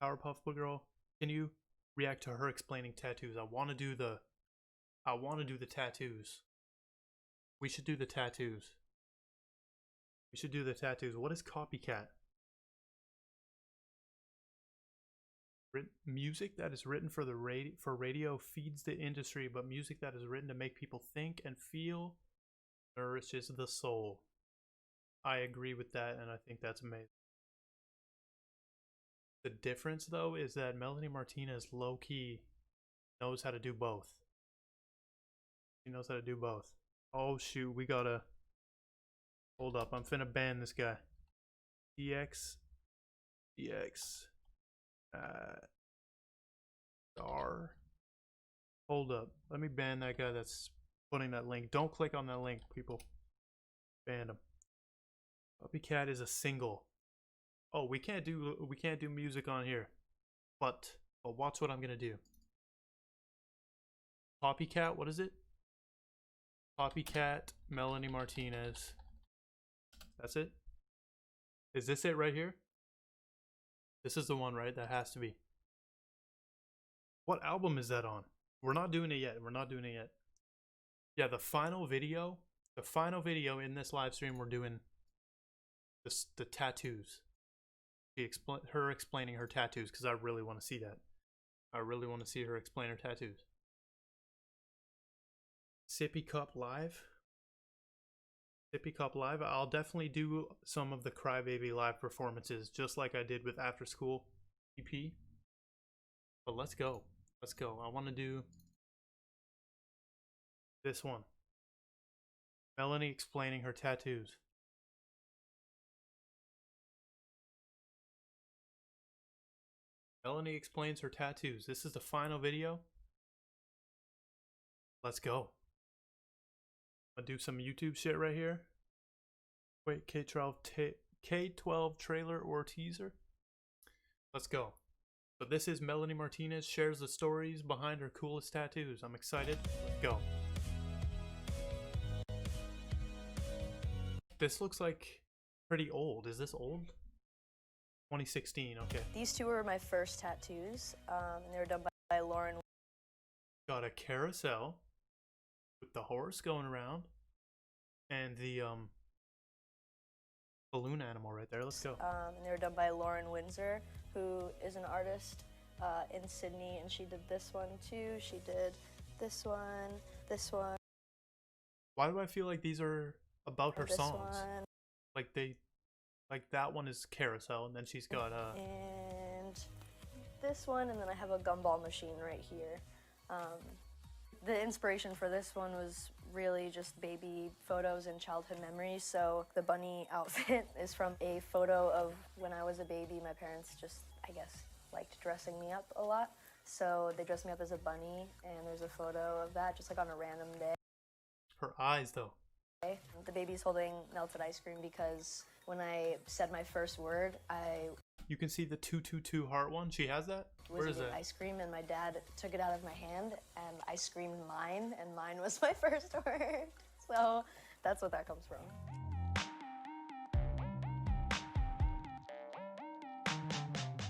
Speaker 1: Powerpuff Girl, can you react to her explaining tattoos? I want to do the tattoos. We should do the tattoos. We should do the tattoos. What is copycat? Music that is written for radio feeds the industry, but music that is written to make people think and feel nourishes the soul. I agree with that, and I think that's amazing. The difference, though, is that Melanie Martinez low-key knows how to do both. She knows how to do both. Oh shoot, we gotta hold up. I'm finna ban this guy. DX. Star. Hold up. Let me ban that guy that's putting that link. Don't click on that link, people. Ban him. Copycat is a single. Oh, we can't do music on here. But watch what I'm gonna do. Copycat, what is it? Copycat Melanie Martinez. That's it? Is this it right here? This is the one, right? That has to be. What album is that on? We're not doing it yet. We're not doing it yet. Yeah, the final video in this live stream, we're doing the tattoos. Her explaining her tattoos, because I really want to see that. I really want to see her explain her tattoos. Sippy Cup Live. Sippy Cup Live. I'll definitely do some of the Crybaby live performances, just like I did with After School EP. But let's go. Let's go. I want to do this one. Melanie explaining her tattoos. Melanie explains her tattoos. This is the final video. Let's go. I'll do some YouTube shit right here. Wait, K12 trailer or teaser? Let's go. So this is Melanie Martinez shares the stories behind her coolest tattoos. I'm excited. Let's go. This looks like pretty old. Is this old? 2016, okay.
Speaker 3: These two were my first tattoos. They were done by Lauren.
Speaker 1: Got a carousel with the horse going around and the balloon animal right there. Let's go.
Speaker 3: They were done by Lauren Windsor, who is an artist in Sydney, and she did this one too. She did this one, this one.
Speaker 1: Why do I feel like these are about her
Speaker 3: this
Speaker 1: songs?
Speaker 3: One.
Speaker 1: Like that one is carousel, and then she's got
Speaker 3: and this one, and then I have a gumball machine right here. The inspiration for this one was really just baby photos and childhood memories. So the bunny outfit is from a photo of when I was a baby. My parents just, I guess, liked dressing me up a lot. So they dressed me up as a bunny, and there's a photo of that just like on a random day.
Speaker 1: her eyes though.
Speaker 3: The baby's holding melted ice cream because when I said my first word, I
Speaker 1: You can see the 222 heart one. She has that? Where
Speaker 3: was
Speaker 1: is
Speaker 3: eating
Speaker 1: that?
Speaker 3: ice cream, and my dad took it out of my hand, and I screamed mine, and mine was my first word. So that's what that comes from.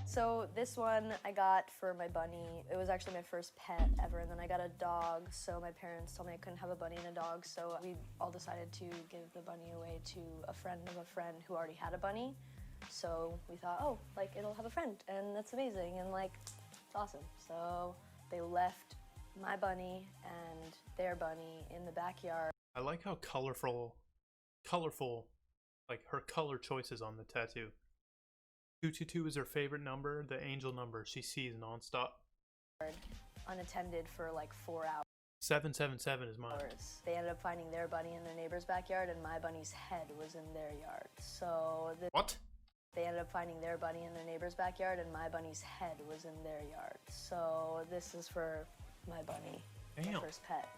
Speaker 3: So this one I got for my bunny. It was actually my first pet ever, and then I got a dog, so my parents told me I couldn't have a bunny and a dog, so we all decided to give the bunny away to a friend of a friend who already had a bunny. So we thought, oh, like, it'll have a friend, and that's amazing, and like, it's awesome. So they left my bunny and their bunny in the backyard.
Speaker 1: I like how colorful, like her color choices on the tattoo. 222 is her favorite number, the angel number she sees nonstop.
Speaker 3: Unattended for like 4 hours.
Speaker 1: 777 is mine.
Speaker 3: They ended up finding their bunny in their neighbor's backyard, and my bunny's head was in their yard. So
Speaker 1: What?
Speaker 3: They ended up finding their bunny in their neighbor's backyard, and my bunny's head was in their yard. So this is for my bunny,
Speaker 1: Damn.
Speaker 3: my first pet.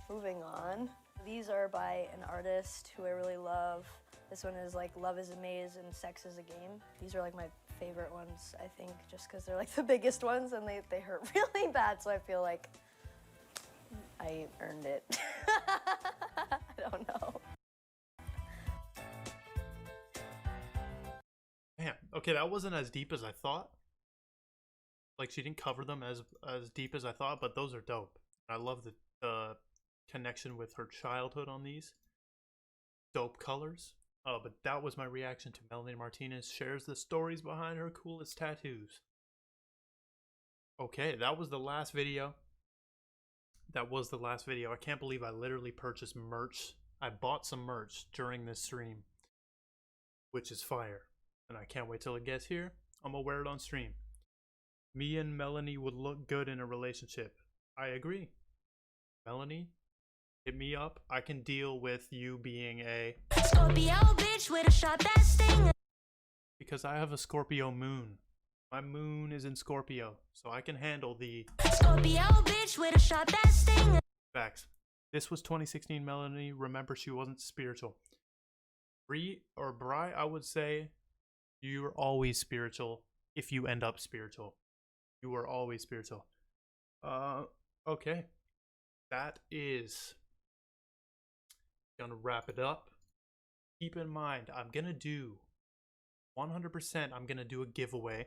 Speaker 3: Moving on. These are by an artist who I really love. This one is like Love is a Maze and Sex is a Game. These are like my favorite ones, I think, just because they're like the biggest ones and they hurt really bad, so I feel like I earned it. I don't know.
Speaker 1: Okay, that wasn't as deep as I thought. Like, she didn't cover them as deep as I thought, but those are dope. I love the connection with her childhood on these. Dope colors. But that was my reaction to Melanie Martinez shares the stories behind her coolest tattoos. Okay, that was the last video. That was the last video. I can't believe I literally purchased merch. I bought some merch during this stream, which is fire. And I can't wait till it gets here. I'm gonna wear it on stream. Me and Melanie would look good in a relationship. I agree. Melanie, hit me up. I can deal with you being a
Speaker 6: Scorpio bitch with a shot that sting.
Speaker 1: because I have a Scorpio moon. My moon is in Scorpio, so I can handle the
Speaker 6: Scorpio bitch with a shot that sting.
Speaker 1: facts. This was 2016 Melanie. Remember, she wasn't spiritual. Bree or Bri, I would say you're always spiritual if you end up spiritual. You are always spiritual. Okay. That is gonna wrap it up. Keep in mind, I'm gonna do 100%. I'm gonna do a giveaway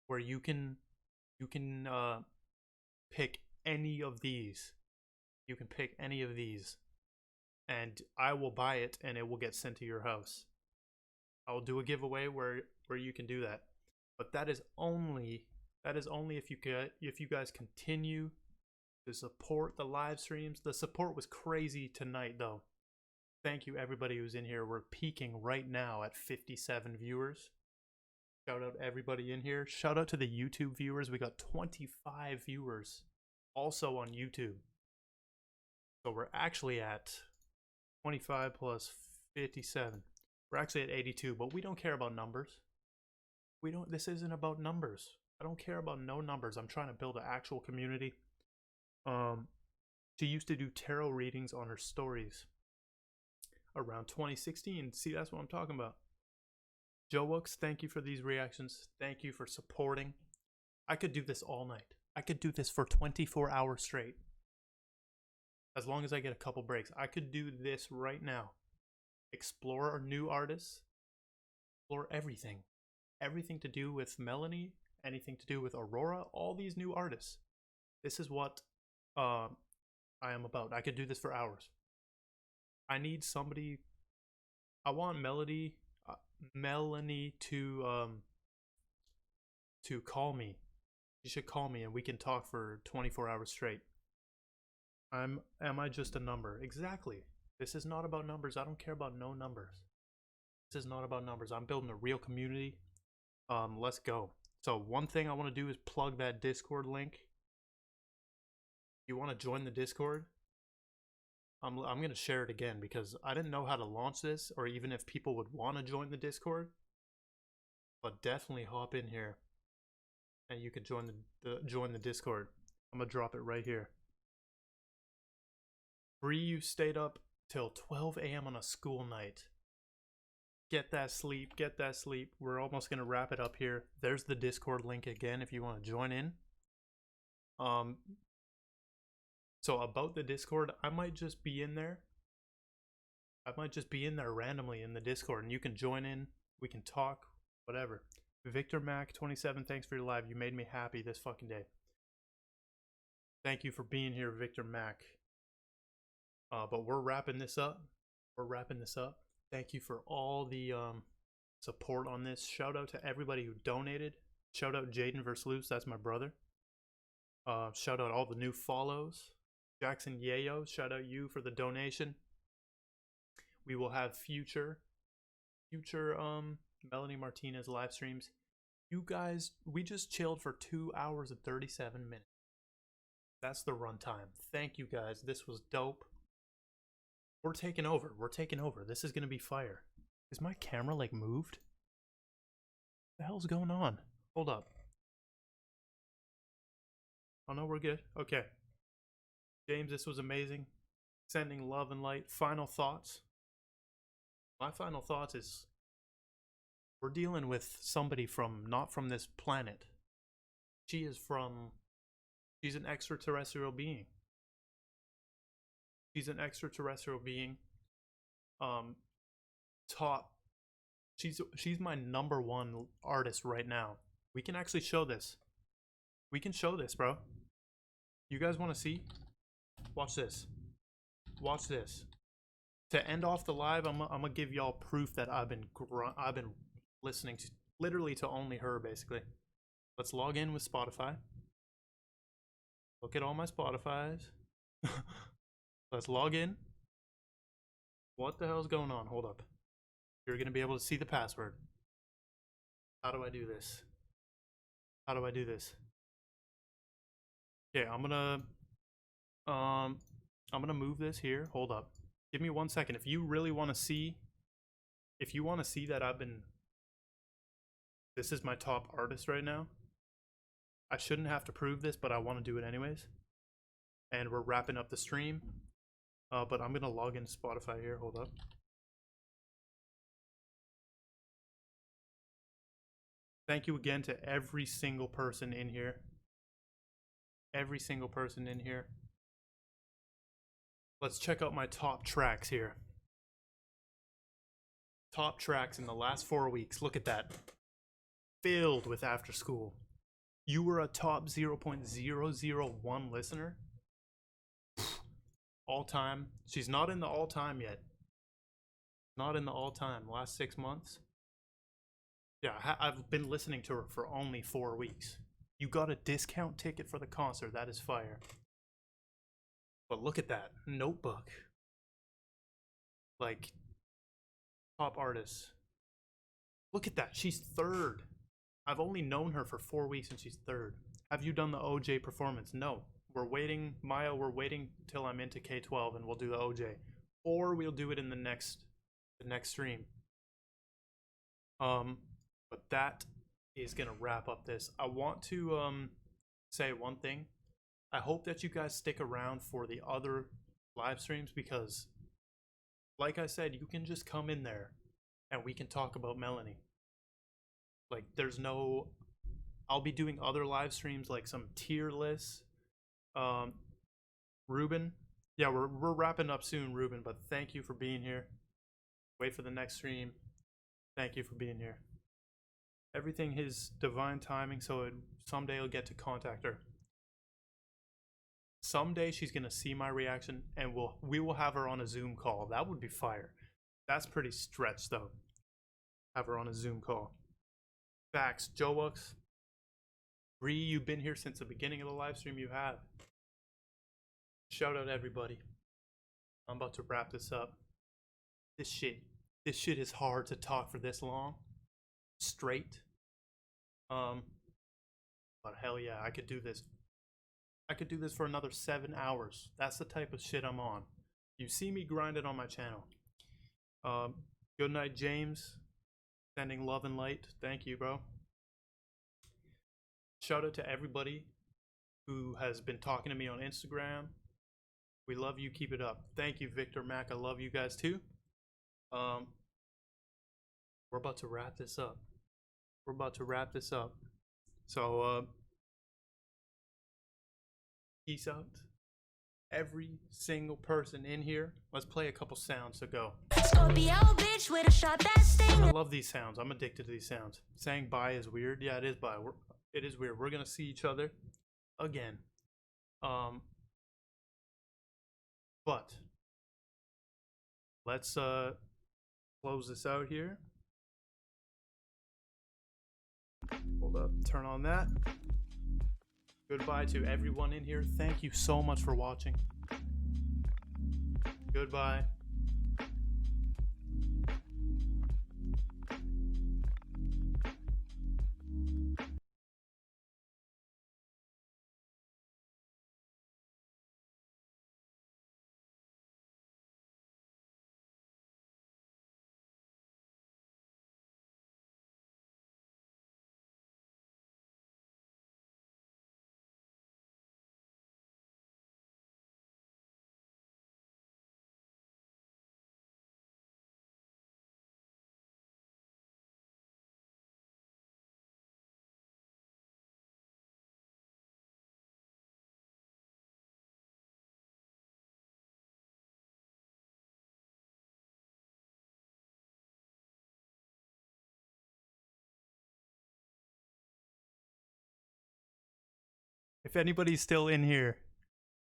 Speaker 1: where you can pick any of these. You can pick any of these, and I will buy it, and it will get sent to your house. I will do a giveaway where you can do that, but that is only if you guys continue to support the live streams. The support was crazy tonight, though. Thank you everybody who's in here. We're peaking right now at 57 viewers. Shout out everybody in here. Shout out to the YouTube viewers. We got 25 viewers also on YouTube. So we're actually at 25 plus 57. We're actually at 82, but we don't care about numbers. This isn't about numbers. I don't care about no numbers. I'm trying to build an actual community. She used to do tarot readings on her stories around 2016. See, that's what I'm talking about. Joe Wooks, thank you for these reactions. Thank you for supporting. I could do this all night. I could do this for 24 hours straight. As long as I get a couple breaks. I could do this right now. Explore our new artists. Explore everything. Everything to do with Melanie. Anything to do with Aurora. All these new artists. This is what I am about. I could do this for hours. I need somebody. I want Melanie to call me. You should call me and we can talk for 24 hours straight. Am I just a number? Exactly. This is not about numbers. I don't care about no numbers. This is not about numbers. I'm building a real community. Let's go. So one thing I want to do is plug that Discord link. If you want to join the Discord, I'm going to share it again because I didn't know how to launch this or even if people would want to join the Discord. But definitely hop in here and you can join the Discord. I'm going to drop it right here. Bree, you stayed up till 12 a.m. on a school night. Get that sleep. Get that sleep. We're almost going to wrap it up here. There's the Discord link again if you want to join in. So about the Discord, I might just be in there. I might just be in there randomly in the Discord and you can join in. We can talk, whatever. Victor Mac 27, thanks for your live. You made me happy this fucking day. Thank you for being here, Victor Mac. But we're wrapping this up. We're wrapping this up. Thank you for all the support on this. Shout out to everybody who donated. Shout out Jaden Versluis, that's my brother. Shout out all the new follows. Jackson Yayo, shout out you for the donation. We will have future Melanie Martinez live streams. You guys, we just chilled for 2 hours and 37 minutes. That's the runtime. Thank you guys. This was dope. We're taking over. We're taking over. This is gonna be fire. Is my camera like moved? What the hell's going on? Hold up. Oh no, we're good. Okay. James, this was amazing. Sending love and light. Final thoughts. My final thoughts is we're dealing with somebody not from this planet. She's an extraterrestrial being. She's an extraterrestrial being. Taught She's my #1 artist right now. We can actually show this. We can show this, bro. You guys want to see? Watch this. Watch this. To end off the live, I'm gonna give y'all proof that I've been listening to literally to only her, basically. Let's log in with Spotify. Look at all my Spotify's. Let's log in. What the hell's going on? Hold up. You're gonna be able to see the password. How do I do this? How do I do this? Okay, I'm gonna move this here. Hold up. Give me 1 second. If you really want to see, that this is my top artist right now. I shouldn't have to prove this, but I want to do it anyways. And we're wrapping up the stream. But I'm gonna log into Spotify here. Hold up. Thank you again to every single person in here. Every single person in here. Let's check out my top tracks here. Top tracks in the last 4 weeks. Look at that. Filled with After School. You were a top 0.001 listener. All time. She's not in the all time yet. Not in the all time. Last 6 months. Yeah, I've been listening to her for only 4 weeks. You got a discount ticket for the concert. That is fire. But look at that. Notebook. Like, top artists. Look at that. She's 3rd. I've only known her for 4 weeks and she's 3rd. Have you done the OJ performance? No. We're waiting, Maya, we're waiting till I'm into K12 and we'll do the OJ. Or we'll do it in the next stream. But that is gonna wrap up this. I want to say one thing. I hope that you guys stick around for the other live streams because, like I said, you can just come in there and we can talk about Melanie. Like, there's no... I'll be doing other live streams, like some tier lists. Ruben. Yeah, we're wrapping up soon, Ruben, but thank you for being here. Wait for the next stream. Thank you for being here. Everything is divine timing, so someday I'll get to contact her. Someday she's gonna see my reaction, and we will have her on a Zoom call. That would be fire. That's pretty stretched, though. Have her on a Zoom call. Facts. Joux. Bree, you've been here since the beginning of the live stream. You have. Shout out everybody. I'm about to wrap this up. This shit is hard to talk for this long. Straight. But hell yeah, I could do this. I could do this for another 7 hours. That's the type of shit I'm on. You see me grinding on my channel. Good night, James. Sending love and light. Thank you, bro. Shout out to everybody who has been talking to me on Instagram. We love you. Keep it up. Thank you, Victor Mac. I love you guys too. We're about to wrap this up. So, peace out. Every single person in here. Let's play a couple sounds to go.
Speaker 6: Scorpio bitch with a shot that sting.
Speaker 1: I love these sounds. I'm addicted to these sounds. Saying bye is weird. Yeah, it is bye. It is weird. We're gonna see each other again. But let's close this out here. Hold up. Turn on that. Goodbye to everyone in here. Thank you so much for watching. Goodbye. If anybody's still in here,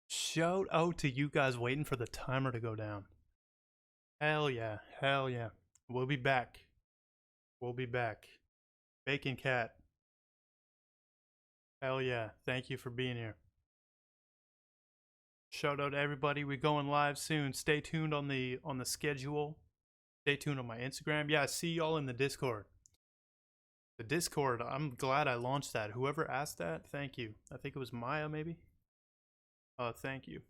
Speaker 1: shout out to you guys waiting for the timer to go down. Hell yeah. Hell yeah. We'll be back. We'll be back. Bacon Cat. Hell yeah. Thank you for being here. Shout out to everybody. We're going live soon. Stay tuned on the schedule. Stay tuned on my Instagram. Yeah, I see y'all in the Discord. The Discord, I'm glad I launched that. Whoever asked that, thank you. I think it was Maya, maybe? Thank you.